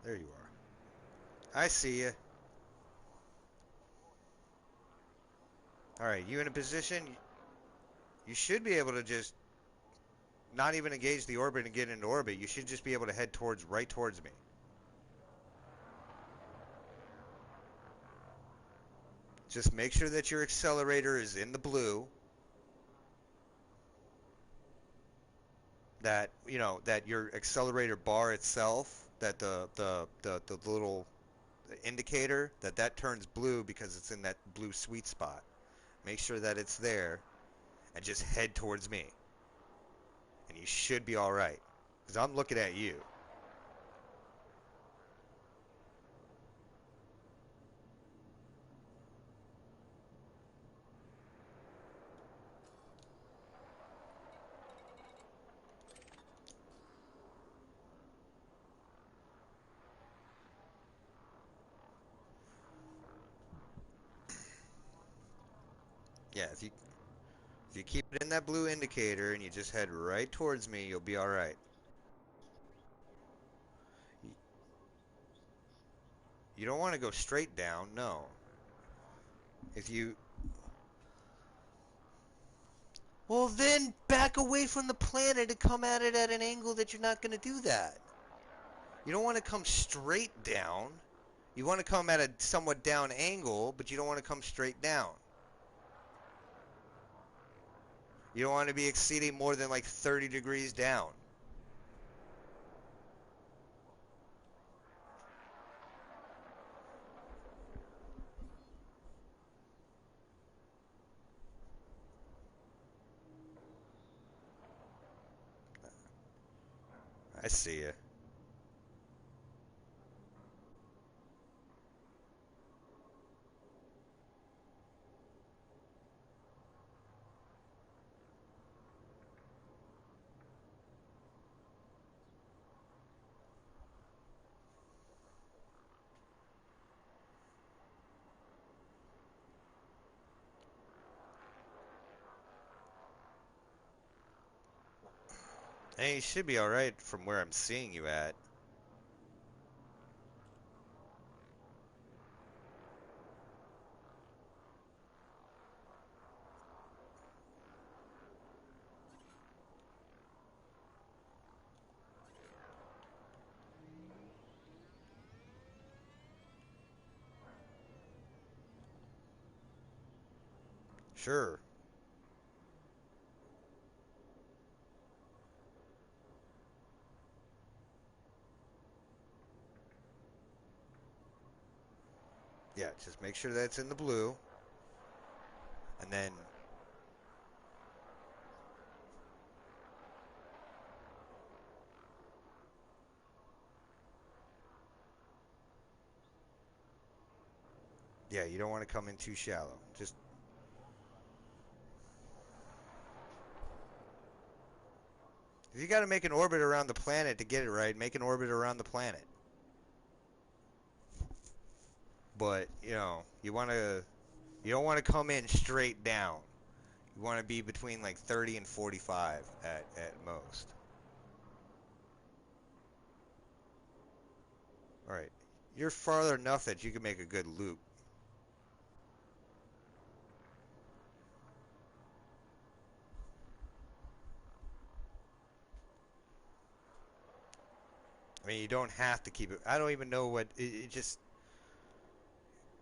There you are. I see you. Alright, you in a position? You should be able to just not even engage the orbit and get into orbit. You should just be able to head right towards me. Just make sure that your accelerator is in the blue. That that your accelerator bar itself, that the little indicator that turns blue because it's in that blue sweet spot. Make sure that it's there, and just head towards me, and you should be all right. Because I'm looking at you. Yeah, if you keep it in that blue indicator and you just head right towards me, you'll be all right. You don't want to go straight down, no. If you Well, then back away from the planet and come at it at an angle that you're not going to do that. You don't want to come straight down. You want to come at a somewhat down angle, but you don't want to come straight down. You don't want to be exceeding more than like 30 degrees down. I see you. And you should be alright from where I'm seeing you at. Sure. Yeah, just make sure that's in the blue. And then, yeah, you don't want to come in too shallow. Just, if you got to make an orbit around the planet to get it right, make an orbit around the planet. But, you don't want to come in straight down. You want to be between like 30 and 45 at most. All right. You're farther enough that you can make a good loop. I mean, you don't have to keep it. I don't even know what it just.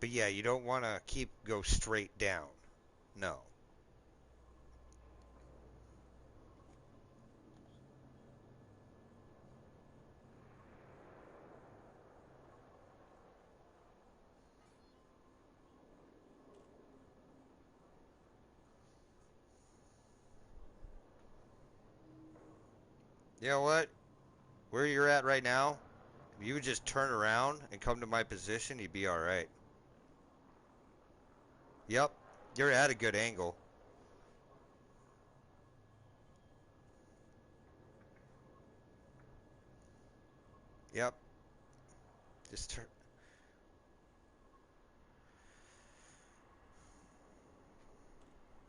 But yeah, you don't want to go straight down. No. You know what? Where you're at right now, if you would just turn around and come to my position, you'd be all right. Yep. You're at a good angle. Yep. Just turn.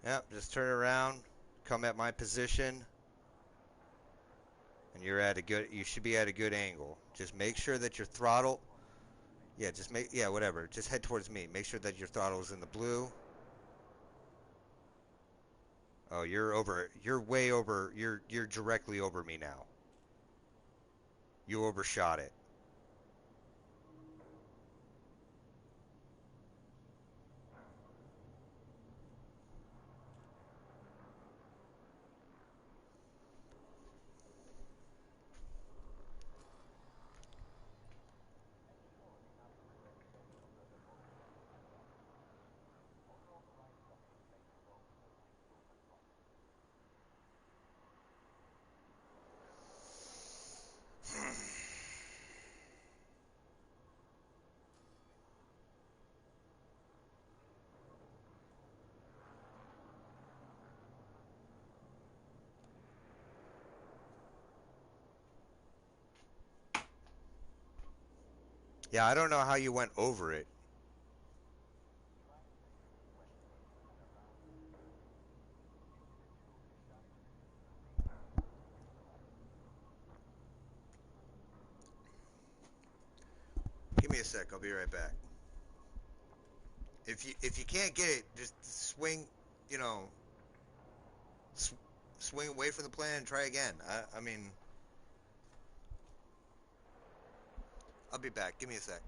Yep. Just turn around. Come at my position. And you should be at a good angle. Just make sure that your throttle, yeah, whatever. Just head towards me. Make sure that your throttle is in the blue. Oh, you're way over, you're directly over me now. You overshot it. Yeah, I don't know how you went over it. Give me a sec. I'll be right back. If you can't get it, just swing, you know, sw swing away from the plan and try again. I mean, I'll be back. Give me a sec.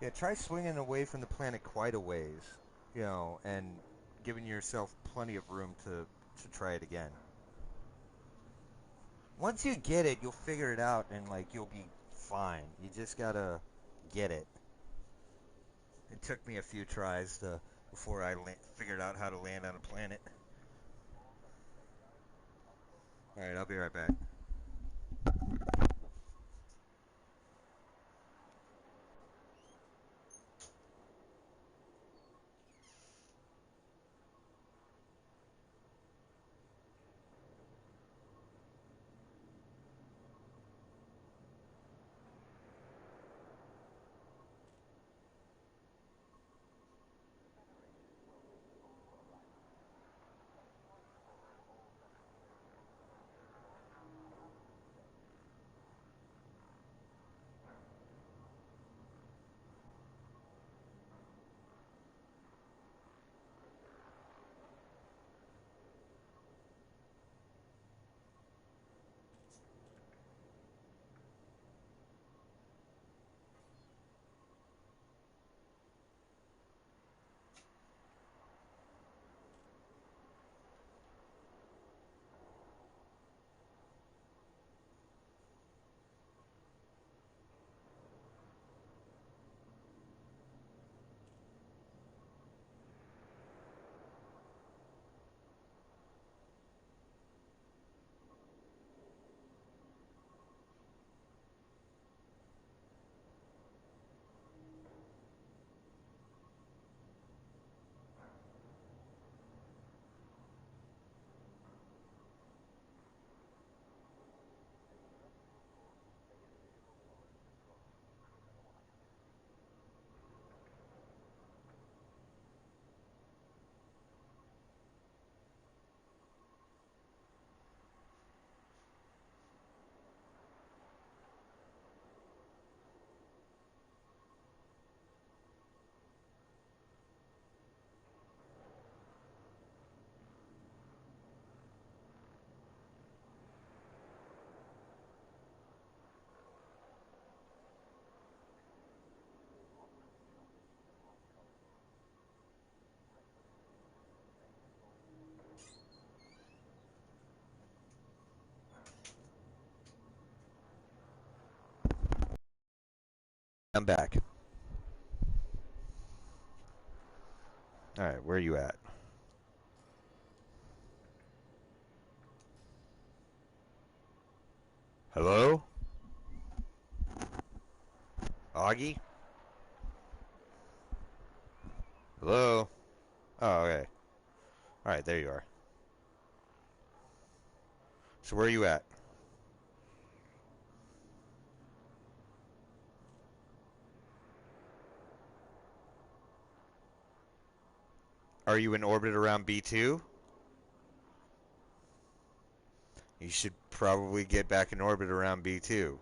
Yeah, try swinging away from the planet quite a ways, and giving yourself plenty of room to try it again. Once you get it, you'll figure it out and like you'll be fine. You just gotta get it. It took me a few tries before I figured out how to land on a planet. All right, I'll be right back. I'm back. All right, where are you at? Hello? Augie? Hello? Oh, okay. All right, there you are. So where are you at? Are you in orbit around B2? You should probably get back in orbit around B2.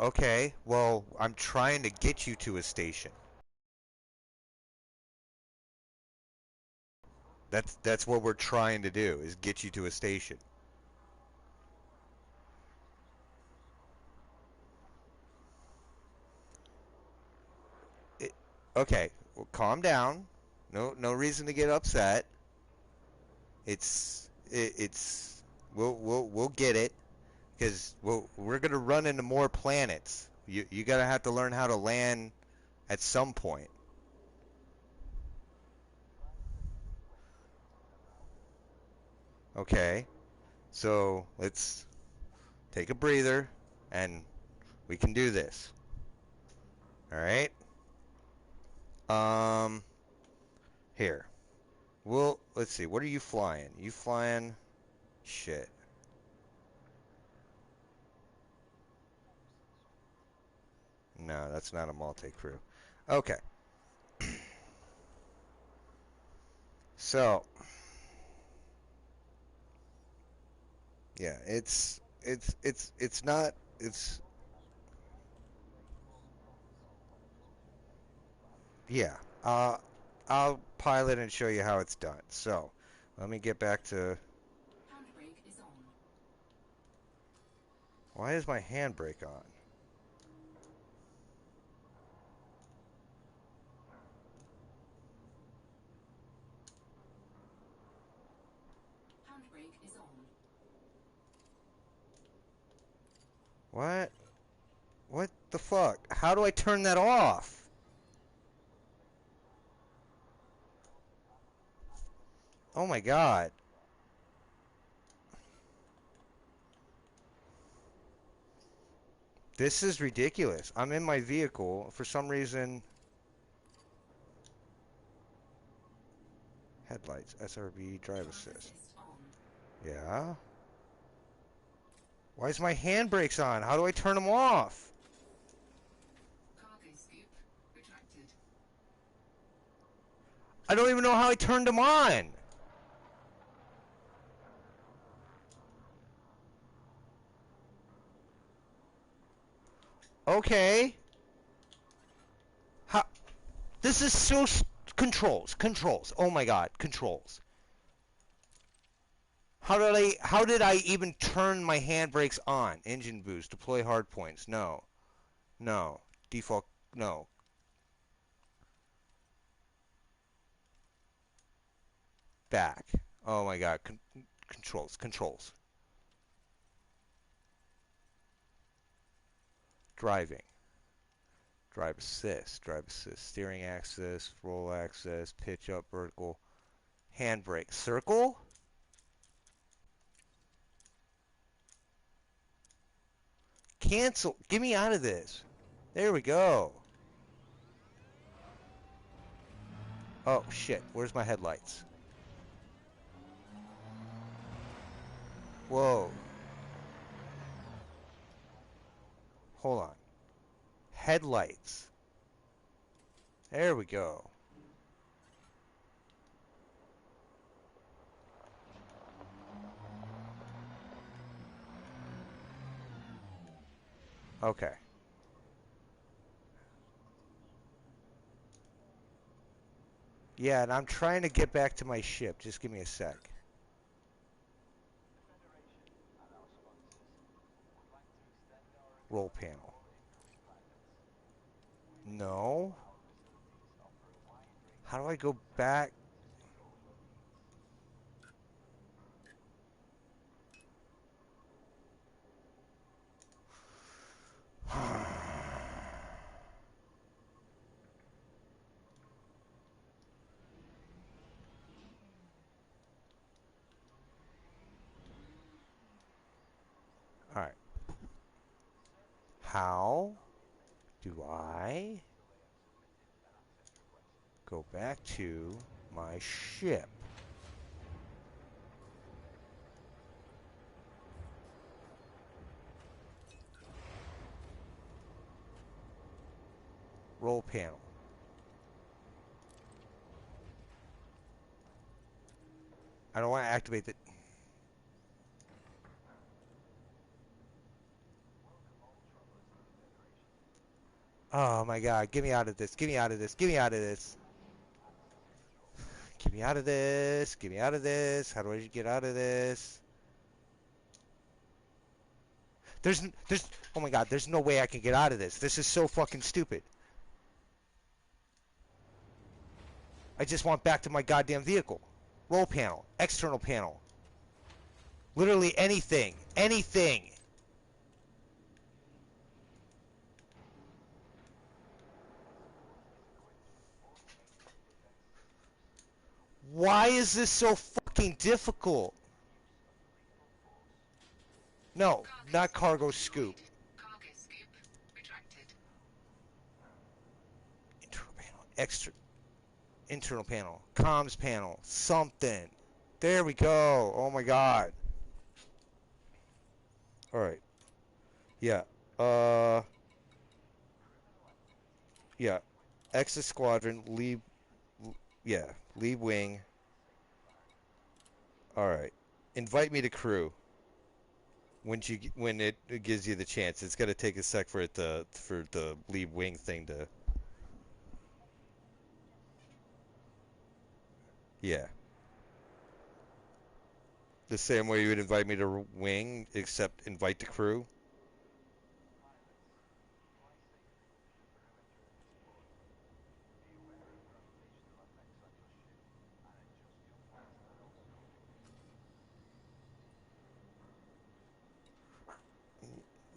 Okay, well, I'm trying to get you to a station. That's what we're trying to do, is get you to a station. It, okay, well, calm down. No reason to get upset. It's we'll get it because we're gonna run into more planets. You gotta have to learn how to land at some point. Okay, so let's take a breather and we can do this. All right. Um, here. Well, let's see. What are you flying? You flying? Shit. No, that's not a multi-crew. Okay. So, yeah, it's not it's yeah. I'll pilot and show you how it's done. So, let me get back to Handbrake is on. why is my handbrake on? Handbrake is on. What? What the fuck? How do I turn that off? Oh my god. This is ridiculous. I'm in my vehicle. For some reason, headlights, SRB, drive Drive assist. assist on. Yeah? Why is my handbrakes on? How do I turn them off? Cargo scoop retracted. I don't even know how I turned them on. Okay. How? This is so controls, controls. Oh my god, controls. How did I even turn my handbrakes on? Engine boost, deploy hard points. No. No. Default no. Back. Oh my god, controls, controls. Driving. Drive assist, steering axis, roll axis, pitch up, vertical, handbrake, circle. Cancel. Get me out of this. There we go. Oh shit. Where's my headlights? Whoa. Hold on. Headlights. There we go. Okay. Yeah, and I'm trying to get back to my ship. Just give me a sec. Roll panel. No. How do I go back? How do I go back to my ship? Roll panel. I don't want to activate the... Oh my god, get me out of this, get me out of this, get me out of this. Get me out of this, get me out of this. How do I get out of this? There's, oh my god, there's no way I can get out of this. This is so fucking stupid. I just want back to my goddamn vehicle. Roll panel, external panel. Literally anything, anything. Why is this so fucking difficult? No, not cargo scoop. Cargo scoop retracted. Internal panel, internal panel, comms panel, something. There we go. Oh my god. All right. Yeah. Uh. Yeah. Exit squadron. Leave. Yeah. Leave wing. All right. Invite me to crew. When it gives you the chance, it's got to take a sec for it to for the leave wing thing to. Yeah. The same way you would invite me to wing, except invite the crew.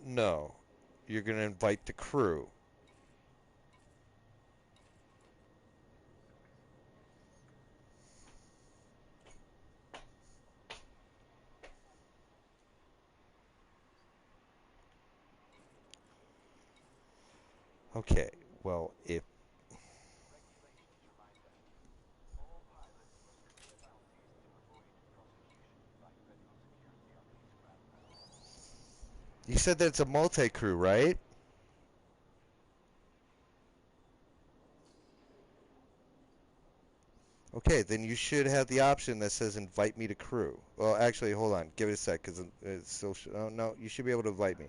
No. You're gonna invite the crew. Okay. Well, if you said that it's a multi-crew, right? Okay, then you should have the option that says invite me to crew. Well, actually, hold on. Give it a sec, because it's still... Oh, no, you should be able to invite me.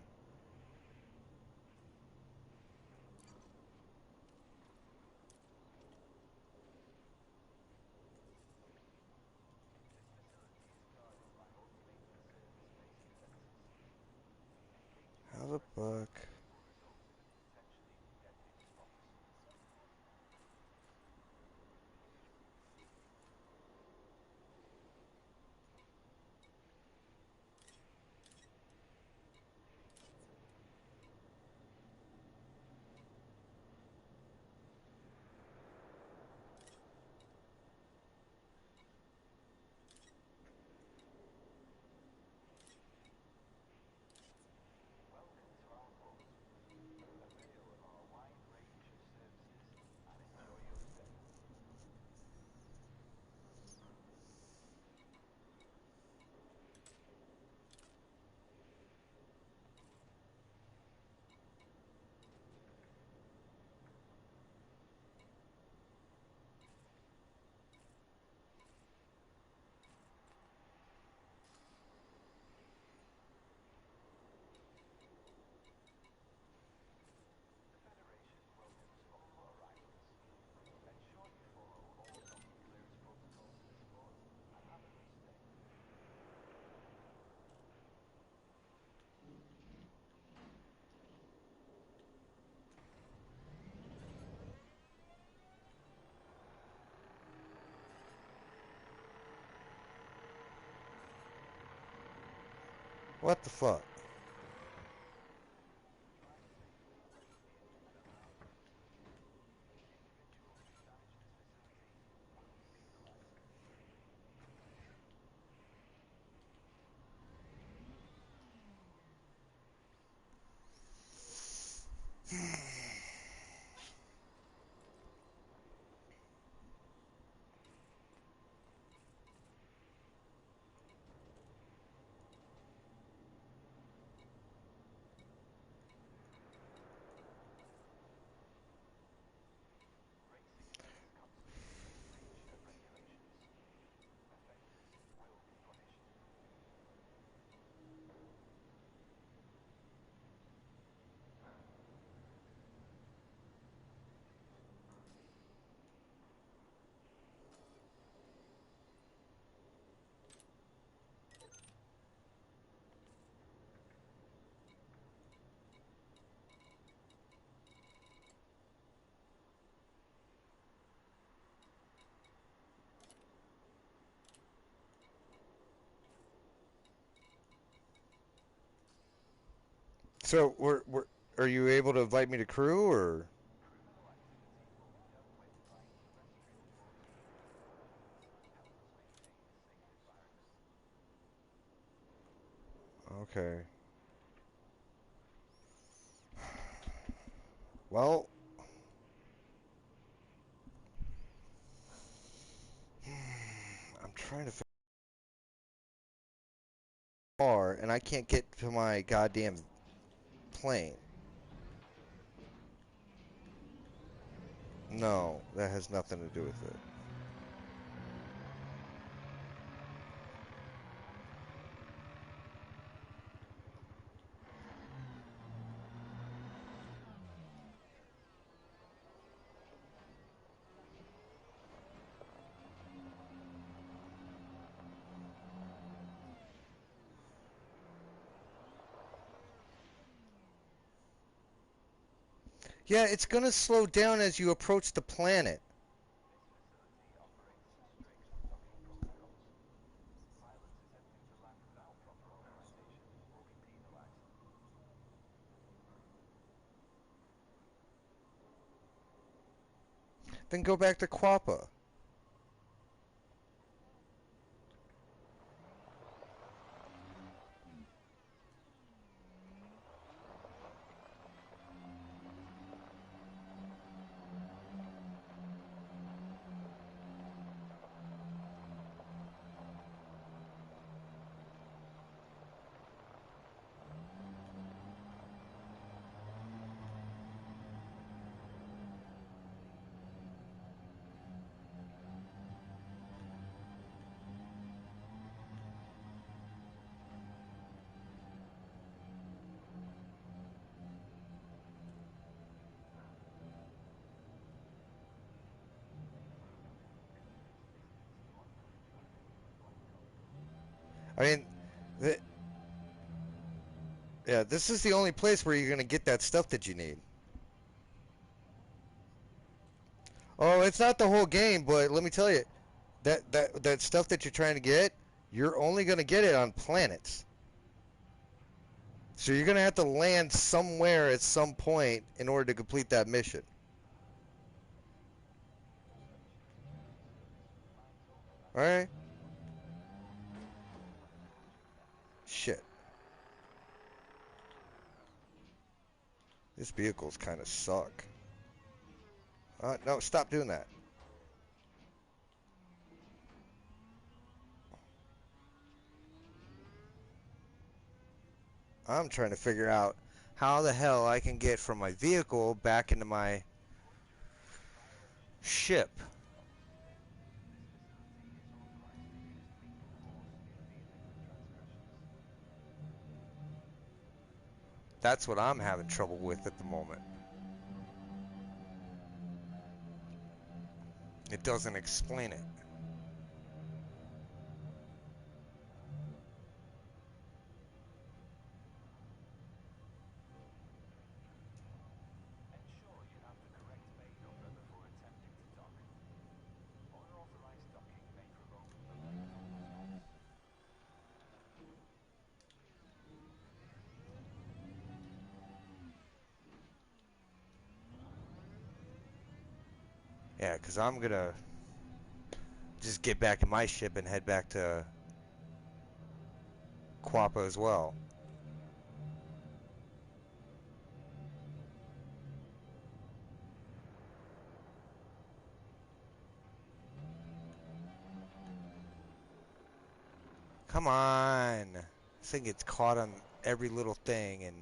How the fuck... What the fuck? So are you able to invite me to crew or? Critical activity will be dealt with by express transport vehicles. Help us maintain a safe environment. Okay. Well, I'm trying to far and I can't get to my goddamn plane. No, that has nothing to do with it. Yeah, it's gonna slow down as you approach the planet. This facility operates strict docking protocols. Pilots attempting to land without proper authorization will be penalized. Then go back to Quappa. I mean, th yeah, this is the only place where you're gonna get that stuff that you need. Oh, it's not the whole game, but let me tell you, that stuff that you're trying to get, you're only gonna get it on planets. So you're gonna have to land somewhere at some point in order to complete that mission. All right. Shit. These vehicles kind of suck. No, stop doing that. I'm trying to figure out how the hell I can get from my vehicle back into my ship. This facility is authorized to use lethal force in dealing with transgressions. That's what I'm having trouble with at the moment. It doesn't explain it. Ensure you have the correct bay number before attempting to dock. Unauthorized docking may provoke immediate disgrace. Yeah, because I'm going to just get back in my ship and head back to Quappa as well. Come on. This thing gets caught on every little thing and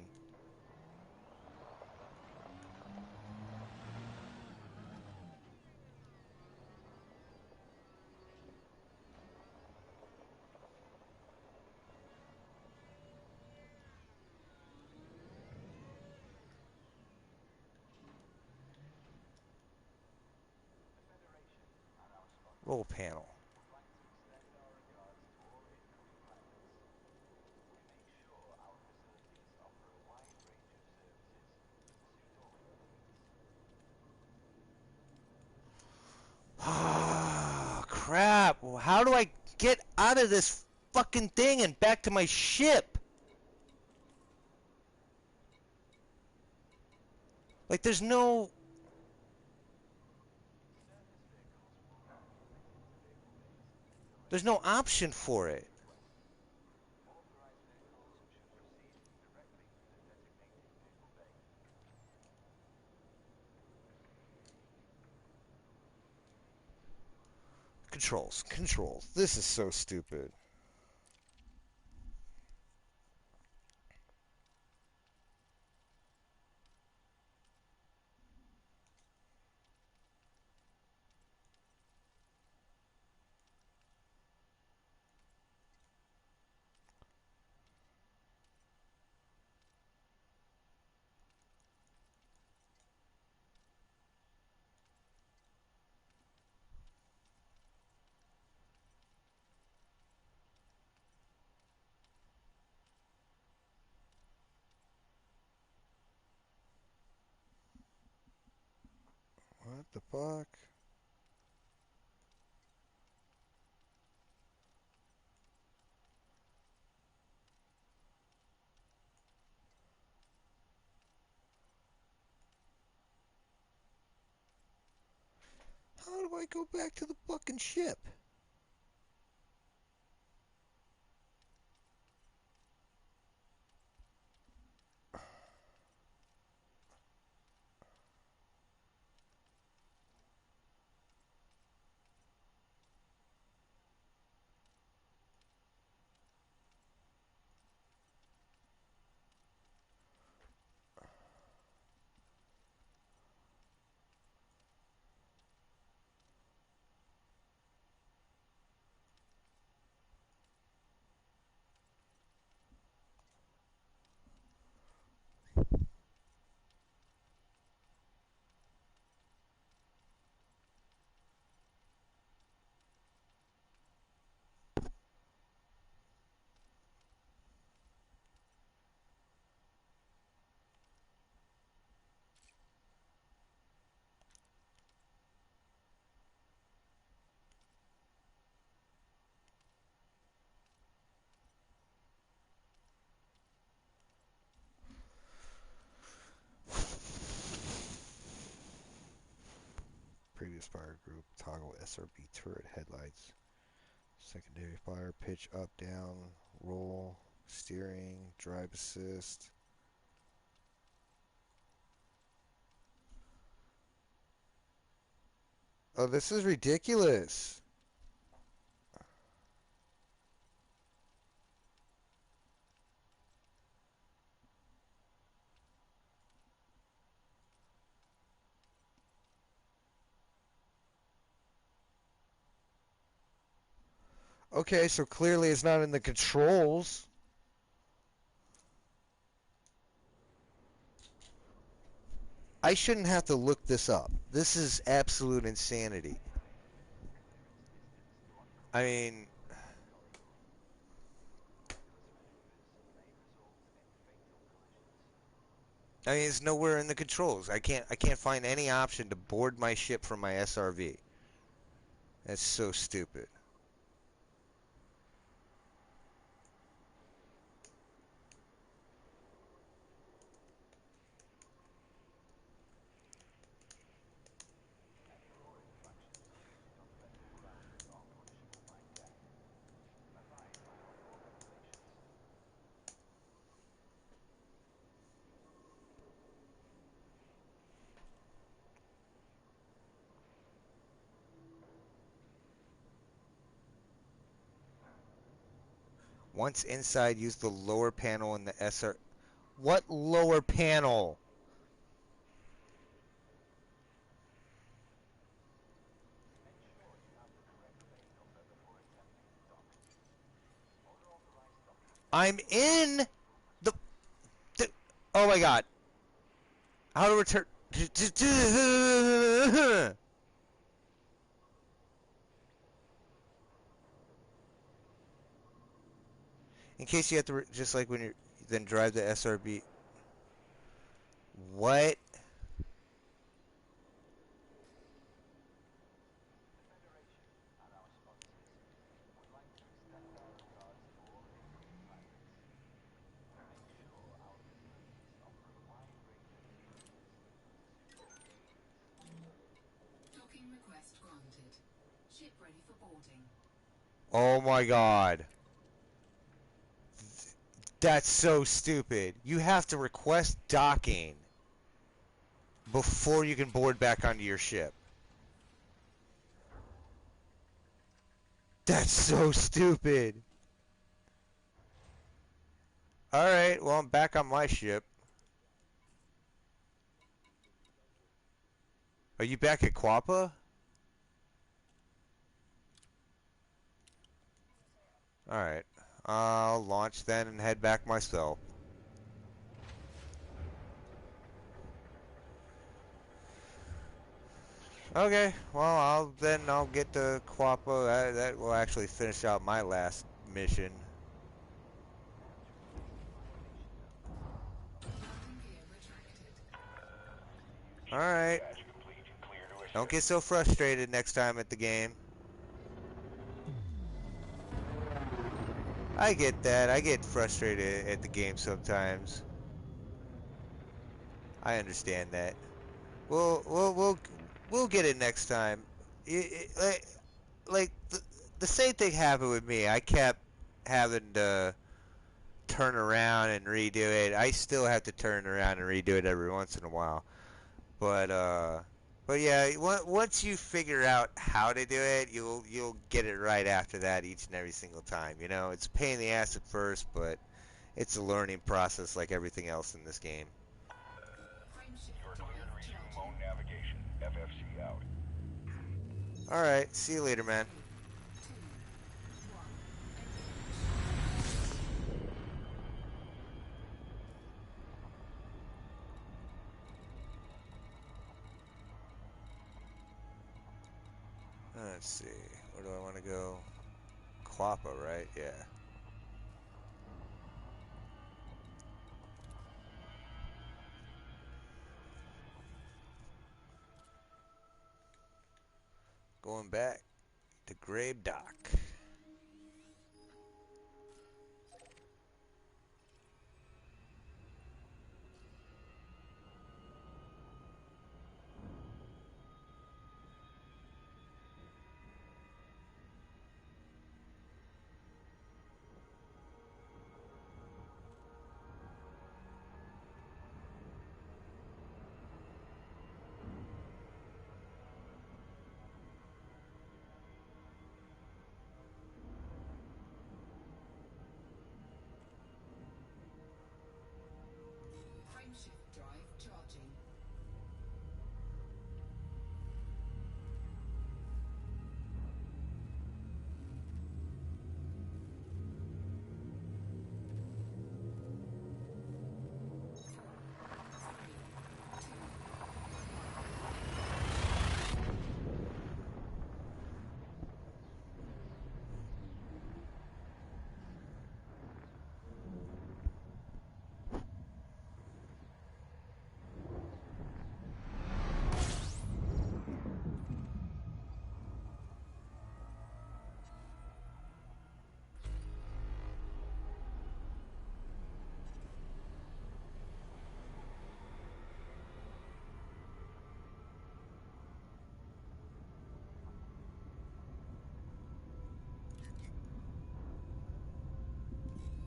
The Federation and our roll sponsors panel. would like to extend our regards to all incoming pilots. We make sure our facilities offer a wide range of services to suit all your needs. Ah, crap. How do I get out of this fucking thing and back to my ship? Like, there's no. There's no option for it. Authorized vehicles should proceed directly to the designated vehicle bay. Controls, controls. This is so stupid. What the fuck? How do I go back to the fucking ship? Previous fire group, toggle SRB turret headlights. Secondary fire, pitch up, down, roll, steering, drive assist. Oh, this is ridiculous. Okay, so clearly it's not in the controls. I shouldn't have to look this up. This is absolute insanity. I mean, it's nowhere in the controls. I can't find any option to board my ship from my SRV. That's so stupid. Any mooring functions don't let the grounded or punishable mine deck. Abide by all regulations. Once inside, use the lower panel in the SR. What lower panel? Make sure you have the correct bay number before attempting to dock. Unauthorized docking I'm will be in improvement. the. Oh my god. How to return. In case you have to, just like when you're, then drive the SRB. What? The Federation and our sponsors would like to extend our regards to all incoming pilots. We make sure our facilities offer a wide range of features Ship ready for boarding. Oh my god. That's so stupid. You have to request docking before you can board back onto your ship. That's so stupid. Alright, well, I'm back on my ship. Are you back at Quappa? Alright. I'll launch then and head back myself. Okay, well, I'll get to Quappa. That will actually finish out my last mission. Landing gear retracted. Alright. Dispatch complete. Clear to assist. Don't get so frustrated next time at the game. I get that. I get frustrated at the game sometimes. I understand that. We'll get it next time. Like the same thing happened with me. I kept having to turn around and redo it. I still have to turn around and redo it every once in a while. But but yeah, once you figure out how to do it, you'll get it right after that each and every single time. You know, it's a pain in the ass at first, but it's a learning process like everything else in this game. Frameshift You are clear drive to resume charging. own navigation. FFC out. All right, see you later, man. 2, 1, engage. Let's see. Where do I want to go? Quappa, right? Yeah. Going back to Grave Dock. Frameshift drive charging.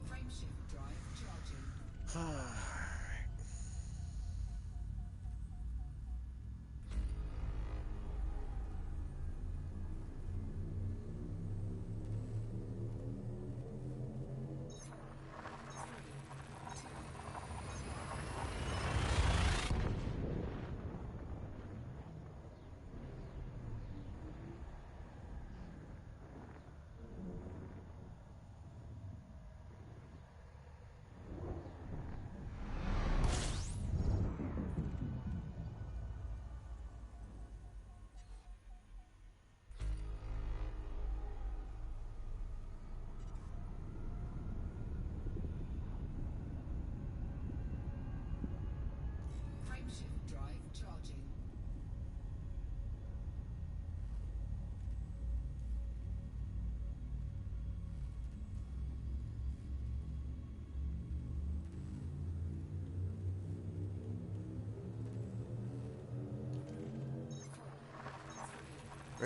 Frameshift drive charging.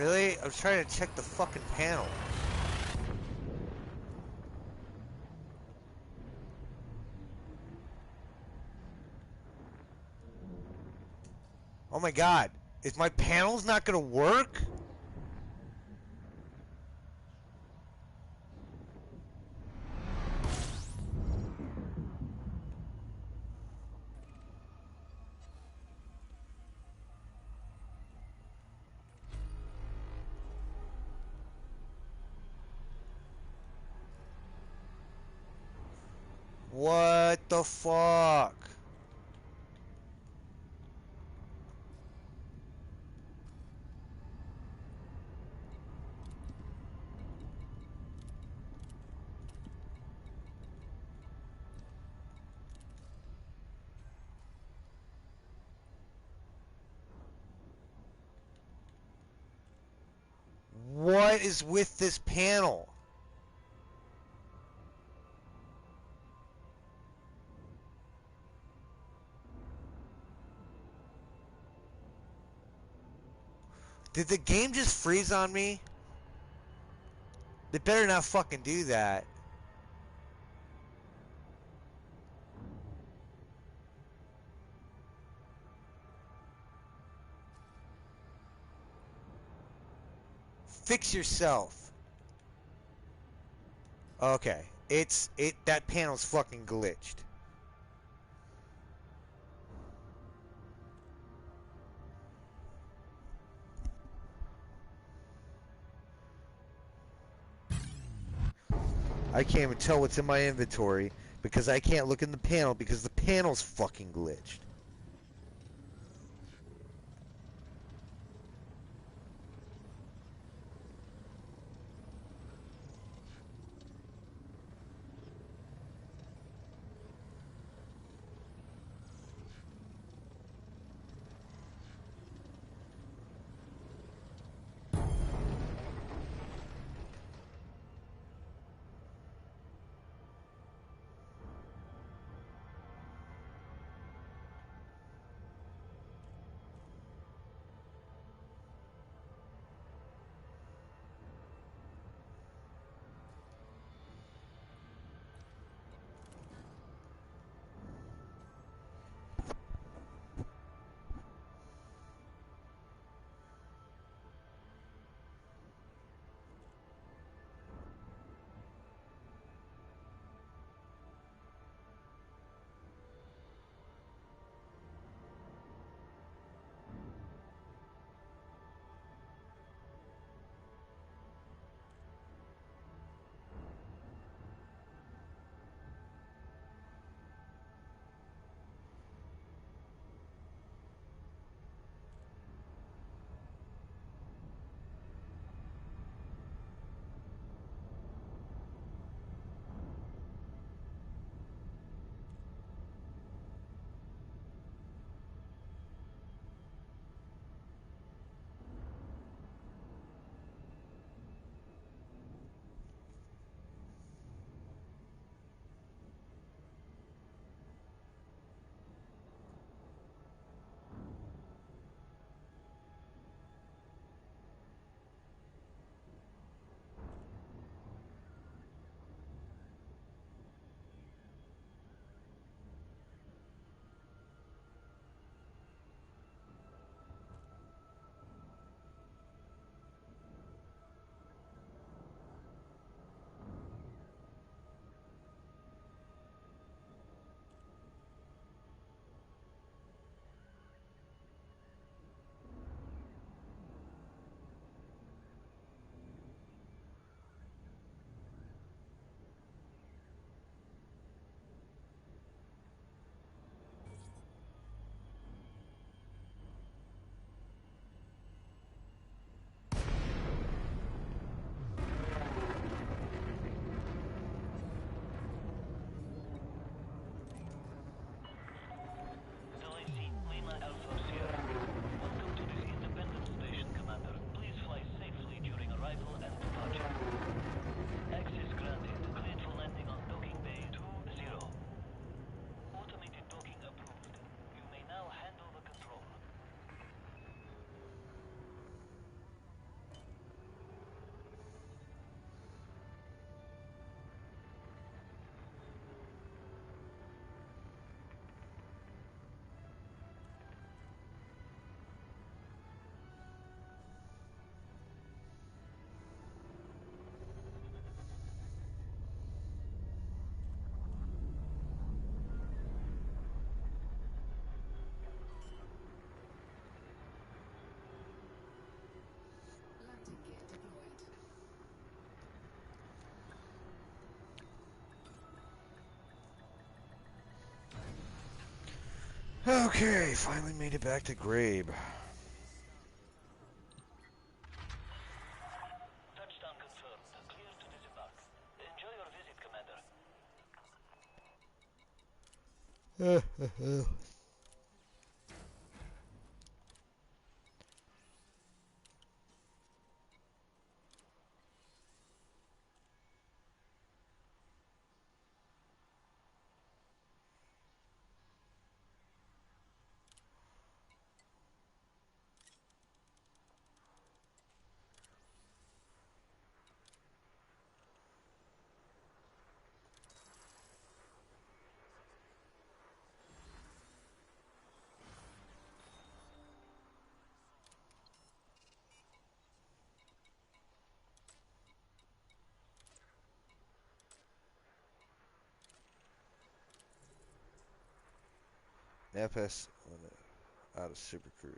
Really? I was trying to check the fucking panel. Oh my god. Is my panels not gonna work? What the fuck? What is with this panel? Did the game just freeze on me? They better not fucking do that. Fix yourself. Okay. That panel's fucking glitched. I can't even tell what's in my inventory because I can't look in the panel because the panel's fucking glitched. Okay, finally made it back to Grabe. Touchdown confirmed. Clear to disembark. Enjoy your visit, Commander. FS out of Super Cruise.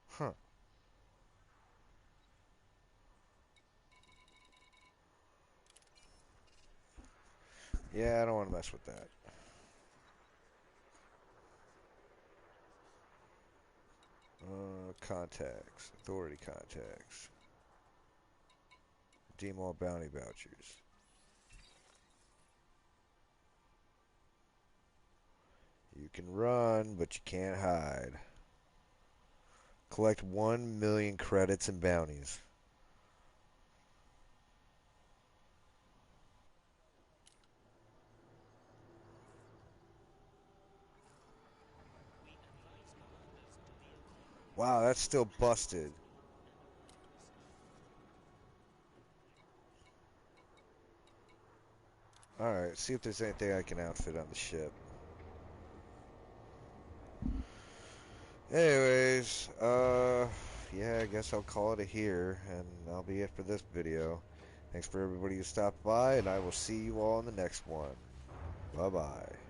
Huh. Yeah, I don't want to mess with that. Contacts. Authority contacts. Redeem all bounty vouchers. You can run, but you can't hide. Collect 1 million credits and bounties. We advise commanders to be aware of Wow, that's still busted. Alright, see if there's anything I can outfit on the ship. Anyways, yeah, I guess I'll call it a here, and that'll be it for this video. Thanks for everybody who stopped by, and I will see you all in the next one. Bye-bye.